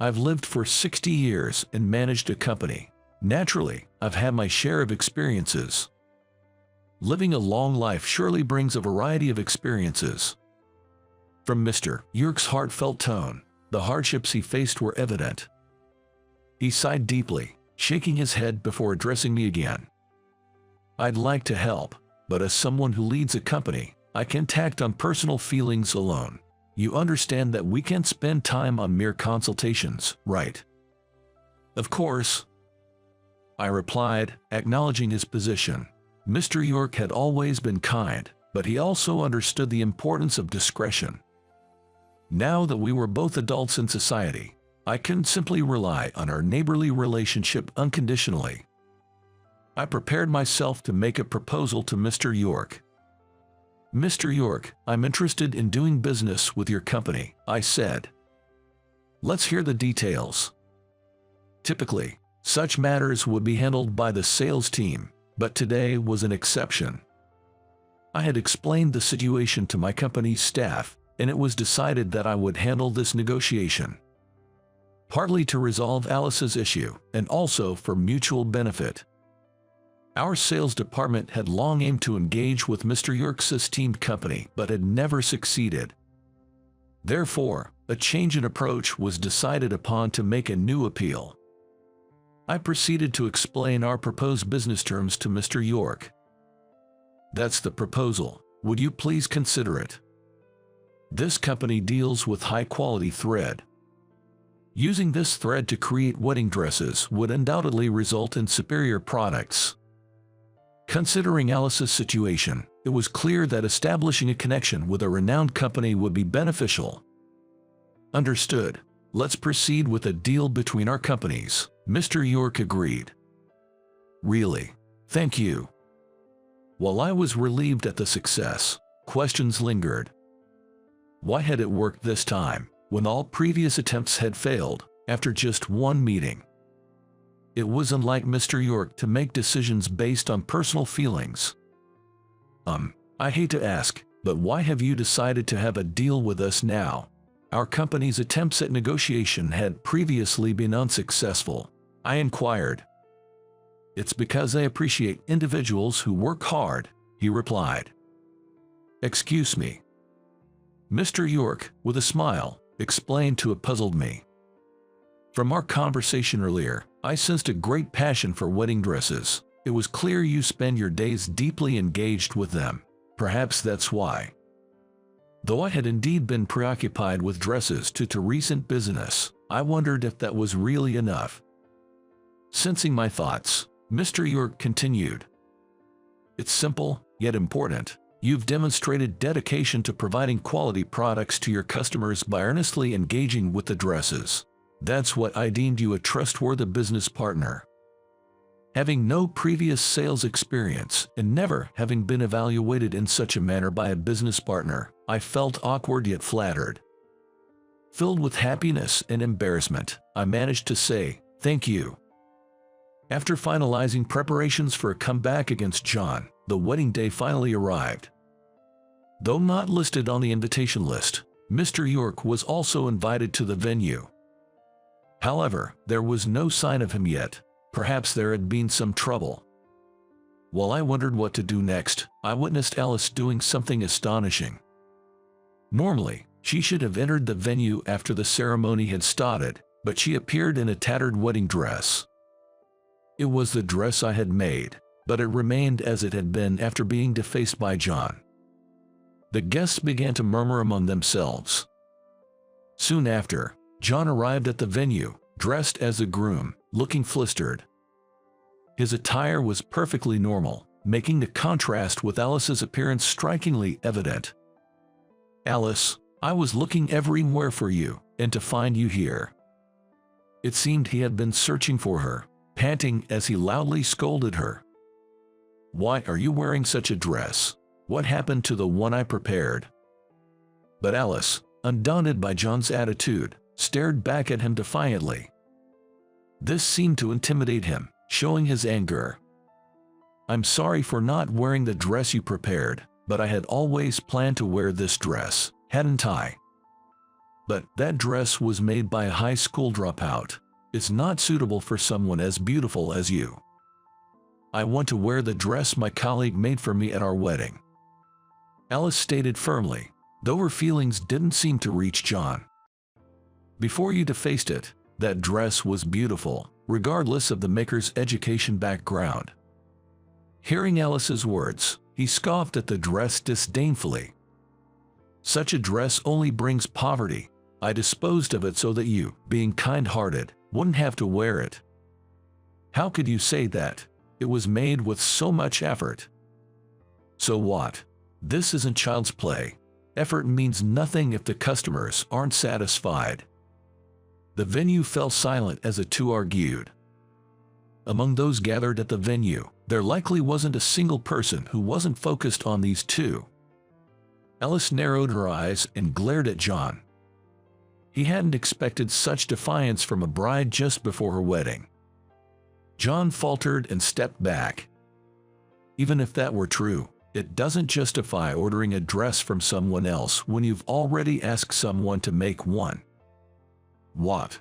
"I've lived for 60 years and managed a company. Naturally, I've had my share of experiences." Living a long life surely brings a variety of experiences. From Mr. York's heartfelt tone, the hardships he faced were evident. He sighed deeply, shaking his head before addressing me again. "I'd like to help, but as someone who leads a company, I can't act on personal feelings alone. You understand that we can't spend time on mere consultations, right?" "Of course," I replied, acknowledging his position. Mr. York had always been kind, but he also understood the importance of discretion. Now that we were both adults in society, I couldn't simply rely on our neighborly relationship unconditionally. I prepared myself to make a proposal to Mr. York. "Mr. York, I'm interested in doing business with your company," I said. "Let's hear the details." Typically, such matters would be handled by the sales team, but today was an exception. I had explained the situation to my company's staff, and it was decided that I would handle this negotiation. Partly to resolve Alice's issue, and also for mutual benefit. Our sales department had long aimed to engage with Mr. York's esteemed company, but had never succeeded. Therefore, a change in approach was decided upon to make a new appeal. I proceeded to explain our proposed business terms to Mr. York. "That's the proposal. Would you please consider it? This company deals with high-quality thread. Using this thread to create wedding dresses would undoubtedly result in superior products." Considering Alice's situation, it was clear that establishing a connection with a renowned company would be beneficial. "Understood. Let's proceed with a deal between our companies," Mr. York agreed. "Really? Thank you." While I was relieved at the success, questions lingered. Why had it worked this time, when all previous attempts had failed, after just one meeting? It was unlike Mr. York to make decisions based on personal feelings. I hate to ask, but why have you decided to have a deal with us now? Our company's attempts at negotiation had previously been unsuccessful," I inquired. "It's because I appreciate individuals who work hard," he replied. "Excuse me." Mr. York, with a smile, explained to have puzzled me. "From our conversation earlier, I sensed a great passion for wedding dresses. It was clear you spend your days deeply engaged with them. Perhaps that's why." Though I had indeed been preoccupied with dresses due to recent business, I wondered if that was really enough. Sensing my thoughts, Mr. York continued. "It's simple, yet important. You've demonstrated dedication to providing quality products to your customers by earnestly engaging with the dresses. That's what I deemed you a trustworthy business partner. Having no previous sales experience and never having been evaluated in such a manner by a business partner, I felt awkward yet flattered. Filled with happiness and embarrassment, I managed to say, "Thank you." After finalizing preparations for a comeback against John, the wedding day finally arrived. Though not listed on the invitation list, Mr. York was also invited to the venue. However, there was no sign of him yet. Perhaps there had been some trouble. While I wondered what to do next, I witnessed Alice doing something astonishing. Normally, she should have entered the venue after the ceremony had started, but she appeared in a tattered wedding dress. It was the dress I had made, but it remained as it had been after being defaced by John. The guests began to murmur among themselves. Soon after, John arrived at the venue, dressed as a groom, looking flustered. His attire was perfectly normal, making the contrast with Alice's appearance strikingly evident. "Alice, I was looking everywhere for you, and to find you here." It seemed he had been searching for her, panting as he loudly scolded her. "Why are you wearing such a dress? What happened to the one I prepared?" But Alice, undaunted by John's attitude, stared back at him defiantly. This seemed to intimidate him, showing his anger. "I'm sorry for not wearing the dress you prepared, but I had always planned to wear this dress, hadn't I? But that dress was made by a high school dropout. It's not suitable for someone as beautiful as you. I want to wear the dress my colleague made for me at our wedding." Alice stated firmly, though her feelings didn't seem to reach John. "Before you defaced it, that dress was beautiful, regardless of the maker's education background." Hearing Alice's words, he scoffed at the dress disdainfully. "Such a dress only brings poverty. I disposed of it so that you, being kind-hearted, wouldn't have to wear it." "How could you say that? It was made with so much effort." "So what? This isn't child's play. Effort means nothing if the customers aren't satisfied." The venue fell silent as the two argued. Among those gathered at the venue, there likely wasn't a single person who wasn't focused on these two. Alice narrowed her eyes and glared at John. He hadn't expected such defiance from a bride just before her wedding. John faltered and stepped back. "Even if that were true, it doesn't justify ordering a dress from someone else when you've already asked someone to make one." "What?"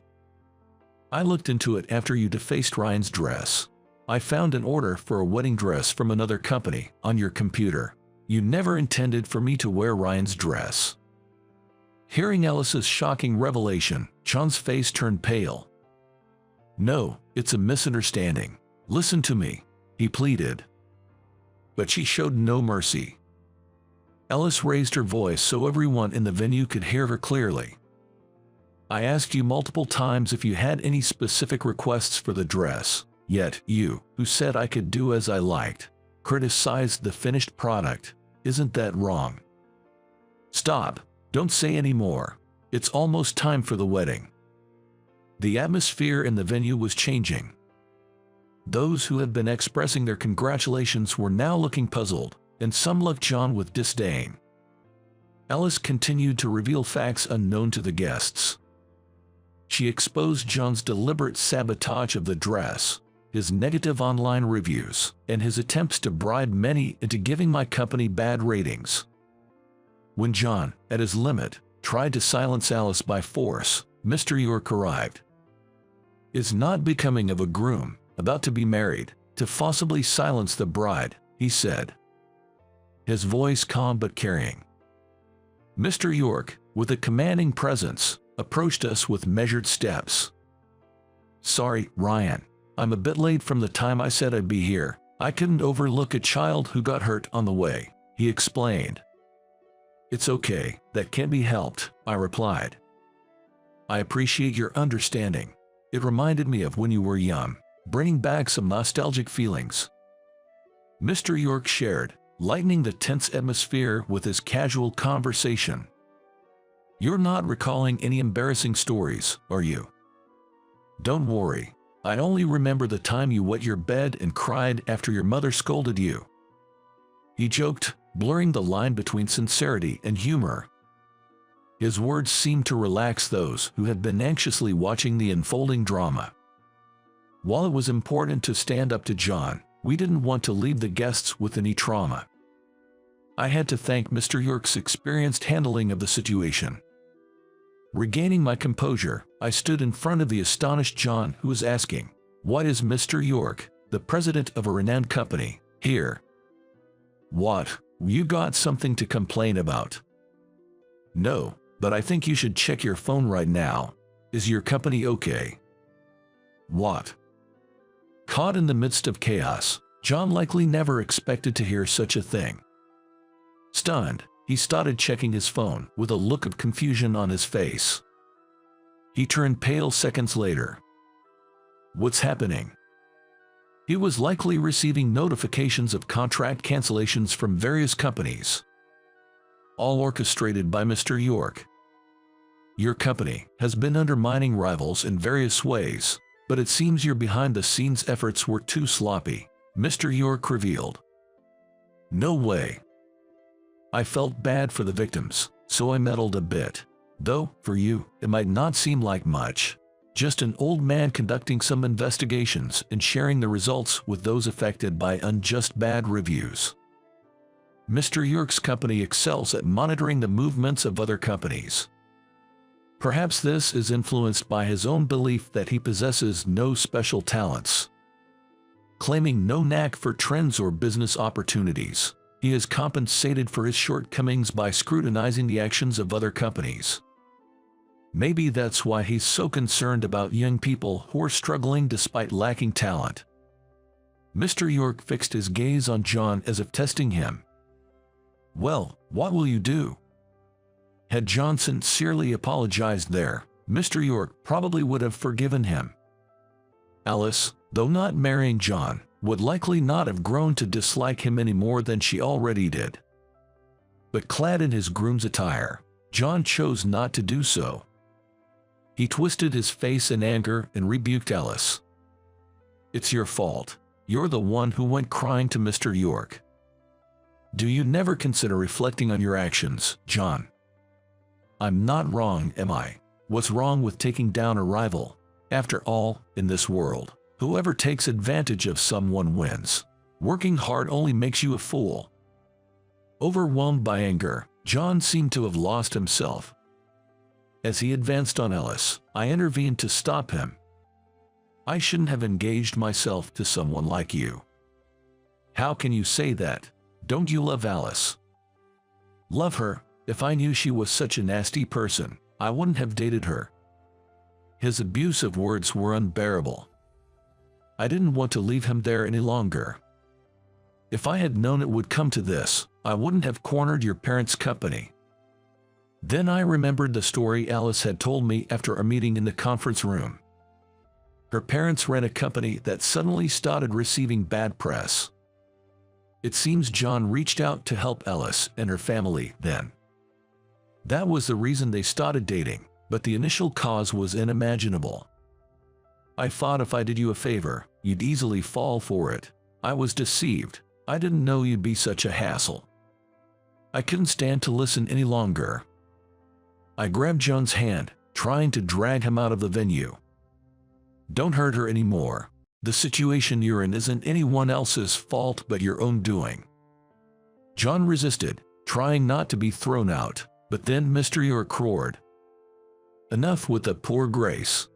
"I looked into it after you defaced Ryan's dress. I found an order for a wedding dress from another company on your computer. You never intended for me to wear Ryan's dress." Hearing Alice's shocking revelation, John's face turned pale. "No, it's a misunderstanding. Listen to me," he pleaded. But she showed no mercy. Alice raised her voice so everyone in the venue could hear her clearly. "I asked you multiple times if you had any specific requests for the dress, yet you, who said I could do as I liked, criticized the finished product. Isn't that wrong?" "Stop, don't say any more. It's almost time for the wedding." The atmosphere in the venue was changing. Those who had been expressing their congratulations were now looking puzzled, and some looked John with disdain. Alice continued to reveal facts unknown to the guests. She exposed John's deliberate sabotage of the dress, his negative online reviews, and his attempts to bribe many into giving my company bad ratings. When John, at his limit, tried to silence Alice by force, Mr. York arrived. "It's not becoming of a groom, about to be married, to forcibly silence the bride," he said, his voice calm but carrying. Mr. York, with a commanding presence, approached us with measured steps. "Sorry, Ryan. I'm a bit late from the time I said I'd be here. I couldn't overlook a child who got hurt on the way," he explained. "It's okay, that can't be helped," I replied. "I appreciate your understanding. It reminded me of when you were young, bringing back some nostalgic feelings." Mr. York shared, lightening the tense atmosphere with his casual conversation. "You're not recalling any embarrassing stories, are you?" "Don't worry. I only remember the time you wet your bed and cried after your mother scolded you." He joked, blurring the line between sincerity and humor. His words seemed to relax those who had been anxiously watching the unfolding drama. While it was important to stand up to John, We didn't want to leave the guests with any trauma. I had to thank Mr. York's experienced handling of the situation. Regaining my composure, I stood in front of the astonished John, who was asking, "What is Mr. York, the president of a renowned company, here? What, you got something to complain about?" "No, but I think you should check your phone right now. Is your company okay?" "What?" Caught in the midst of chaos, John likely never expected to hear such a thing. Stunned, he started checking his phone with a look of confusion on his face. He turned pale seconds later. What's happening? He was likely receiving notifications of contract cancellations from various companies, all orchestrated by Mr. York. Your company has been undermining rivals in various ways, but it seems your behind-the-scenes efforts were too sloppy, Mr. York revealed. No way. I felt bad for the victims, so I meddled a bit. Though, for you, it might not seem like much. Just an old man conducting some investigations and sharing the results with those affected by unjust bad reviews. Mr. York's company excels at monitoring the movements of other companies. Perhaps this is influenced by his own belief that he possesses no special talents. Claiming no knack for trends or business opportunities, he is compensated for his shortcomings by scrutinizing the actions of other companies. Maybe that's why he's so concerned about young people who are struggling despite lacking talent. Mr. York fixed his gaze on John as if testing him. "Well, what will you do?" Had John sincerely apologized there, Mr. York probably would have forgiven him. Alice, though not marrying John, would likely not have grown to dislike him any more than she already did. But clad in his groom's attire, John chose not to do so. He twisted his face in anger and rebuked Alice. "It's your fault. You're the one who went crying to Mr. York. Do you never consider reflecting on your actions, John? I'm not wrong, am I? What's wrong with taking down a rival? After all, in this world, whoever takes advantage of someone wins. Working hard only makes you a fool." Overwhelmed by anger, John seemed to have lost himself. As he advanced on Alice, I intervened to stop him. "I shouldn't have engaged myself to someone like you." "How can you say that? Don't you love Alice?" "Love her? If I knew she was such a nasty person, I wouldn't have dated her." His abusive words were unbearable. I didn't want to leave him there any longer. "If I had known it would come to this, I wouldn't have cornered your parents' company." Then I remembered the story Alice had told me after a meeting in the conference room. Her parents ran a company that suddenly started receiving bad press. It seems John reached out to help Alice and her family then. That was the reason they started dating, but the initial cause was unimaginable. "I thought if I did you a favor, you'd easily fall for it. I was deceived. I didn't know you'd be such a hassle." I couldn't stand to listen any longer. I grabbed John's hand, trying to drag him out of the venue. "Don't hurt her anymore. The situation you're in isn't anyone else's fault but your own doing." John resisted, trying not to be thrown out, but then Mr. York roared, "Enough with the poor Grace."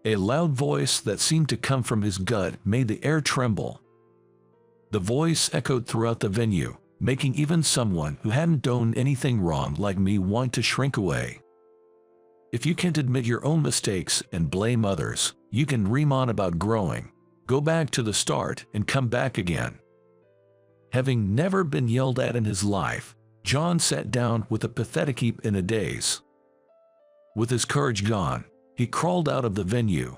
A loud voice that seemed to come from his gut made the air tremble. The voice echoed throughout the venue, making even someone who hadn't done anything wrong like me want to shrink away. "If you can't admit your own mistakes and blame others, you can dream on about growing. Go back to the start and come back again." Having never been yelled at in his life, John sat down with a pathetic heap in a daze. With his courage gone, he crawled out of the venue.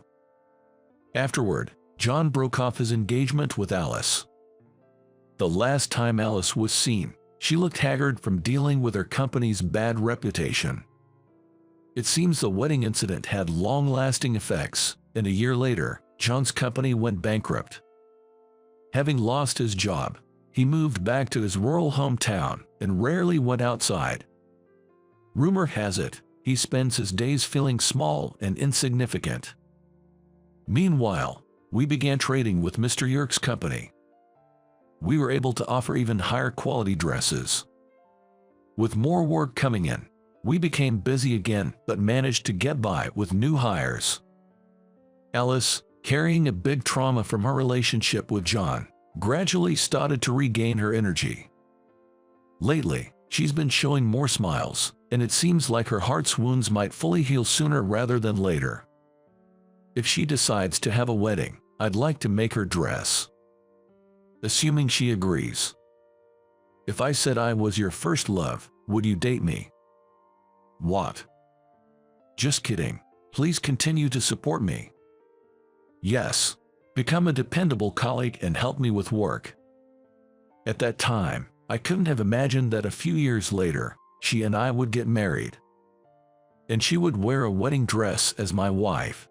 Afterward, John broke off his engagement with Alice. The last time Alice was seen, she looked haggard from dealing with her company's bad reputation. It seems the wedding incident had long-lasting effects, and a year later, John's company went bankrupt. Having lost his job, he moved back to his rural hometown and rarely went outside. Rumor has it, he spends his days feeling small and insignificant. Meanwhile, We began trading with Mr. Yerk's company. We were able to offer even higher quality dresses. With more work coming in, we became busy again but managed to get by with new hires. Alice, carrying a big trauma from her relationship with John, gradually started to regain her energy. Lately, she's been showing more smiles, and it seems like her heart's wounds might fully heal sooner rather than later. If she decides to have a wedding, I'd like to make her dress. Assuming she agrees. If I said I was your first love, would you date me? What? Just kidding. Please continue to support me. Yes. Become a dependable colleague and help me with work. At that time, I couldn't have imagined that a few years later, she and I would get married. And she would wear a wedding dress as my wife.